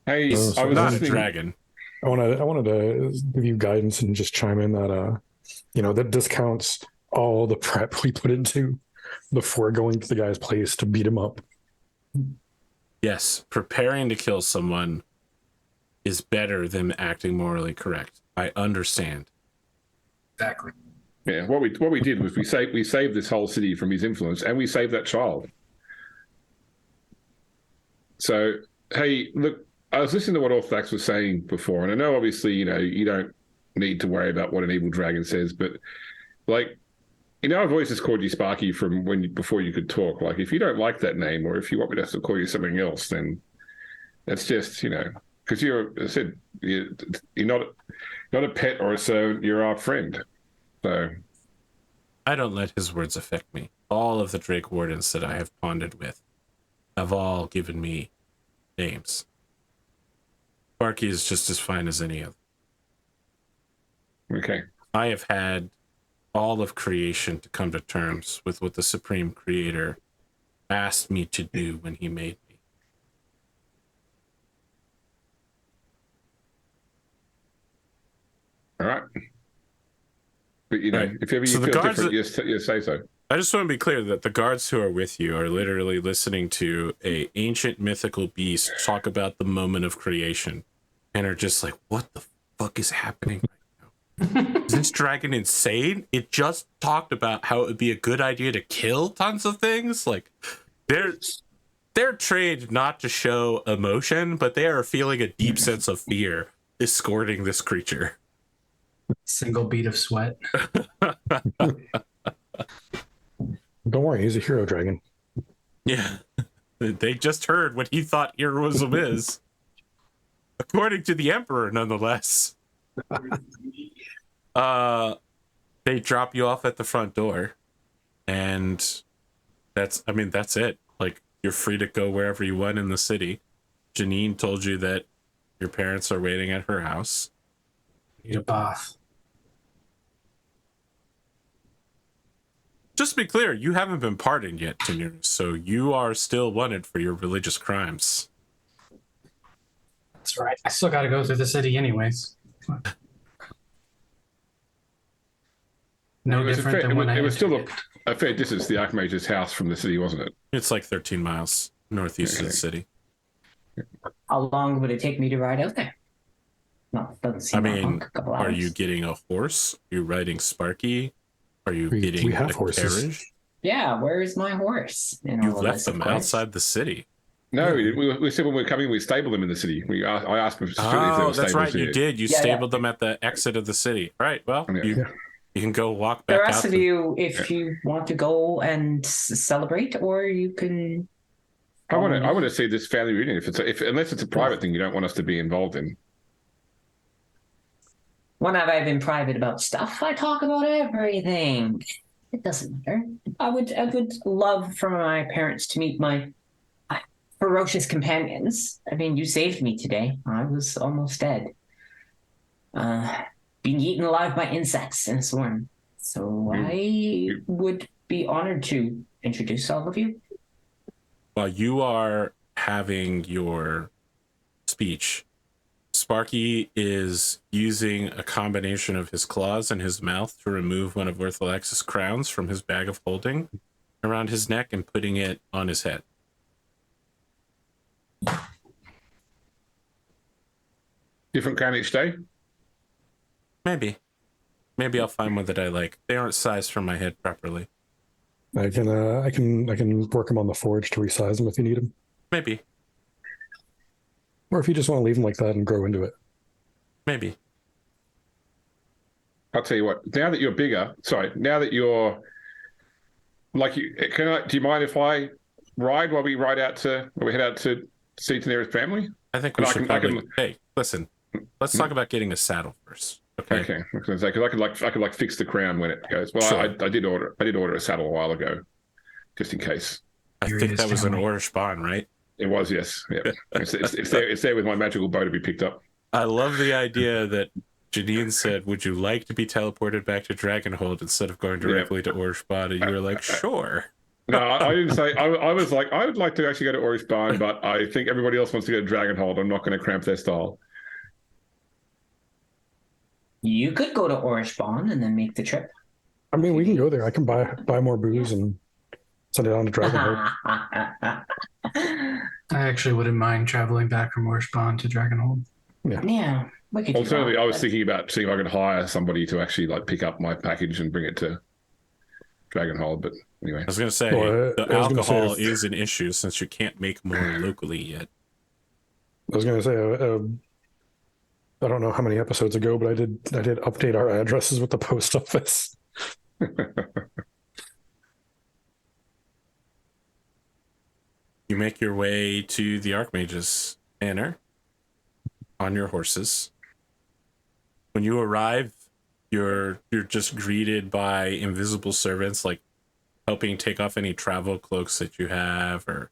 Hey, Oh, so I was Not a listening. dragon." I wanted to give you guidance and just chime in that that discounts all the prep we put into before going to the guy's place to beat him up. Yes, preparing to kill someone is better than acting morally correct. I understand. Exactly. Yeah, what we did was we saved this whole city from his influence, and we saved that child. So, hey, look, I was listening to what Orthax was saying before, and I know obviously, you don't need to worry about what an evil dragon says, but like, I've always just called you Sparky from before you could talk. Like, if you don't like that name, or if you want me to call you something else, then that's just, because you're not a pet or a servant, you're our friend. So I don't let his words affect me. All of the Drake Wardens that I have bonded with have all given me names. Sparky is just as fine as any other. okay. I have had all of creation to come to terms with what the Supreme Creator asked me to do when he made me. All right. But Right. if ever So you the feel guards different, you say so. I just want to be clear that the guards who are with you are literally listening to a ancient mythical beast talk about the moment of creation and are just like, what the fuck is happening right now? Is this dragon insane? It just talked about how it would be a good idea to kill tons of things. Like, they're trained not to show emotion, but they are feeling a deep sense of fear escorting this creature. Single bead of sweat. Don't worry, he's a hero dragon. Yeah. They just heard what he thought heroism is. According to the Emperor, nonetheless. They drop you off at the front door. And that's it. Like, you're free to go wherever you want in the city. Janine told you that your parents are waiting at her house. Need a bath. Just to be clear, you haven't been pardoned yet, Daenerys, so you are still wanted for your religious crimes. That's right. I still got to go through the city anyways. No different than when I it was still entered it. a fair distance to the Archmage's house from the city, wasn't it? It's like 13 miles northeast of the city. How long would it take me to ride out there? No, doesn't seem that long. A couple are hours. you getting a horse? Are you riding Sparky? Are you getting we have a horses. carriage? Yeah, where is my horse? You've left them outside the city. No, we said when we were coming, we stabled them in the city. I asked them specifically if they were Oh, that's stable right. You did. You stabled them at the exit of the city. All right. Well, you can go walk back the out. rest of you, if you want to go and celebrate, or you can. I want to see this family reunion. Unless it's a private thing, you don't want us to be involved in. When have I been private about stuff? I talk about everything. It doesn't matter. I would love for my parents to meet my ferocious companions. I mean, you saved me today. I was almost dead. Being eaten alive by insects in a swarm. So I would be honored to introduce all of you. While you are having your speech, Sparky is using a combination of his claws and his mouth to remove one of Ortholex's crowns from his bag of holding around his neck and putting it on his head. Different crown each day? Maybe I'll find one that I like. They aren't sized for my head properly. I can work them on the forge to resize them if you need them. Maybe. Or if you just want to leave them like that and grow into it. Maybe. I'll tell you what. Now that you're bigger, now that you're like do you mind if I ride while we head out to see Daenerys' family? I think we should probably. Hey, listen. Let's talk about getting a saddle first. Okay. I was going to say because I could fix the crown when it goes. Well, sure. I did order a saddle a while ago, just in case. I think that was an Orish bond, right? It was, yes. Yeah. It's there with my magical bow to be picked up. I love the idea that Janine said, "Would you like to be teleported back to Dragonhold instead of going directly to Orish bond?" And you were like, "Sure." No, I didn't say. I was like, I would like to actually go to Orish bond, but I think everybody else wants to go to Dragonhold. I'm not going to cramp their style. You could go to Orish Bond and then make the trip. I mean, we can go there. I can buy more booze and send it on to Dragonhold. I actually wouldn't mind traveling back from Orish Bond to Dragonhold. Yeah. We could Alternatively, I was thinking about seeing if I could hire somebody to actually pick up my package and bring it to Dragonhold. But anyway, I was going to say the alcohol is an issue since you can't make more locally yet. I was going to say. I don't know how many episodes ago, but I did update our addresses with the post office. You make your way to the Archmage's manor on your horses. When you arrive, you're just greeted by invisible servants, helping take off any travel cloaks that you have, or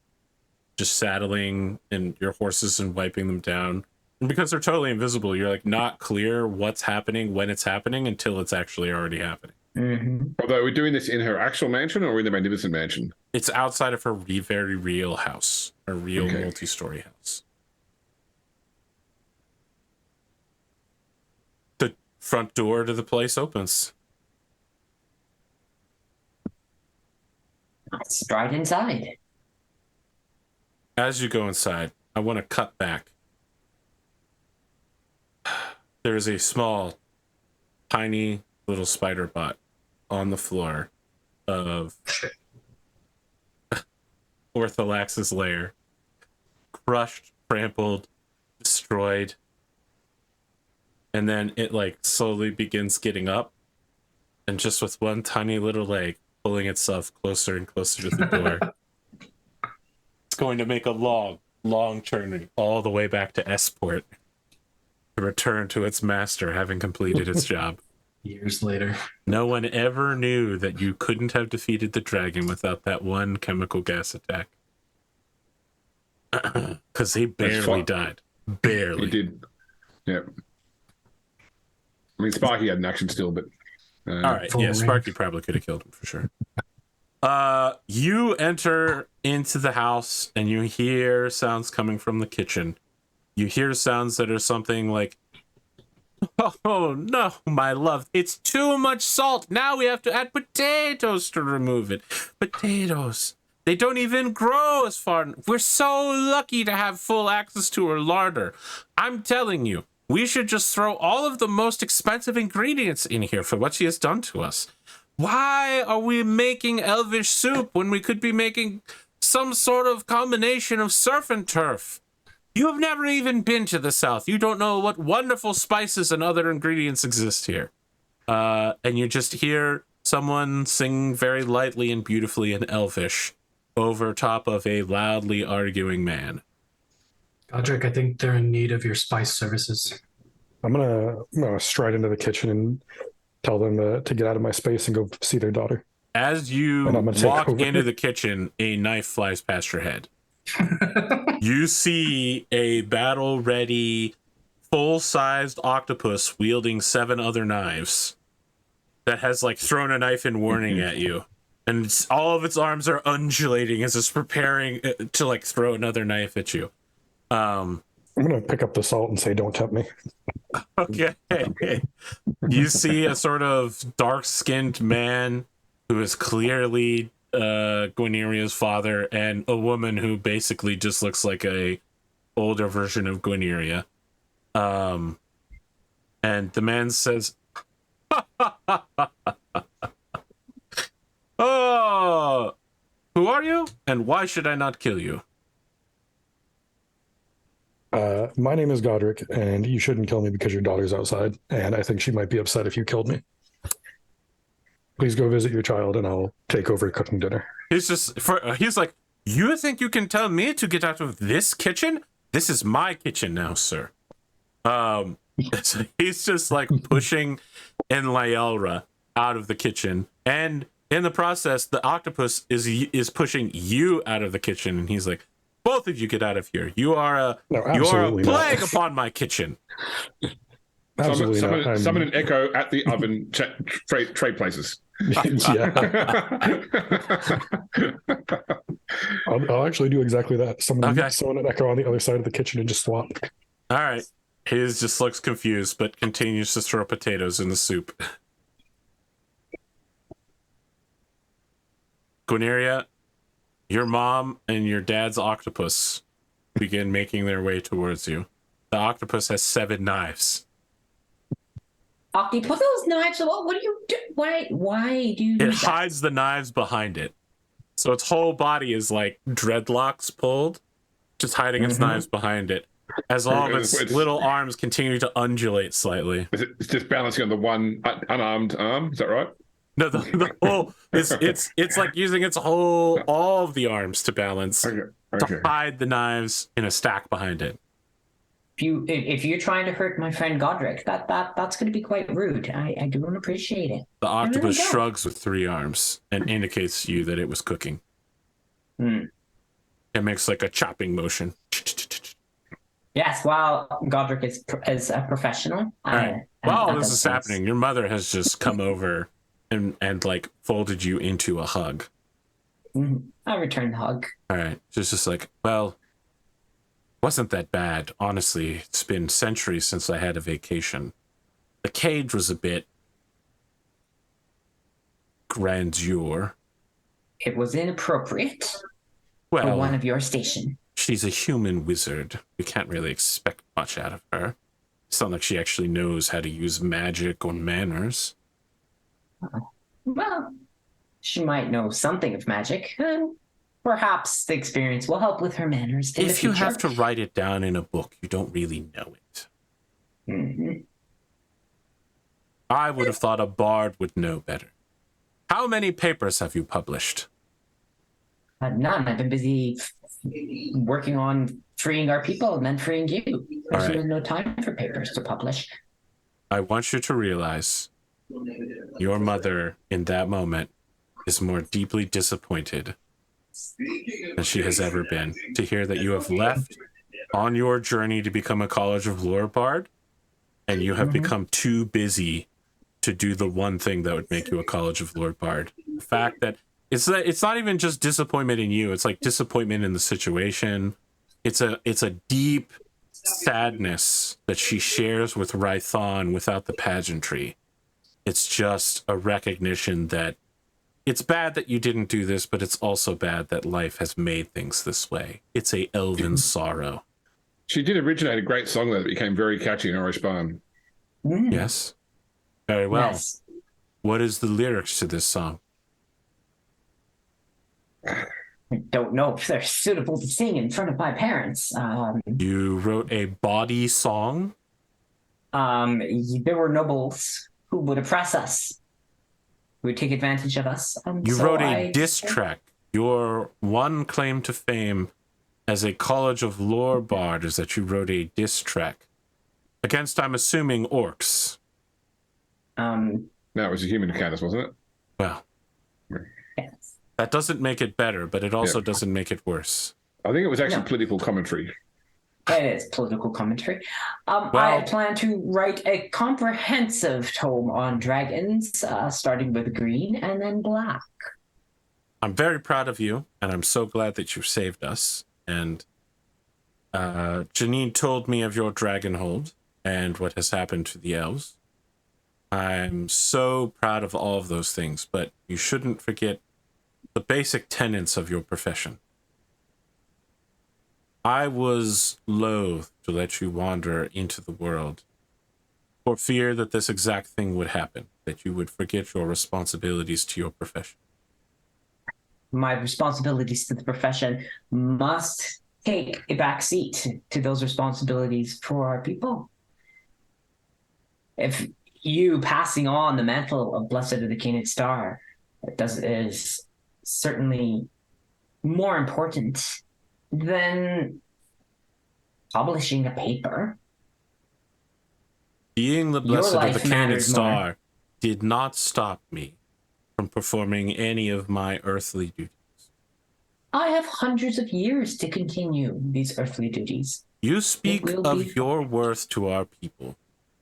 just saddling in your horses and wiping them down. And because they're totally invisible, you're not clear what's happening when it's happening until it's actually already happening. Mm-hmm. Although we're doing this in her actual mansion or in the Magnificent Mansion? It's outside of her very real house, a real multi-story house. The front door to the place opens. Let's stride inside. As you go inside, I want to cut back. There is a small, tiny little spider bot on the floor of Ortholax's lair. Crushed, trampled, destroyed. And then it like slowly begins getting up, and just with one tiny little leg pulling itself closer and closer to the door. It's going to make a long journey all the way back to Esport to return to its master, having completed its job. Years later. No one ever knew that you couldn't have defeated the dragon without that one chemical gas attack. Because he barely died. Barely. He did. Yeah. I mean, Sparky had an action still, but... All right, yeah, Sparky probably could have killed him for sure. You enter into the house, and you hear sounds coming from the kitchen. You hear sounds that are something like, "Oh, no, my love, it's too much salt. Now we have to add potatoes to remove it. Potatoes. They don't even grow as far. We're so lucky to have full access to our larder. I'm telling you, we should just throw all of the most expensive ingredients in here for what she has done to us. Why are we making elvish soup when we could be making some sort of combination of surf and turf? You have never even been to the South. You don't know what wonderful spices and other ingredients exist here." And you just hear someone sing very lightly and beautifully in Elvish over top of a loudly arguing man. Godric, I think they're in need of your spice services. I'm gonna stride into the kitchen and tell them to get out of my space and go see their daughter. As you walk into the kitchen, a knife flies past your head. You see a battle-ready, full-sized octopus wielding 7 other knives that has like thrown a knife in warning at you, and all of its arms are undulating as it's preparing to like throw another knife at you. I'm gonna pick up the salt and say, "Don't tempt me." Okay. You see a sort of dark-skinned man who is clearly Guineria's father, and a woman who basically just looks like a older version of Guineria. And the man says, "Oh, who are you? And why should I not kill you?" My name is Godric, and you shouldn't kill me because your daughter's outside, and I think she might be upset if you killed me. Please go visit your child, and I'll take over cooking dinner. He's like, "You think you can tell me to get out of this kitchen? This is my kitchen now, sir." So he's just like pushing Enlaelra out of the kitchen, and in the process, the octopus is pushing you out of the kitchen, and he's like, "Both of you get out of here. You are a plague upon my kitchen." Absolutely not. Summon an echo at the oven trade places. Yeah. I'll actually do exactly that. Someone an echo on the other side of the kitchen and just swap. All right. His just looks confused, but continues to throw potatoes in the soup. Guineria, your mom and your dad's octopus begin making their way towards you. The octopus has 7 knives. Octi, put those knives. What do you do? Why do you do It that? hides the knives behind it. So its whole body is like dreadlocks pulled, just hiding its knives behind it. As all of its little arms continue to undulate slightly. It's just balancing on the one unarmed arm. Is that right? No, the whole it's like using all of the arms to balance to hide the knives in a stack behind it. If you're trying to hurt my friend Godric, that's going to be quite rude. I don't appreciate it. The octopus shrugs with 3 arms and indicates to you that it was cooking. It makes like a chopping motion. Yes, while Godric is a professional. All right. While this is happening, your mother has just come over and like folded you into a hug. I return the hug. All right. She's just like, "Well, wasn't that bad. Honestly, it's been centuries since I had a vacation. The cage was a bit grandeur. It was inappropriate Well, for one of your station. She's a human wizard. We can't really expect much out of her. It's not like she actually knows how to use magic or manners." Well, she might know something of magic. perhaps the experience will help with her manners in the If you future. have to write it down in a book, you don't really know it. Mhm. I would have thought a bard would know better. How many papers have you published? None. I've been busy working on freeing our people and then freeing you. There's right. no time for papers to publish. I want you to realize your mother in that moment is more deeply disappointed than she has ever been to hear that you have left on your journey to become a College of Lore bard and you have become too busy to do the one thing that would make you a College of Lore bard. The fact that it's not even just disappointment in you, it's like disappointment in the situation. It's a deep sadness that she shares with Rython without the pageantry. It's just a recognition that it's bad that you didn't do this, but it's also bad that life has made things this way. It's a elven sorrow. She did originate a great song that became very catchy in Irish Barn. Yes. Very well. Yes. What is the lyrics to this song? I don't know if they're suitable to sing in front of my parents. You wrote a bawdy song? There were nobles who would oppress us, who would take advantage of us. You wrote a diss track. Your one claim to fame as a College of Lore bard is that you wrote a diss track against, I'm assuming, orcs. No, it was a human encounters, wasn't it? Well, yes. that doesn't make it better, but it also doesn't make it worse. I think it was actually No. political commentary. It is political commentary. I plan to write a comprehensive tome on dragons, starting with green and then black. I'm very proud of you, and I'm so glad that you saved us. And Janine told me of your dragonhold and what has happened to the elves. I'm so proud of all of those things, but you shouldn't forget the basic tenets of your profession. I was loath to let you wander into the world for fear that this exact thing would happen, that you would forget your responsibilities to your profession. My responsibilities to the profession must take a back seat to those responsibilities for our people. If you passing on the mantle of Blessed of the Cained Star is certainly more important than publishing a paper. Being the Your Blessed of the life Cained matters Star more. did not stop me from performing any of my earthly duties. I have hundreds of years to continue these earthly duties. You speak will of be your worth to our people.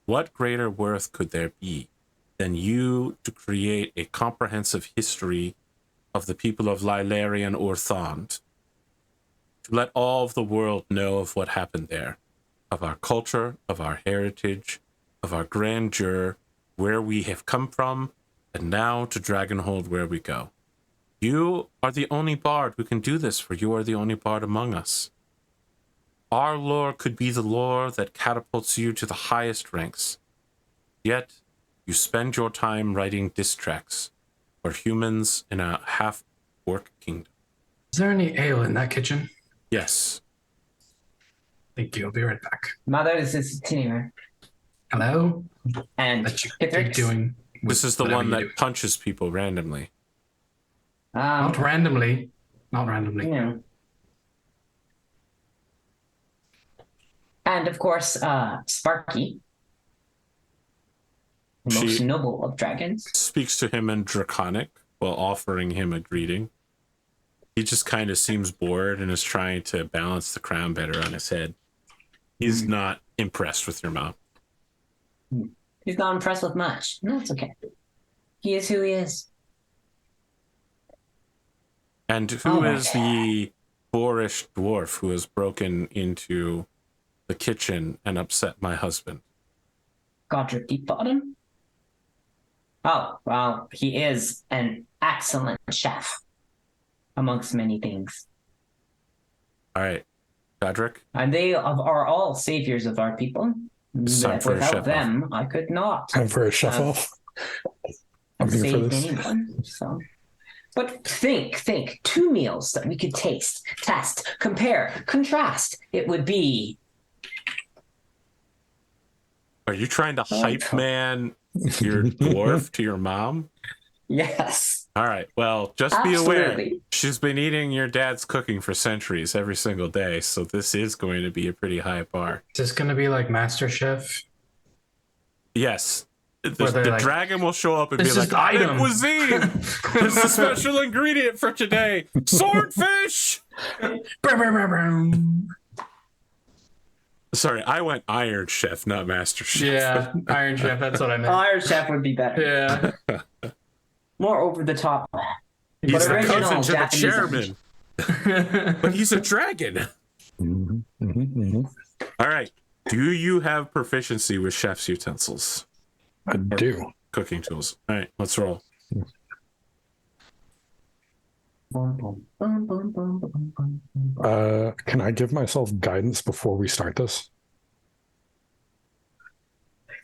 What greater worth could there be than you to create a comprehensive history of the people of Lylarian or Thond, to let all of the world know of what happened there, of our culture, of our heritage, of our grandeur, where we have come from, and now to Dragonhold where we go. You are the only bard who can do this, for you are the only bard among us. Our lore could be the lore that catapults you to the highest ranks. Yet, you spend your time writing diss tracks for humans in a half-orc kingdom. Is there any ale in that kitchen? Yes. Thank you. I'll be right back. Mother, this is Tinir. Hello? And That you keep Pithrix. doing. This is the whatever one you that do. punches people randomly. Not randomly. Not randomly. You know. And of course, Sparky, the most She noble of dragons. speaks to him in Draconic while offering him a greeting. He just kind of seems bored and is trying to balance the crown better on his head. He's not impressed with your mom. He's not impressed with much. No, it's okay. He is who he is. And who is the boorish dwarf who has broken into the kitchen and upset my husband? Godric Deepbottom? Oh, well, he is an excellent chef, amongst many things. All right, Godric, And they are all saviors of our people. It's time for a Without chef them, I could not Time for a chef off. I'm have here for saved this. anyone. So But think, 2 meals that we could taste, test, compare, contrast. It would be. Are you trying to hype man your dwarf to your mom? Yes. All right. Well, just be aware. Absolutely. She's been eating your dad's cooking for centuries every single day, so this is going to be a pretty high bar. Is this going to be like MasterChef? Yes. The like, dragon will show up and be "This is like, the item." cuisine! This is a special ingredient for today. Swordfish! Sorry, I went Iron Chef, not Master Chef. Yeah, Iron Chef. That's what I meant. Iron Chef would be better. Yeah. More over the top. He's But the original cousin to the Japanese chairman. But he's a dragon. All right. Do you have proficiency with chef's utensils? I do. Cooking tools. All right, let's roll. Can I give myself guidance before we start this?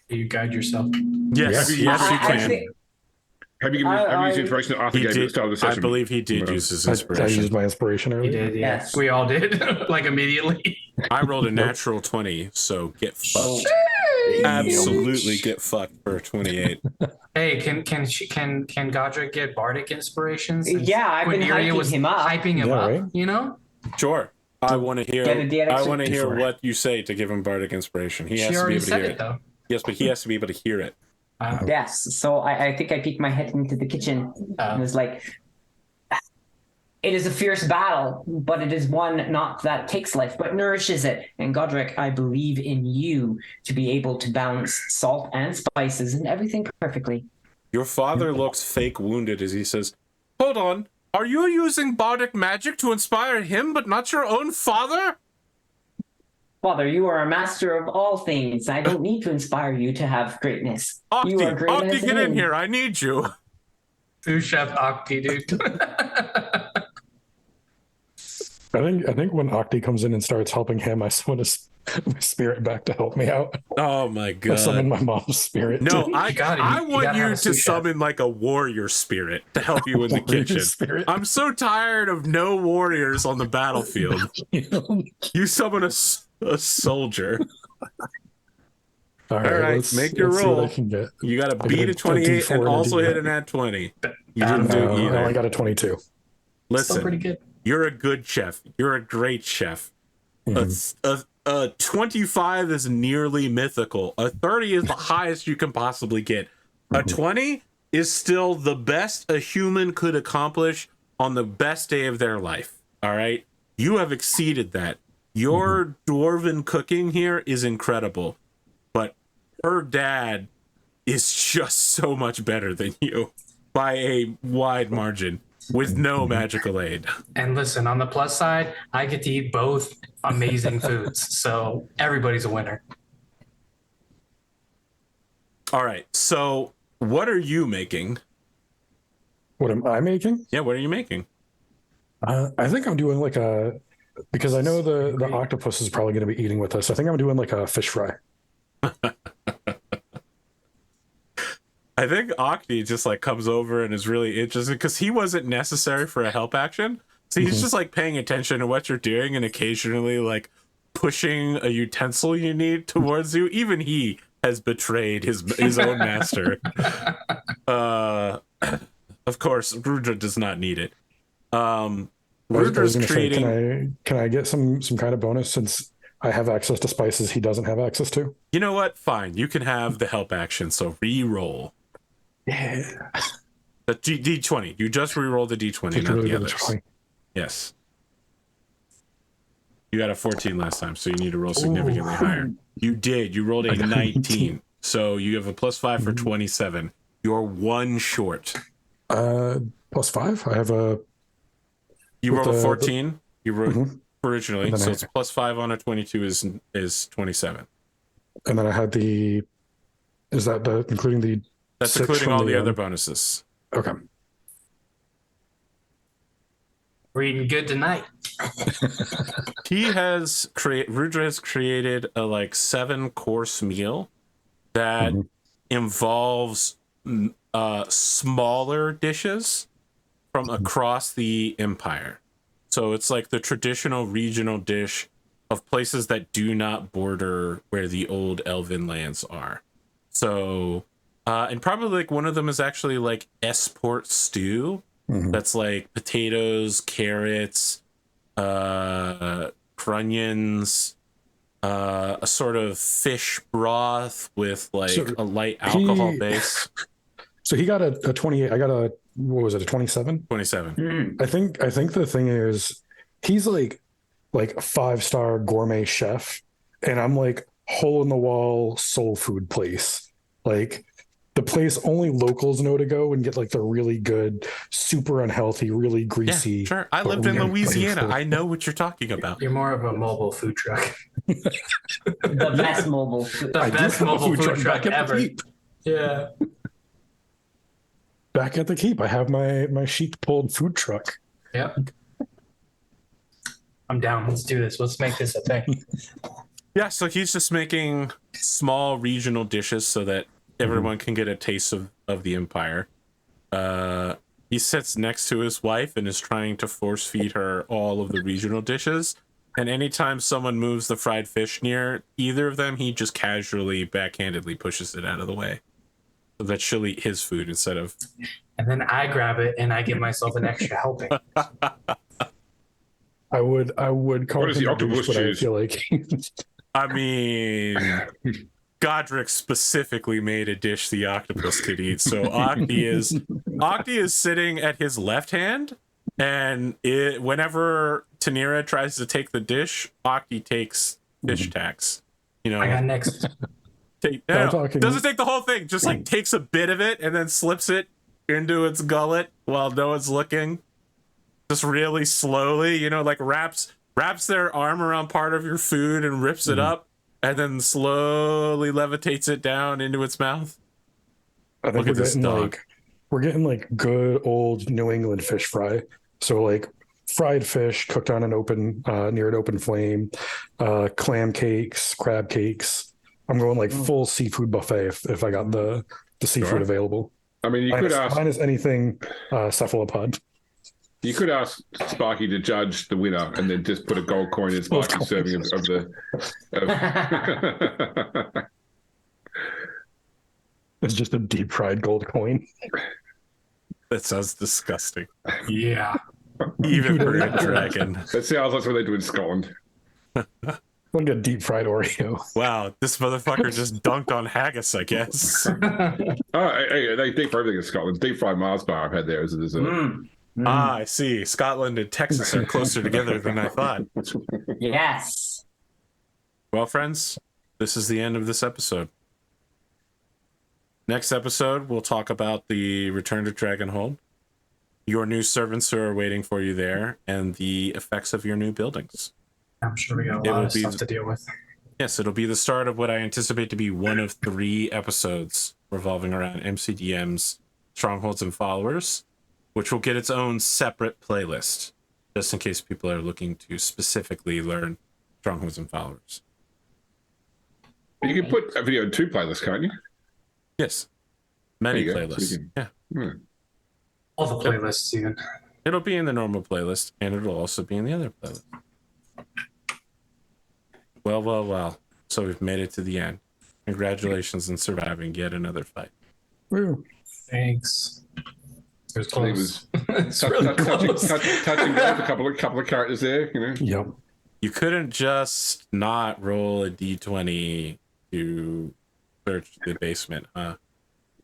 You guide yourself. Yes, Yes. yes, you I can. think- Have you used the information that Arthur He gave at the did. start of the I session? believe he did use his I inspiration. used my inspiration He earlier. did, yeah. Yes. We all did, like immediately. I rolled a natural 20, so get Oh, fucked. Absolutely get fucked for 28. Hey, can Godric get bardic inspirations? Since Yeah, I've been Quinteria hyping was him up. Hyping him Yeah, up, right? you know? Sure. I want to hear. Get a DX I want to hear before. what you say to give him bardic inspiration. He has She to be already able to said hear it, it. though. Yes, but he has to be able to hear it. Yes. So I think I peeked my head into the kitchen and was like, it is a fierce battle, but it is one not that takes life, but nourishes it. And Godric, I believe in you to be able to balance salt and spices and everything perfectly. Your father looks fake wounded as he says, "Hold on. Are you using bardic magic to inspire him, but not your own father?" Father, you are a master of all things. I don't need to inspire you to have greatness. You are great Octi, as get it in is. here. I need you. Sous Chef Octi, dude. I think when Octi comes in and starts helping him, I summon my spirit back to help me out. Oh my I summon god. my mom's spirit. No, I got it. I You want gotta you have a to sous chef. summon like a warrior spirit to help you in the Warrior kitchen. spirit. I'm so tired of no warriors on the battlefield. You summon a soldier. All right, right, make your let's see what roll. I can get. You got to I beat got a a 28 and D4 also and a hit an at 20. You didn't do I only either. got a 22. Still pretty Listen, good. you're a good chef. You're a great chef. Mhm. A 25 is nearly mythical. A 30 is the highest you can possibly get. A 20 is still the best a human could accomplish on the best day of their life. All right? You have exceeded that. Your dwarven cooking here is incredible. But her dad is just so much better than you by a wide margin with no magical aid. And listen, on the plus side, I get to eat both amazing foods. So everybody's a winner. All right. So, what are you making? What am I making? Yeah, what are you making? I think I'm doing like because I know the octopus is probably going to be eating with us. I think I'm doing like a fish fry. I think Octi just like comes over and is really interested because he wasn't necessary for a help action. So he's just like paying attention to what you're doing and occasionally like pushing a utensil you need towards you. Even he has betrayed his own master. Of course, Rudra does not need it. I was Rudra's gonna say, creating. can I get some kind of bonus since I have access to spices he doesn't have access to? You know what? Fine. You can have the help action. So re-roll. Yeah. The D20. You just re-roll the D20, not the others. Yes. You got a 14 last time, so you need to roll significantly higher. You did. You rolled a I got 19. So you have a +5 for 27. You're one short. +5. I have a. You With rolled a the- 14. You wrote Mhm. originally, And then so I- it's +5 on a 22 is 27. And then I had the. Is that including the? That's 6 including from all the other bonuses. Okay. We're eating good tonight. Rudra has created a like 7-course meal that involves smaller dishes from across the empire. So it's like the traditional regional dish of places that do not border where the old elven lands are. So, and probably like one of them is actually like Esport stew. That's like potatoes, carrots, crunions, a sort of fish broth with like a light alcohol base. So he got a 28. I got a, what was it, a 27? 27. I think the thing is he's like a 5-star gourmet chef, and I'm like hole in the wall soul food place. Like the place only locals know to go and get like the really good, super unhealthy, really greasy. Yeah, sure. I lived in Louisiana. I know what you're talking about. You're more of a mobile food truck. The best mobile food. The best mobile food truck back at ever. the keep. Yeah. Back at the keep, I have my sheep pulled food truck. Yep. I'm down. Let's do this. Let's make this a thing. Yeah, so he's just making small regional dishes so that everyone can get a taste of the empire. He sits next to his wife and is trying to force feed her all of the regional dishes. And anytime someone moves the fried fish near either of them, he just casually, backhandedly pushes it out of the way so that she'll eat his food instead of... And then I grab it and I give myself an extra helping. I would call What does the octopus but I choose? feel like I mean, Godric specifically made a dish the octopus could eat. So Octi is sitting at his left hand, and whenever Tanira tries to take the dish, Octi takes fish tacks. You know, I got next. Doesn't take the whole thing, just like takes a bit of it and then slips it into its gullet while no one's looking. Just really slowly, you know, like wraps their arm around part of your food and rips it up, and then slowly levitates it down into its mouth. I think we're getting like good old New England fish fry. So like fried fish cooked on an open near an open flame, clam cakes, crab cakes. I'm going like full seafood buffet if I got the seafood available. I mean, you could ask minus anything cephalopod. You could ask Sparky to judge the winner and then just put a gold coin in Sparky's serving of the. It's just a deep fried gold coin. That sounds disgusting. Yeah. Even for a dragon. That sounds like what they do in Scotland. Like a deep fried Oreo. Wow, this motherfucker just dunked on haggis, I guess. They deep fry everything in Scotland. Deep fried Mars bar I've had there as a dessert. I see. Scotland and Texas are closer together than I thought. Yes. Well, friends, this is the end of this episode. Next episode, we'll talk about the return to Dragonhold, your new servants who are waiting for you there, and the effects of your new buildings. I'm sure we got a lot of stuff to deal with. Yes, it'll be the start of what I anticipate to be one of 3 episodes revolving around MCDM's Strongholds and Followers, which will get its own separate playlist, just in case people are looking to specifically learn Strongholds and Followers. You can put a video in 2 playlists, can't you? Yes. Many There you go. playlists. So you Yeah. All the playlists, even. It'll be in the normal playlist, and it'll also be in the other playlist. Well. So we've made it to the end. Congratulations on surviving yet another fight. Woo. Thanks. It was I think it close. was It's really close. touching go with a couple of characters there, you know. Yep. You couldn't just not roll a d20 to search the basement, huh?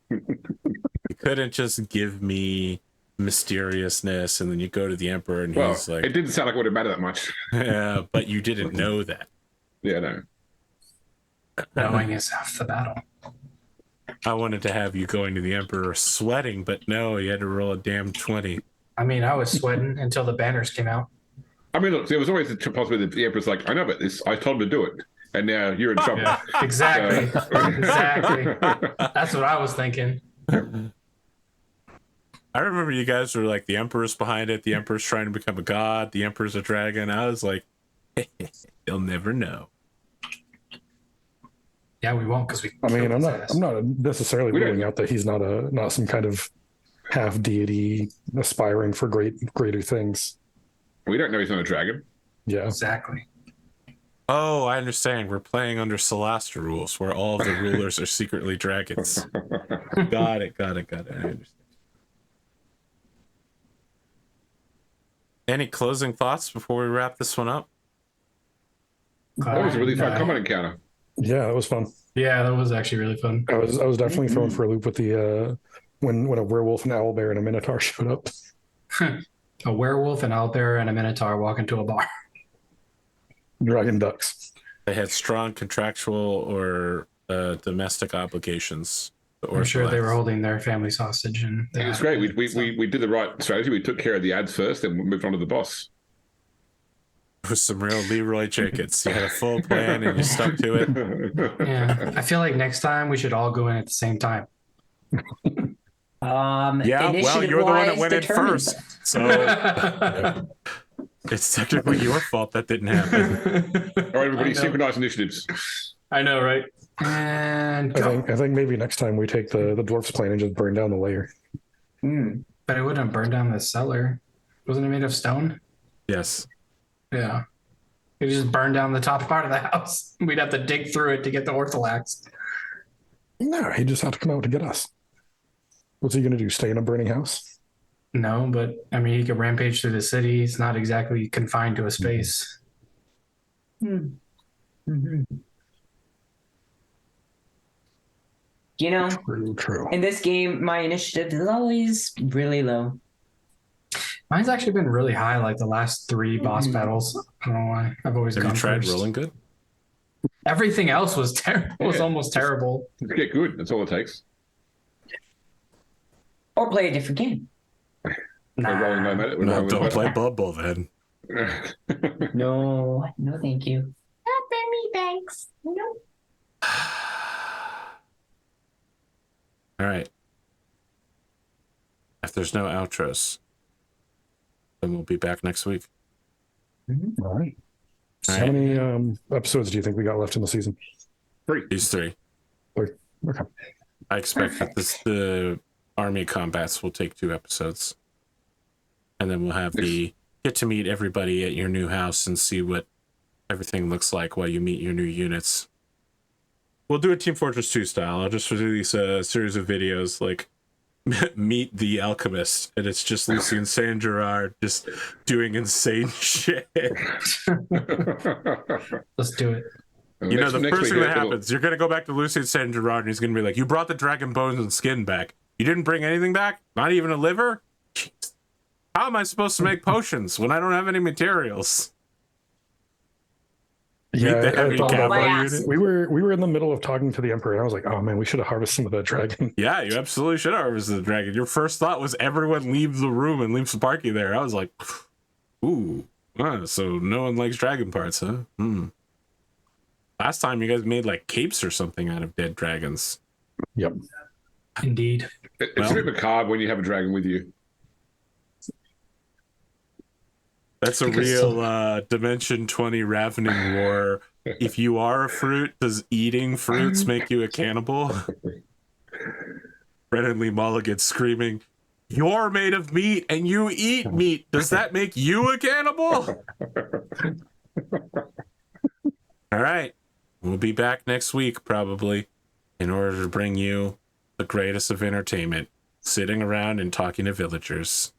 You couldn't just give me mysteriousness and then you go to the Emperor and he's like... It didn't sound like it would have mattered that much. Yeah, but you didn't know that. Yeah, no. Knowing is half the battle. I wanted to have you going to the Emperor sweating, but no, you had to roll a damn 20. I mean, I was sweating until the banners came out. I mean, look, there was always the possibility that the Emperor's like, I know about this. I told him to do it. And now you're in trouble. Yeah, exactly. Exactly. That's what I was thinking. I remember you guys were like, the Emperor's behind it. The Emperor's trying to become a god. The Emperor's a dragon. I was like, they'll never know. Yeah, we won't because we. I mean, I'm not necessarily ruling out that he's not some kind of half deity aspiring for greater things. We don't know he's not a dragon. Yeah. Exactly. Oh, I understand. We're playing under Celasta rules, where all of the rulers are secretly dragons. Got it. I understand. Any closing thoughts before we wrap this one up? That was a really fun combat encounter. Yeah, that was fun. Yeah, that was actually really fun. I was definitely thrown for a loop with the when a werewolf, an owlbear, and a minotaur showed up. A werewolf, an owlbear, and a minotaur walk into a bar. Dragon ducks. They had strong contractual or domestic obligations. I'm sure they were holding their family sausage, and It was great. We did the right strategy. We took care of the ads first, then we moved on to the boss. With some real Leroy Jenkins. You had a full plan and you stuck to it. Yeah, I feel like next time we should all go in at the same time. Yeah, well, you're the one that went in first, so it's technically your fault that didn't happen. All right, everybody, synchronize initiatives. I know, right? And I think maybe next time we take the dwarf's plan and just burn down the layer. But it wouldn't burn down the cellar. Wasn't it made of stone? Yes. Yeah. It just burned down the top part of the house. We'd have to dig through it to get the ortholax. No, he just had to come out to get us. What's he going to do? Stay in a burning house? No, but I mean, he could rampage through the city. He's not exactly confined to a space. Mm-hmm. You know, True. in this game, my initiative is always really low. Mine's actually been really high, like the last 3 boss battles. I don't know why. I've always Have gone you tried first. rolling good? Everything else was terrible. Was almost terrible. Get good. That's all it takes. Or play a different game. We're rolling no matter. No, don't play Bubble then. No, thank you. Not for me, thanks. No. All right. If there's no outros, then we'll be back next week. All right. All How right. many episodes do you think we got left in the season? These 3. 3. Okay. I expect that the army combats will take 2 episodes. And then we'll have the get to meet everybody at your new house and see what everything looks like while you meet your new units. We'll do a Team Fortress 2 style. I'll just release a series of videos like Meet the Alchemist, and it's just Lucy and Saint Gerard just doing insane shit. Let's do it. You know, the first thing that happens, you're going to go back to Lucy and Saint Gerard, and he's going to be like, you brought the dragon bones and skin back. You didn't bring anything back? Not even a liver? Jeez. How am I supposed to make potions when I don't have any materials? Yeah, Meet the heavy cavalry unit. we were in the middle of talking to the Emperor, and I was like, oh man, we should have harvested some of that dragon. Yeah, you absolutely should have harvested the dragon. Your first thought was everyone leave the room and leave Sparky there. I was like, ooh, so no one likes dragon parts, huh? Last time you guys made like capes or something out of dead dragons. Yep. Indeed. It's a bit macabre when you have a dragon with you. That's a real Dimension 20 Ravening War. If you are a fruit, does eating fruits make you a cannibal? Brennan Lee Mulligan screaming, you're made of meat and you eat meat. Does that make you a cannibal? All right. We'll be back next week, probably, in order to bring you the greatest of entertainment, sitting around and talking to villagers.